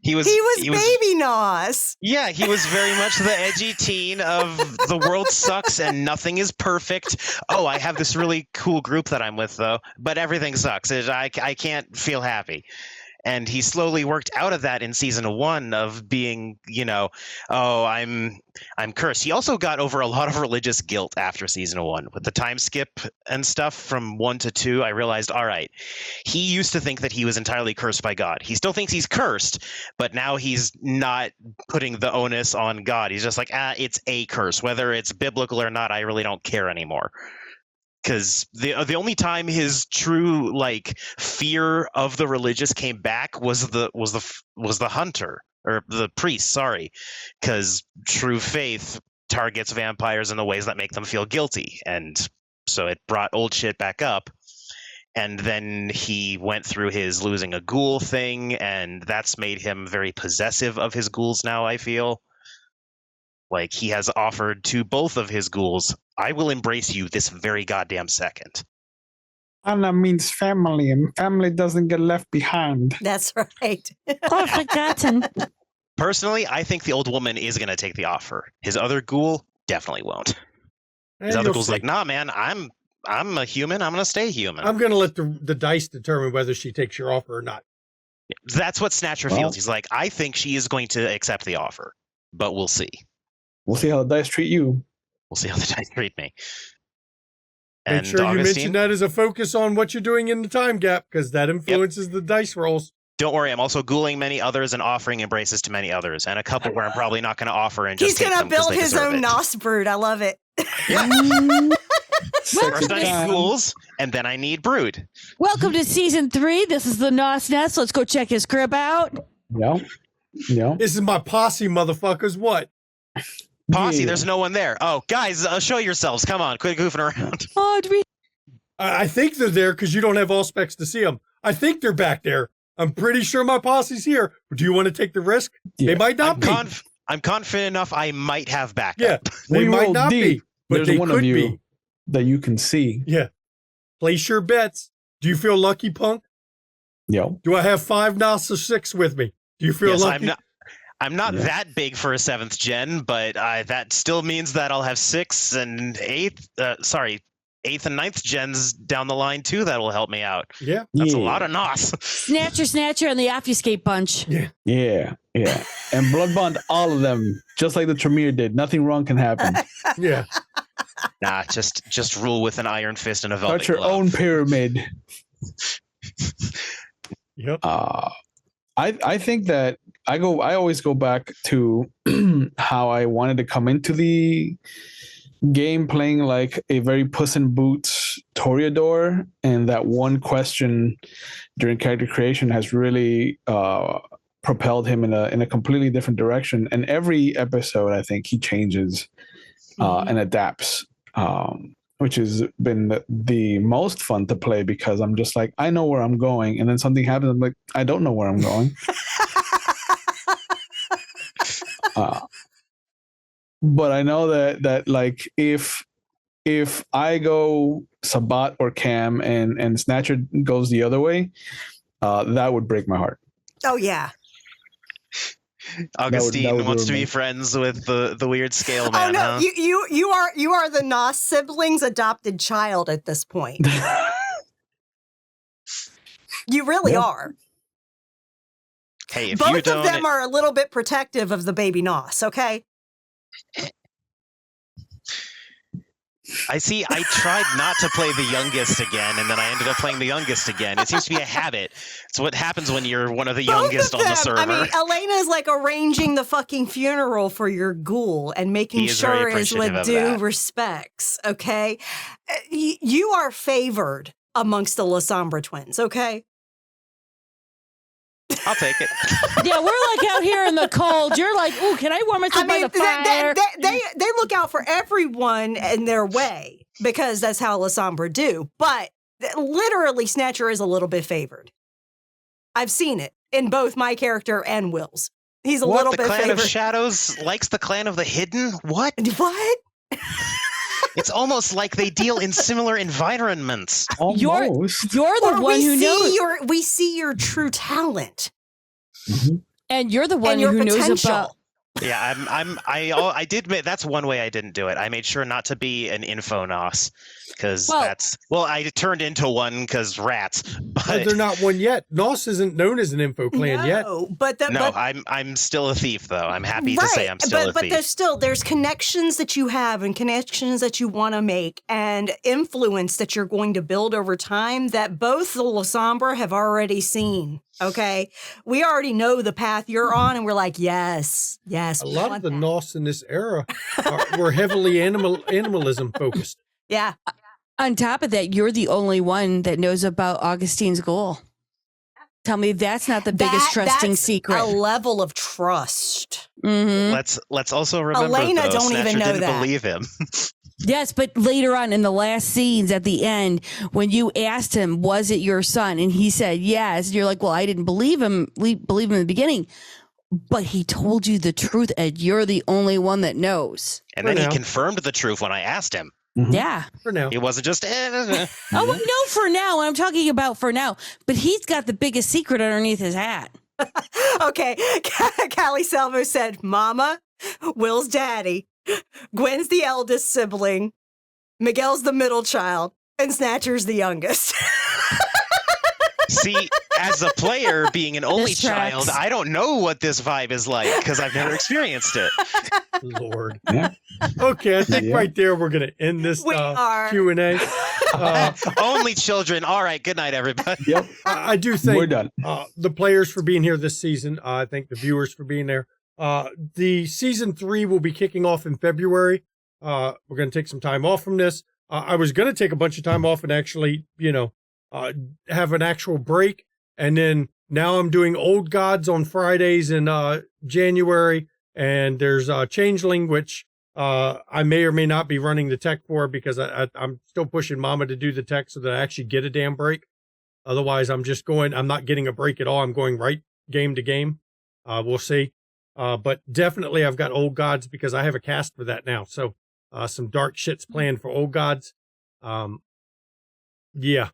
baby Nos. Yeah, he was very much the edgy teen of the world sucks and nothing is perfect. Oh, I have this really cool group that I'm with, though, but everything sucks. I can't feel happy. And he slowly worked out of that in season 1 of being, oh, I'm cursed. He also got over a lot of religious guilt after season 1 with the time skip and stuff from 1 to 2. I realized, all right, he used to think that he was entirely cursed by God. He still thinks he's cursed, but now he's not putting the onus on God. He's just like, it's a curse. Whether it's biblical or not, I really don't care anymore. Because the only time his true fear of the religious came back was the hunter or the priest. Sorry, because true faith targets vampires in the ways that make them feel guilty, and so it brought old shit back up. And then he went through his losing a ghoul thing, and that's made him very possessive of his ghouls now, I feel. Like, he has offered to both of his ghouls, I will embrace you this very goddamn second. Anna means family, and family doesn't get left behind. That's right. Forgotten. Personally, I think the old woman is going to take the offer. His other ghoul definitely won't. His And other you'll ghoul's see. like, nah, man, I'm a human. I'm going to stay human. I'm going to let the dice determine whether she takes your offer or not. That's what Snatcher Well- feels. He's like, I think she is going to accept the offer, but we'll see. We'll see how the dice treat you. We'll see how the dice treat me. Make And sure you Augustine, mention that as a focus on what you're doing in the time gap, because that influences the dice rolls. don't worry, I'm also ghouling many others and offering embraces to many others, and a couple where I'm probably not going to offer and just He's going to take them 'cause build they his deserve own it. Nos brood. I love it. Sexy First I need time. ghouls, and then I need brood. Welcome to season 3. This is the Nos Nest. Let's go check his crib out. Yeah. Yeah. This is my posse, motherfuckers. What? Posse, Yeah. there's no one there. Oh, guys, show yourselves. Come on, quit goofing around. Oh, do we? I think they're there because you don't have all specs to see them. I think they're back there. I'm pretty sure my posse's here. But do you want to take the risk? Yeah. They might not be. I'm confident enough I might have backup. Yeah, they We might roll not deep. be, but There's they one could of you be. that you can see. Yeah. Place your bets. Do you feel lucky, punk? Yeah. Do I have 5 Nos or 6 with me? Do you feel Yes, lucky? I'm not Yeah. that big for a 7th gen, but that still means that I'll have 6th and 8th, 8th and 9th gens down the line too. That will help me out. Yeah. That's a Yeah. lot of NOS. Snatcher, and the Obfuscate bunch. Yeah. Yeah. And blood bond all of them, just like the Tremere did. Nothing wrong can happen. Yeah. Nah, just rule with an iron fist and a velvet Start your glove. own pyramid. Yep. I think that I always go back to how I wanted to come into the game playing like a very Puss in Boots Toreador, and that one question during character creation has really propelled him in a completely different direction. And every episode, I think he changes and adapts, which has been the most fun to play because I'm just like, I know where I'm going, and then something happens. I'm like, I don't know where I'm going. But I know that like if I go Sabat or Cam and Snatcher goes the other way, that would break my heart. Oh, yeah. Augustine that would wants to ruin be me. friends with the weird scale Oh, man, no. huh? You are the Nos siblings' adopted child at this point. You really Yeah. are. Hey, if you Both don't, of them are a little bit protective of the baby Nos, okay? I see. I tried not to play the youngest again, and then I ended up playing the youngest again. It seems to be a habit. It's what happens when you're one of the youngest Both on of the them. server. I mean, Elena is like arranging the fucking funeral for your ghoul and making He is very sure it's appreciative with of due that. respects, okay? You are favored amongst the Lasombra twins, okay? I'll take it. Yeah, we're like out here in the cold. You're like, ooh, can I warm myself I by mean, the fire? they look out for everyone in their way because that's how Lasombra do. But literally, Snatcher is a little bit favored. I've seen it in both my character and Will's. He's a little The bit Clan favored. of Shadows likes the Clan of the Hidden? What? What? It's almost like they deal in similar environments. Almost. You're the Or one who knows, we see your true talent and you're the one and your who knows potential. about. Yeah, I did admit that's one way I didn't do it. I made sure not to be an infonos because I turned into one because rats. But But they're not one yet. Nos isn't known as an info clan yet. No, but I'm still a thief though. I'm happy to say I'm still a but thief. there's connections that you have and connections that you want to make and influence that you're going to build over time that both the Lasombra have already seen. Okay, we already know the path you're on, and we're like, yes. A we lot of want the that. Nos in this era were heavily animalism focused. Yeah, On top of that, you're the only one that knows about Augustine's goal. Tell me that's not the biggest trusting that's secret. a level of trust. Mm-hmm. Let's also remember Elena though, don't Snatcher even know didn't that. believe him. Yes, but later on in the last scenes at the end, when you asked him, was it your son? And he said yes. And you're like, well, I didn't believe him in the beginning. But he told you the truth, and you're the only one that knows. And then he confirmed the truth when I asked him. Mm-hmm. Yeah. For now. It wasn't just, Oh, no, for now. I'm talking about for now. But he's got the biggest secret underneath his hat. Okay. Callie Salvo said, Mama, Will's daddy. Gwen's the eldest sibling. Miguel's the middle child. And Snatcher's the youngest. See, as a player, being an only This tracks. child, I don't know what this vibe is like because I've never experienced it. Lord. Yeah. Okay, I think Yeah. right there we're going to end this We are. Q&A. Only children. All right. Good night, everybody. Yep. I do thank We're done. the players for being here this season. I thank the viewers for being there. The season 3 will be kicking off in February. We're going to take some time off from this. I was going to take a bunch of time off and actually, have an actual break. And then now I'm doing Old Gods on Fridays in January. And there's Changeling, which I may or may not be running the tech for because I'm still pushing Mama to do the tech so that I actually get a damn break. Otherwise, I'm not getting a break at all. I'm going right game to game. We'll see. But definitely I've got Old Gods because I have a cast for that now. So some dark shit's planned for Old Gods. Yeah.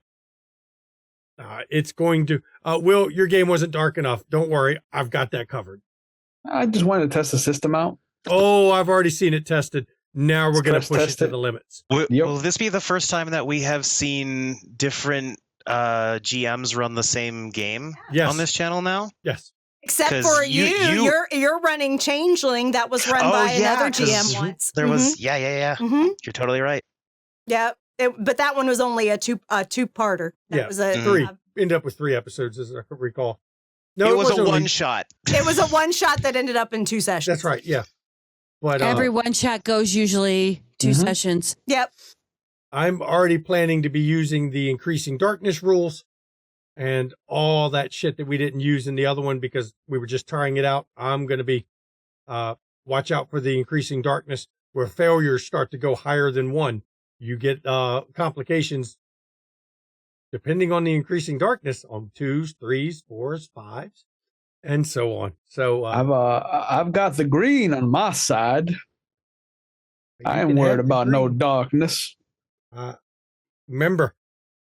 It's going to, Will, your game wasn't dark enough. Don't worry. I've got that covered. I just wanted to test the system out. Oh, I've already seen it tested. Now we're going to push it test to it. the limits. Will this be the first time that we have seen different GMs run the same game Yes. on this channel now? Yes. Except 'Cause for you- you're running Changeling that was run by another 'cause GM once. There was, yeah. Mm-hmm. You're totally right. Yeah, but that one was only a two-parter. That Yeah, was a 3. Ended up with 3 episodes, as I recall. No, it was a only- one shot. It was a one shot that ended up in 2 sessions. That's right. Yeah. But Every one shot goes usually 2 sessions. Yep. I'm already planning to be using the increasing darkness rules and all that shit that we didn't use in the other one because we were just trying it out. I'm going to be, watch out for the increasing darkness where failures start to go higher than 1. You get, complications depending on the increasing darkness on 2s, 3s, 4s, 5s, and so on. So, I've got the green on my side. I you ain't can worried have the about no green. darkness. Remember,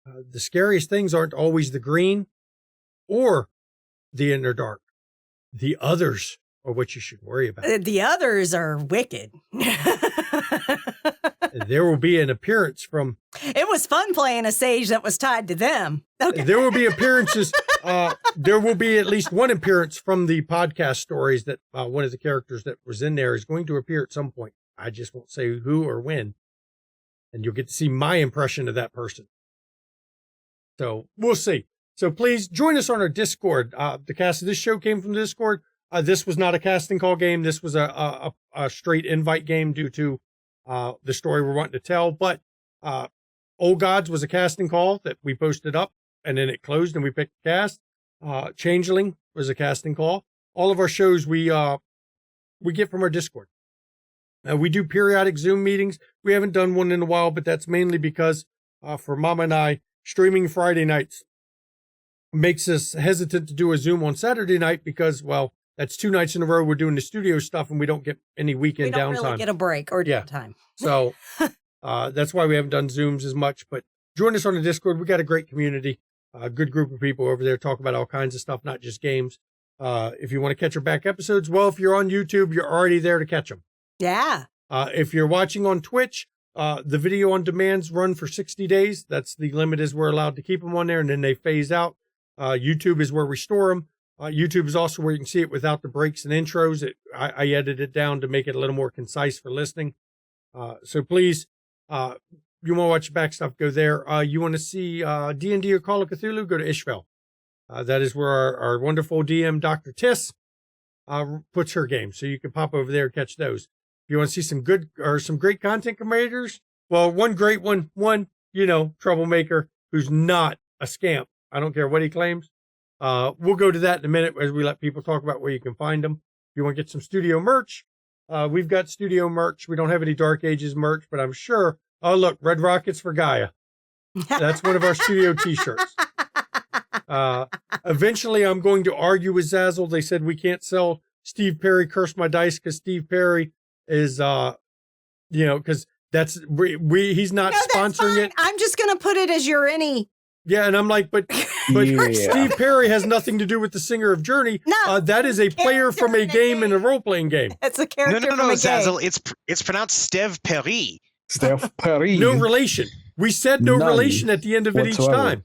the scariest things aren't always the green or the inner dark. The others are what you should worry about. The others are wicked. There will be an appearance from. It was fun playing a sage that was tied to them. Okay. There will be appearances. There will be at least one appearance from the podcast stories that one of the characters that was in there is going to appear at some point. I just won't say who or when. And you'll get to see my impression of that person. So we'll see. So please join us on our Discord. The cast of this show came from the Discord. This was not a casting call game. This was a straight invite game due to the story we're wanting to tell. But Old Gods was a casting call that we posted up, and then it closed and we picked the cast. Changeling was a casting call. All of our shows we get from our Discord. We do periodic Zoom meetings. We haven't done one in a while, but that's mainly because for Mama and I, streaming Friday nights makes us hesitant to do a Zoom on Saturday night because, well, that's 2 nights in a row we're doing the studio stuff and we don't get any weekend We don't downtime. really get a break or Yeah. downtime. So that's why we haven't done Zooms as much. But join us on the Discord. We got a great community, a good group of people over there talk about all kinds of stuff, not just games. If you want to catch our back episodes, well, if you're on YouTube, you're already there to catch them. Yeah. If you're watching on Twitch, the video on demands run for 60 days. That's the limit is we're allowed to keep them on there and then they phase out. YouTube is where we store them. YouTube is also where you can see it without the breaks and intros. I edited it down to make it a little more concise for listening. So please, you want to watch back stuff, go there. You want to see D&D or Call of Cthulhu, go to Ishvel. That is where our wonderful DM, Dr. Tiss, puts her games. So you can pop over there and catch those. If you want to see some good or some great content creators, well, one great one, troublemaker who's not a scamp. I don't care what he claims. We'll go to that in a minute as we let people talk about where you can find them. If you want to get some studio merch, We've got studio merch. We don't have any Dark Ages merch, but I'm sure. Oh, look, Red Rockets for Gaia. That's one of our studio T-shirts. Eventually, I'm going to argue with Zazzle. They said we can't sell Steve Perry Curse My Dice because Steve Perry is, because he's not sponsoring it. I'm just going to put it as your any. Yeah, and I'm like, but Yeah. Steve Perry has nothing to do with the singer of Journey. No, that is a player from a game in a role-playing game. It's a character No, from a game. Zazzle. It's pronounced Steve Perry. Steph Perry. No relation. We said no None relation at the end of it each whatsoever. time.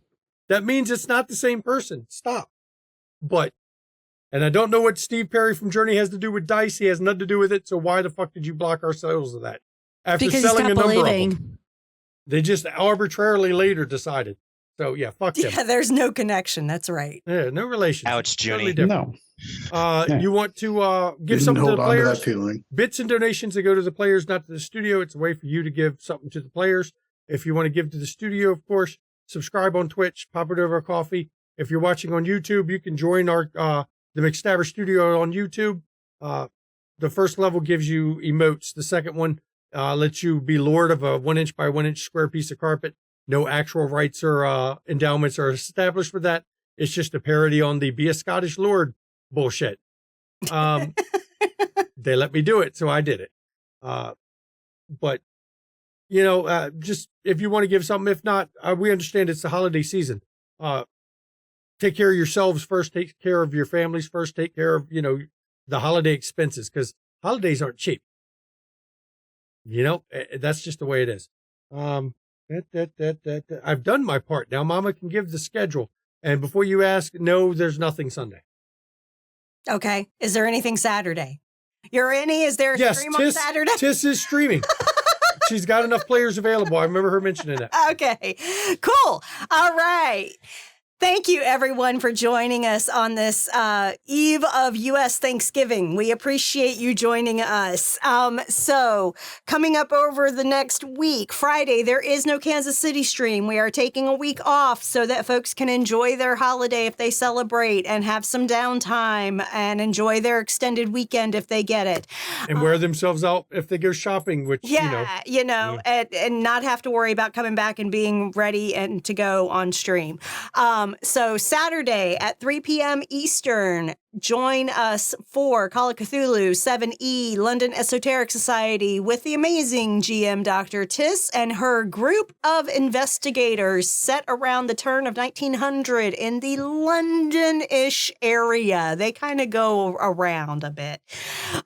That means it's not the same person. Stop. And I don't know what Steve Perry from Journey has to do with dice. He has nothing to do with it. So why the fuck did you block our sales of that? After Because he selling a stopped number of believing. them. They just arbitrarily later decided. So yeah, fuck them. Yeah, there's no connection. That's right. Yeah, no relation. Ouch, Totally Junie. different. No. Yeah. You want to give Didn't something to hold the on to that players? feeling. Bits and donations that go to the players, not to the studio. It's a way for you to give something to the players. If you want to give to the studio, of course, subscribe on Twitch, pop it over KoFi. If you're watching on YouTube, you can join our the McStabber Studio on YouTube. The first level gives you emotes. The second one lets you be lord of a 1 inch by 1 inch square piece of carpet. No actual rights or endowments are established for that. It's just a parody on the Be a Scottish Lord bullshit. They let me do it, so I did it. But, just if you want to give something, if not, we understand it's the holiday season. Take care of yourselves first, take care of your families first, take care of, the holiday expenses, because holidays aren't cheap. That's just the way it is. I've done my part. Now Mama can give the schedule. And before you ask, no, there's nothing Sunday. Okay. Is there anything Saturday? Is there a Yes, stream on Saturday? Tiss is streaming. She's got enough players available. I remember her mentioning that. Okay, cool. All right. Thank you, everyone, for joining us on this eve of U.S. Thanksgiving. We appreciate you joining us. So coming up over the next week, Friday, there is no Kansas City stream. We are taking a week off so that folks can enjoy their holiday if they celebrate and have some downtime and enjoy their extended weekend if they get it. And wear themselves out if they go shopping, which, and not have to worry about coming back and being ready and to go on stream. So Saturday at 3 p.m. Eastern, join us for Call of Cthulhu 7E London Esoteric Society with the amazing GM Dr. Tiss and her group of investigators set around the turn of 1900 in the London-ish area. They kind of go around a bit.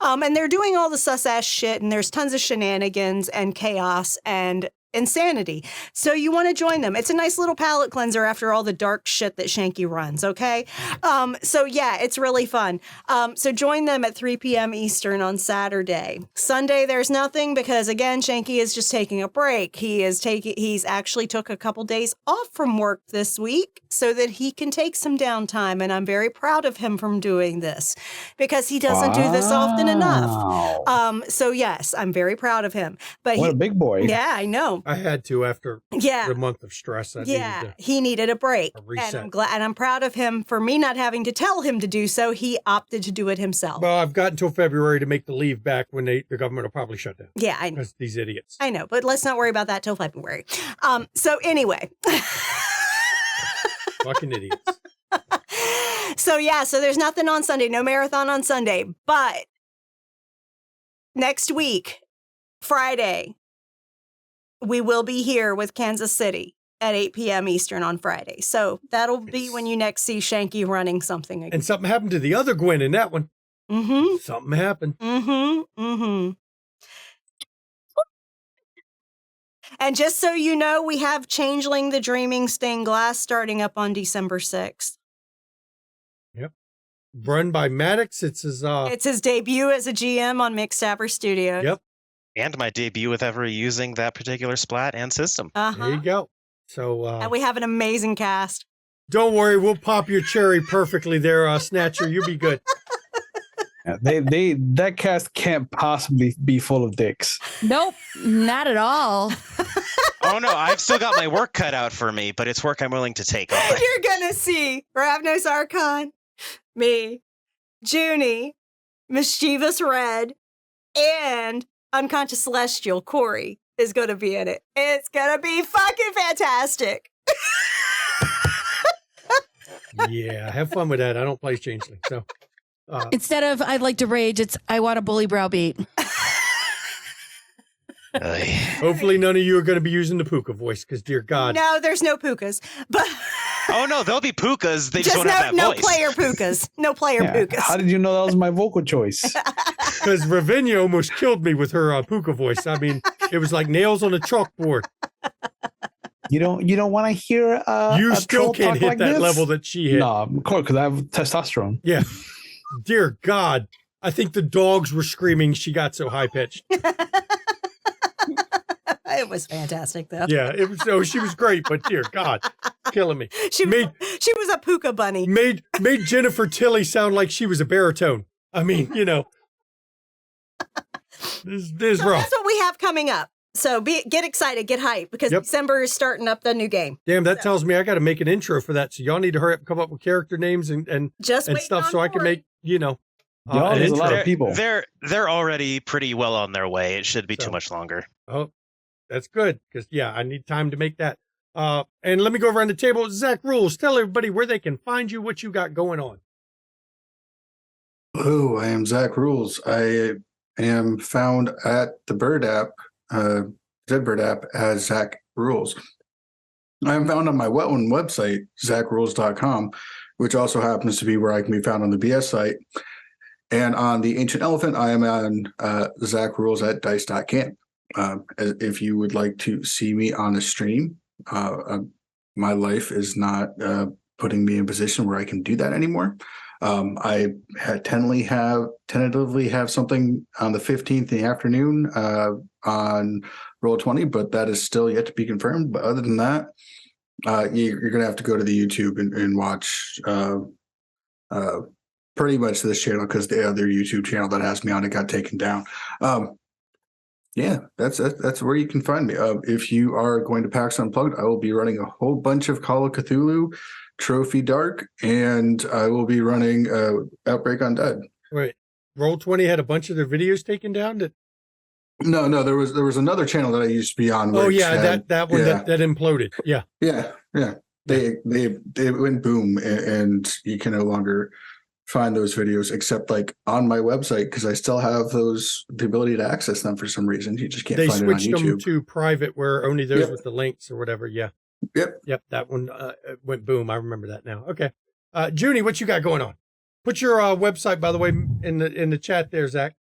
And they're doing all the sus-ass shit, and there's tons of shenanigans and chaos and insanity. So you want to join them. It's a nice little palate cleanser after all the dark shit that Shanky runs, okay? So yeah, it's really fun. So join them at 3 p.m. Eastern on Saturday. Sunday, there's nothing because, again, Shanky is just taking a break. He's actually took a couple days off from work this week so that he can take some downtime, and I'm very proud of him from doing this because he doesn't do this often enough. So yes, I'm very proud of him. But What a big boy. Yeah, I know. I had to after the month of stress. He needed a break. reset. And I'm glad, and I'm proud of him for me not having to tell him to do so. He opted to do it himself. Well, I've got until February to make the leave back when the government will probably shut down. Yeah, I know. Because these idiots. I know, but let's not worry about that till February. So anyway. Fucking idiots. So there's nothing on Sunday, no marathon on Sunday, but next week, Friday, we will be here with Kansas City at 8 p.m. Eastern on Friday. So that'll be when you next see Shanky running something again. And something happened to the other Gwen in that one. Mm-hmm. Something happened. Mm-hmm. Mm-hmm. And just so you know, we have Changeling the Dreaming Stained Glass starting up on December 6th. Yep. Run by Maddox. It's his debut as a GM on McStabber Studios. Yep. And my debut with ever using that particular splat and system. There you go. So and we have an amazing cast. Don't worry, we'll pop your cherry perfectly there, Snatcher. You'll be good. That cast can't possibly be full of dicks. Nope, not at all. Oh no, I've still got my work cut out for me, but it's work I'm willing to take on. You're gonna see Ravnos Archon, me, Junie, Mischievous Red, and Unconscious Celestial Corey is going to be in it. It's going to be fucking fantastic. Yeah, have fun with that. I don't play Changeling, so Instead of I'd like to rage, it's I want a bully browbeat. hopefully none of you are going to be using the Puka voice, because dear God, No, there's no pukas, but Oh no, there'll be pukas. They just, just won't have that no voice. player pukas. No player Yeah. pukas. How did you know that was my vocal choice? because Ravinia almost killed me with her Puka voice. I mean, it was like nails on a chalkboard. You don't want to hear You a still troll can't talk hit like that this? level that she hit. No, of course, because I have testosterone. Yeah, dear God, I think the dogs were screaming. She got so high pitched. It was fantastic, though. Yeah, it was. Oh, she was great, but dear God, killing me. She was a puka bunny. Made Jennifer Tilly sound like she was a baritone. I mean, this is So rough. that's what we have coming up. So get excited, get hyped, because Yep. December is starting up the new game. Damn, that tells me I got to make an intro for that. So y'all need to hurry up and come up with character names and Just waiting stuff on so I can Corey. make Y'all, an there's a lot intro. of people. They're already pretty well on their way. It should be So. too much longer. Oh, that's good because I need time to make that. And let me go around the table. Zach Rules, tell everybody where they can find you, what you got going on. Hello, I am Zach Rules. I am found at the Bird app, Zedbird app, as Zach Rules. I am found on my own website, zachrules.com, which also happens to be where I can be found on the BS site. And on the Ancient Elephant, I am on Zach Rules at dice.camp. If you would like to see me on a stream, my life is not putting me in a position where I can do that anymore. I tentatively have something on the 15th in the afternoon on Roll20, but that is still yet to be confirmed. But other than that, you're going to have to go to the YouTube and watch pretty much this channel, because the other YouTube channel that has me on it got taken down. Yeah, that's where you can find me. If you are going to PAX Unplugged, I will be running a whole bunch of Call of Cthulhu, Trophy Dark, and I will be running Outbreak Undead. Wait, Roll20 had a bunch of their videos taken down. No, there was another channel that I used to be on. Oh which yeah, had, that one that imploded. Yeah. They went boom, and you can no longer find those videos except like on my website, because I still have the ability to access them for some reason. You just can't They find it on switched them YouTube. to private, where only those Yep. with the links or whatever. Yeah. Yep. That one went boom. I remember that now. Okay, Junie, what you got going on? Put your website, by the way, in the chat there, Zach.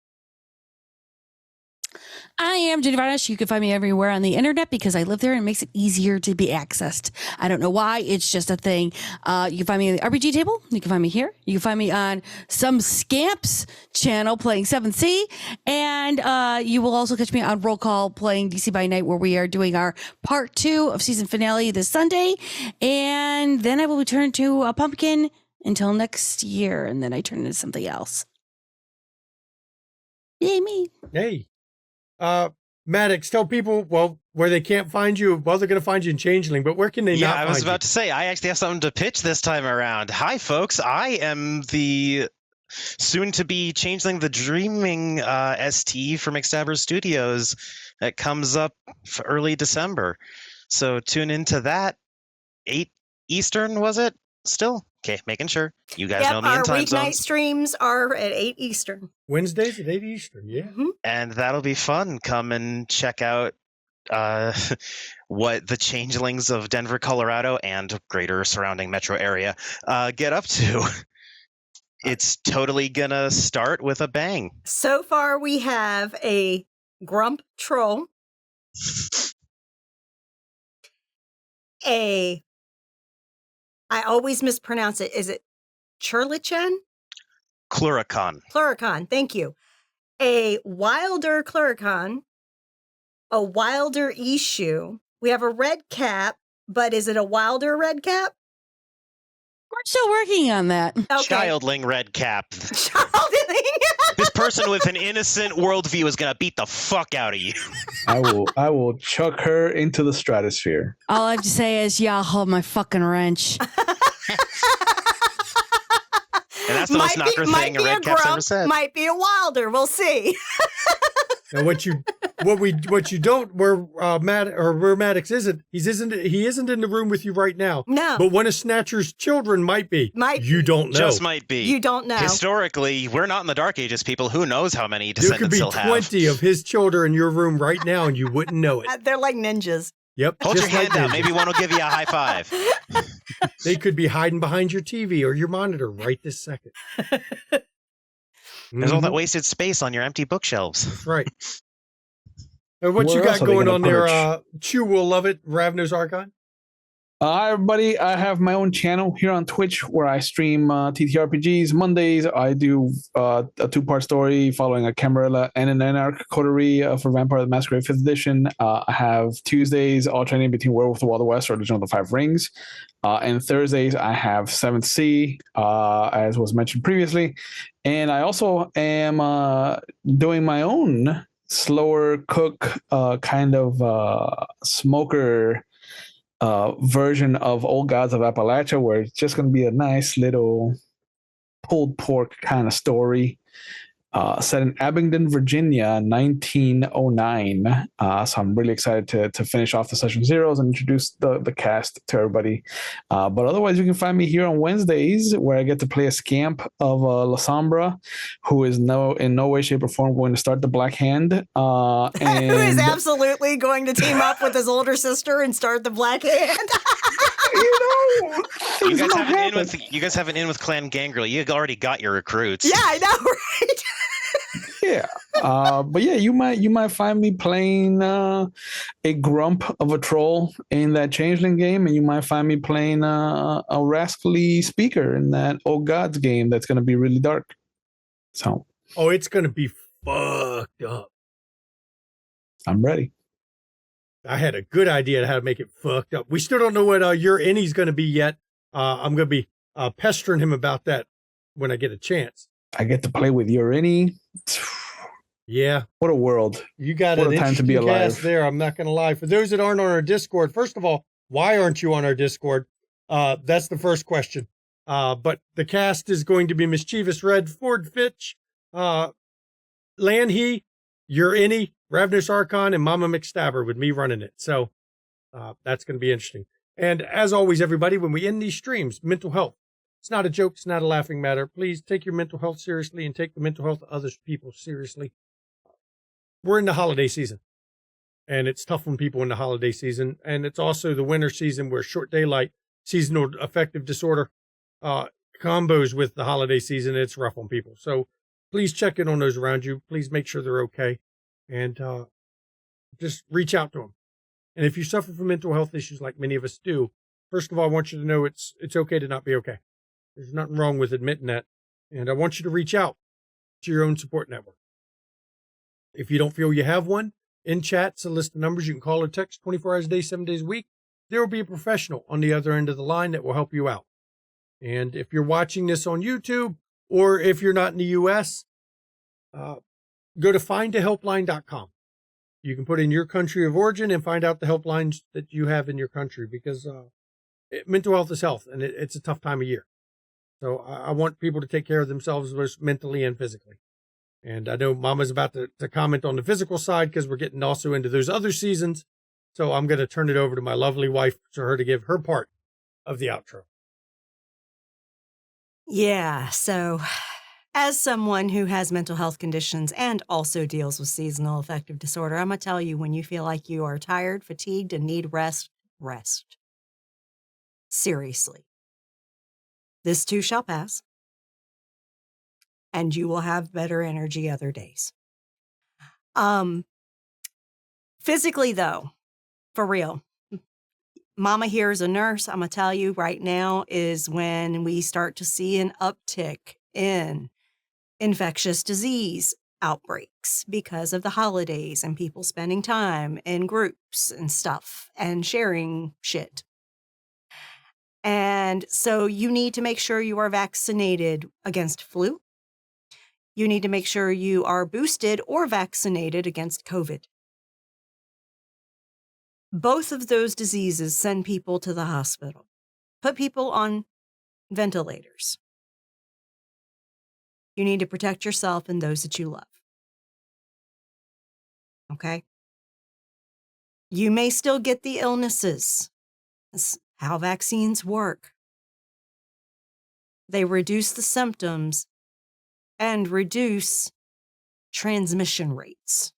I am Judy Varnish. You can find me everywhere on the internet because I live there and it makes it easier to be accessed. I don't know why. It's just a thing. You can find me on the RPG table. You can find me here. You can find me on some Scamps channel playing 7th Sea. And you will also catch me on Roll Call playing DC by Night, where we are doing our part 2 of season finale this Sunday. And then I will return to a pumpkin until next year. And then I turn into something else. Yay, me. Hey, Maddox, tell people where they can't find you. Well, they're going to find you in Changeling, but where can they Yeah, not I find was you? about to say, I actually have something to pitch this time around. Hi, folks. I am the soon-to-be Changeling the Dreaming ST for McStabber Studios that comes up for early December. So tune into that. 8 Eastern, was it? Still? Okay, making sure. You guys know me in our time weeknight zones. streams are at 8 Eastern. Wednesdays at 8 Eastern. Yeah. Mhm. And that'll be fun. Come and check out what the changelings of Denver, Colorado, and greater surrounding metro area get up to. It's totally gonna start with a bang. So far, we have a Grump Troll, I always mispronounce it. Is it Churlichan? Cluricon. Cluricon, thank you. A Wilder Cluricon, a Wilder Issue. We have a red cap, but is it a Wilder red cap? We're still working on that. Okay. Childling red cap. Childling. This person with an innocent worldview is gonna beat the fuck out of you. I will chuck her into the stratosphere. All I have to say is, yeah, I'll hold my fucking wrench. And That's the most knocker thing a red cap's ever said. Might be a Wilder. We'll see. And what you don't where Maddox isn't, he isn't in the room with you right now. No. But one of Snatcher's children might be. You don't know. Just might be. You don't know. Historically, we're not in the Dark Ages, people. Who knows how many descendants There he'll could be have? 20 of his children in your room right now, and you wouldn't know it. They're like ninjas. Yep. Hold your just like hand out. ninjas. Maybe one will give you a high five. They could be hiding behind your TV or your monitor right this second. There's all that Mhm. wasted space on your empty bookshelves. That's right. And what Where you got else are they going gonna on there, perch? Chew will love it, Ravnos Archon? Hi, everybody. I have my own channel here on Twitch where I stream TTRPGs. Mondays, I do a two-part story following a Camarilla and an Anarch coterie for Vampire the Masquerade 5th Edition. I have Tuesdays alternating between Werewolf of the Wild West or Legend of the Five Rings. And Thursdays, I have 7th Sea, as was mentioned previously. And I also am doing my own slower cook kind of smoker version of Old Gods of Appalachia, where it's just going to be a nice little pulled pork kind of story set in Abingdon, Virginia, 1909. So I'm really excited to finish off the session zeros and introduce the cast to everybody. But otherwise, you can find me here on Wednesdays, where I get to play a scamp of La Sombra, who is in no way, shape, or form going to start the Black Hand. And Who is absolutely going to team up with his older sister and start the Black Hand. You guys have an in with Clan Gangrel. You already got your recruits. Yeah, I know, right? Yeah, but yeah, you might find me playing a grump of a troll in that changeling game, and you might find me playing a rascally speaker in that Old Gods game. That's going to be really dark. So, it's going to be fucked up. I'm ready. I had a good idea on how to make it fucked up. We still don't know what your innie's going to be yet. I'm going to be pestering him about that when I get a chance. I get to play with Urini. Yeah. What a world. You got what an a time to be interesting alive cast there. I'm not going to lie. For those that aren't on our Discord, first of all, why aren't you on our Discord? That's the first question. But the cast is going to be Mischievous Red, Ford Fitch, Lanhee, Urini, Ravnos Archon, and Mama McStabber with me running it. So that's going to be interesting. And as always, everybody, when we end these streams, mental health. It's not a joke. It's not a laughing matter. Please take your mental health seriously and take the mental health of other people seriously. We're in the holiday season, and it's tough on people in the holiday season. And it's also the winter season where short daylight, seasonal affective disorder combos with the holiday season. It's rough on people. So please check in on those around you. Please make sure they're okay. And just reach out to them. And if you suffer from mental health issues like many of us do, first of all, I want you to know it's okay to not be okay. There's nothing wrong with admitting that. And I want you to reach out to your own support network. If you don't feel you have one, in chat, it's a list of numbers. You can call or text 24 hours a day, 7 days a week. There will be a professional on the other end of the line that will help you out. And if you're watching this on YouTube, or if you're not in the U.S., go to findahelpline.com. You can put in your country of origin and find out the helplines that you have in your country, because mental health is health, and it's a tough time of year. So I want people to take care of themselves, both mentally and physically. And I know Mama's about to comment on the physical side, because we're getting also into those other seasons. So I'm going to turn it over to my lovely wife for her to give her part of the outro. Yeah, so as someone who has mental health conditions and also deals with seasonal affective disorder, I'm going to tell you, when you feel like you are tired, fatigued, and need rest, rest. Seriously. This too shall pass, and you will have better energy other days. Physically, though, for real, Mama here is a nurse. I'm going to tell you right now is when we start to see an uptick in infectious disease outbreaks because of the holidays and people spending time in groups and stuff and sharing shit. And so you need to make sure you are vaccinated against flu. You need to make sure you are boosted or vaccinated against COVID. Both of those diseases send people to the hospital, put people on ventilators. You need to protect yourself and those that you love. Okay? You may still get the illnesses. That's how vaccines work. They reduce the symptoms and reduce transmission rates.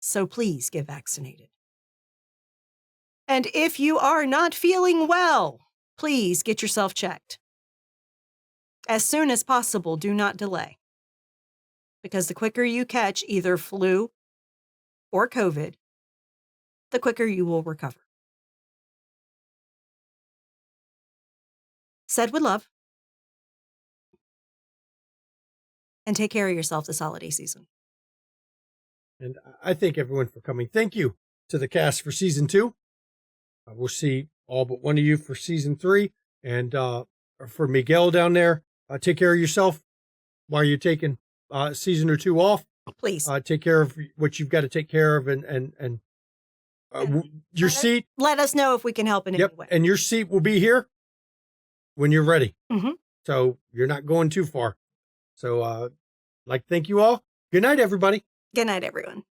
So please get vaccinated. And if you are not feeling well, please get yourself checked. As soon as possible, do not delay. Because the quicker you catch either flu or COVID, the quicker you will recover. Said with love. And take care of yourself this holiday season. And I thank everyone for coming. Thank you to the cast for season 2. We'll see all but one of you for season 3. And for Miguel down there, take care of yourself while you're taking season or 2 off. Please. Take care of what you've got to take care of and your seat. Let us know if we can help in any way. And your seat will be here when you're ready. Mm-hmm. So you're not going too far. So thank you all. Good night, everybody. Good night, everyone.